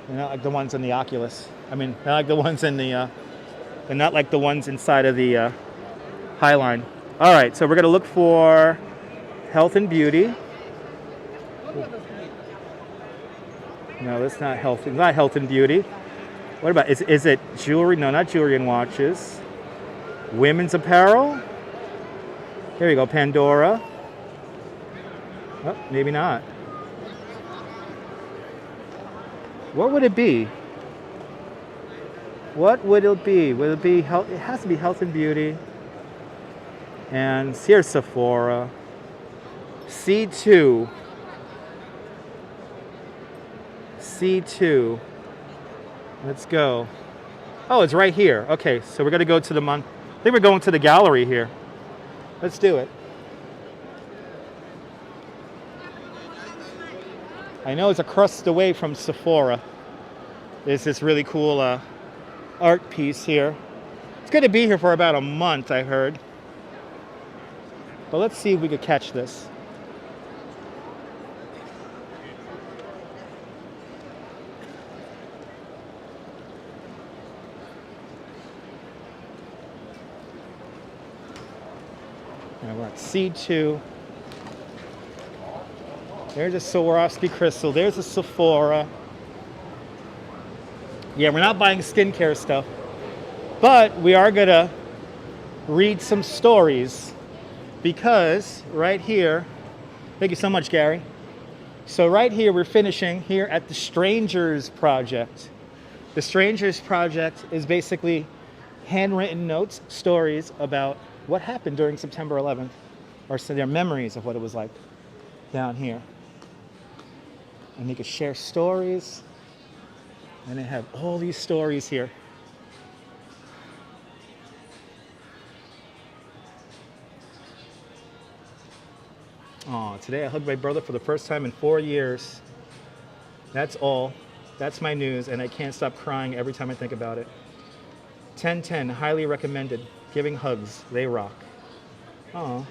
They're not like the ones in the Oculus. I mean, they're like the ones in the, they're not like the ones inside of the Highline. All right, so we're gonna look for health and beauty. No, that's not health. It's not health and beauty. What about, is it jewelry? No, not jewelry and watches. Women's apparel. Here we go, Pandora. Oh, maybe not. What would it be? What would it be? Would it be health? It has to be health and beauty. And here's Sephora. C2. C2. Let's go. Oh, it's right here. Okay, so we're gonna go to the I think we're going to the gallery here. Let's do it. I know it's across the way from Sephora. There's this really cool art piece here. It's gonna be here for about a month, I heard. But let's see if we could catch this. And we're at C2. There's a Swarovski crystal. There's a Sephora. Yeah, we're not buying skincare stuff, but we are gonna read some stories because right here, thank you so much, Gary. So right here, we're finishing here at the Strangers Project. The Strangers Project is basically handwritten notes, stories about what happened during September 11th, or so their memories of what it was like down here. And they could share stories, and they have all these stories here. Oh, today I hugged my brother for the first time in 4 years. That's all. That's my news, and I can't stop crying every time I think about it. 1010, highly recommended. Giving hugs, they rock. Oh,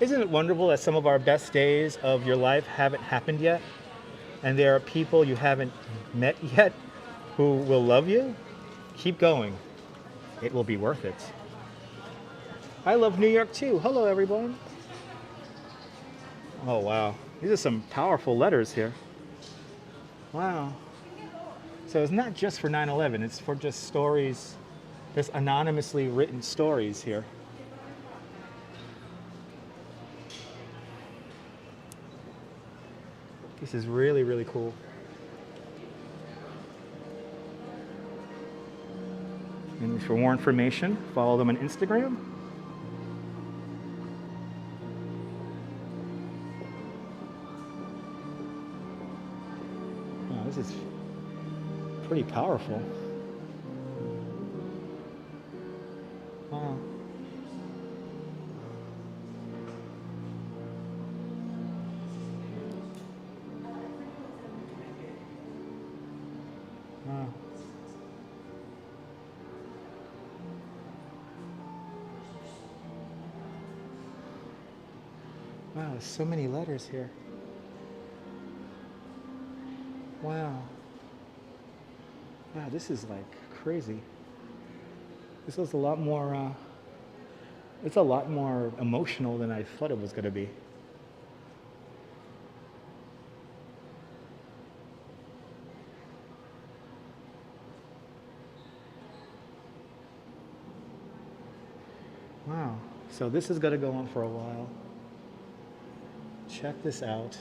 isn't it wonderful that some of our best days of your life haven't happened yet? And there are people you haven't met yet who will love you? Keep going. It will be worth it. I love New York too. Hello, everyone. Oh, wow. These are some powerful letters here. Wow. So it's not just for 9/11, it's for just stories. There's anonymously written stories here. This is really, really cool. And for more information, follow them on Instagram. Wow, this is pretty powerful. Wow. Wow. Wow, there's so many letters here. Wow. Wow, this is like crazy. This was a lot more, it's a lot more emotional than I thought it was going to be. Wow, so this is going to go on for a while. Check this out.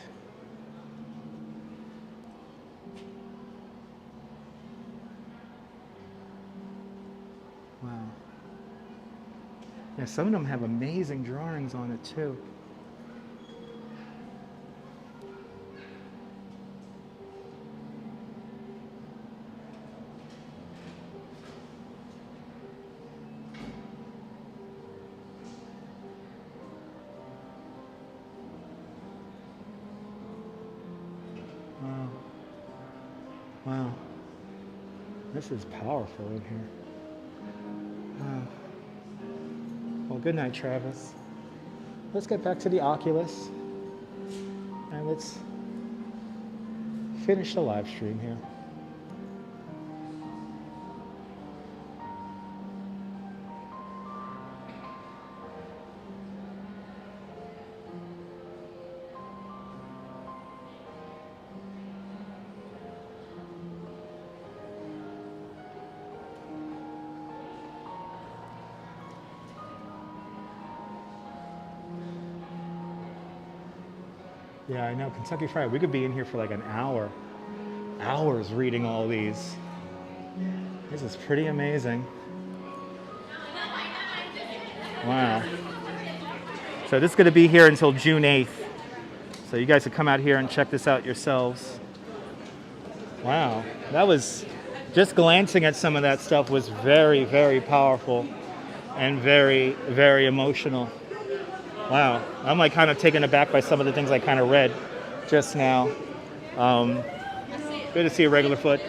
Wow. Yeah, some of them have amazing drawings on it too. Wow. Wow. This is powerful in here. Wow. Well, good night, Travis. Let's get back to the Oculus and let's finish the live stream here. Yeah, I know, Kentucky Fried. We could be in here for like an hour. Hours reading all these. This is pretty amazing. Wow. So this is going to be here until June 8th. So you guys can come out here and check this out yourselves. Wow. That was, just glancing at some of that stuff was very, very powerful and very, very emotional. Wow, I'm like kind of taken aback by some of the things I kind of read just now. Good to see a regular foot.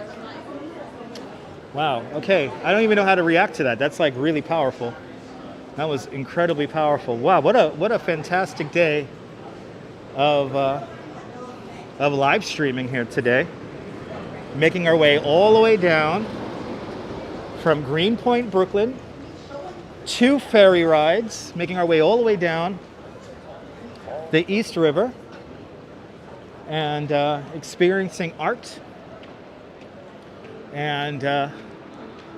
Wow, okay, I don't even know how to react to that. That's like really powerful. That was incredibly powerful. Wow, what a fantastic day of live streaming here today. Making our way all the way down from Greenpoint, Brooklyn, 2 ferry rides, making our way all the way down the East River and experiencing art and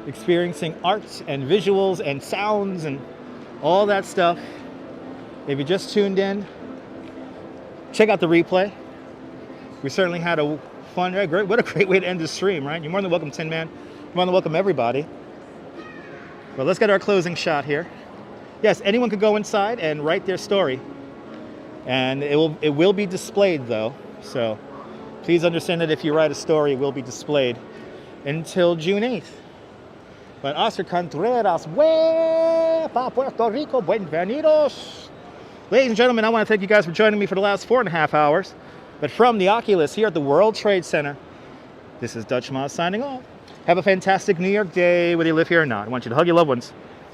experiencing art and visuals and sounds and all that stuff. If you just tuned in, check out the replay. We certainly had a fun, what a great way to end the stream, right? You're more than welcome, Tin Man. You're more than welcome, everybody. Well, let's get our closing shot here. Yes, anyone could go inside and write their story. And it will be displayed though. So please understand that if you write a story, it will be displayed until June 8th. But Oscar Contreras, pa Puerto Rico, bienvenidos. Ladies and gentlemen, I want to thank you guys for joining me for the last 4.5 hours. But from the Oculus here at the World Trade Center, this is Dutch Moz signing off. Have a fantastic New York day, whether you live here or not. I want you to hug your loved ones,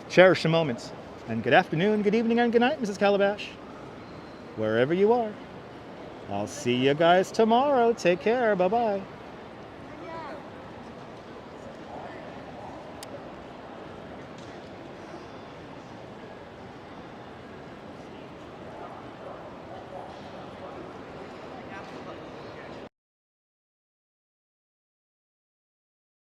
cherish the moments. And good afternoon, good evening, and good night, Mrs. Calabash. Wherever you are. I'll see you guys tomorrow. Take care. Bye-bye.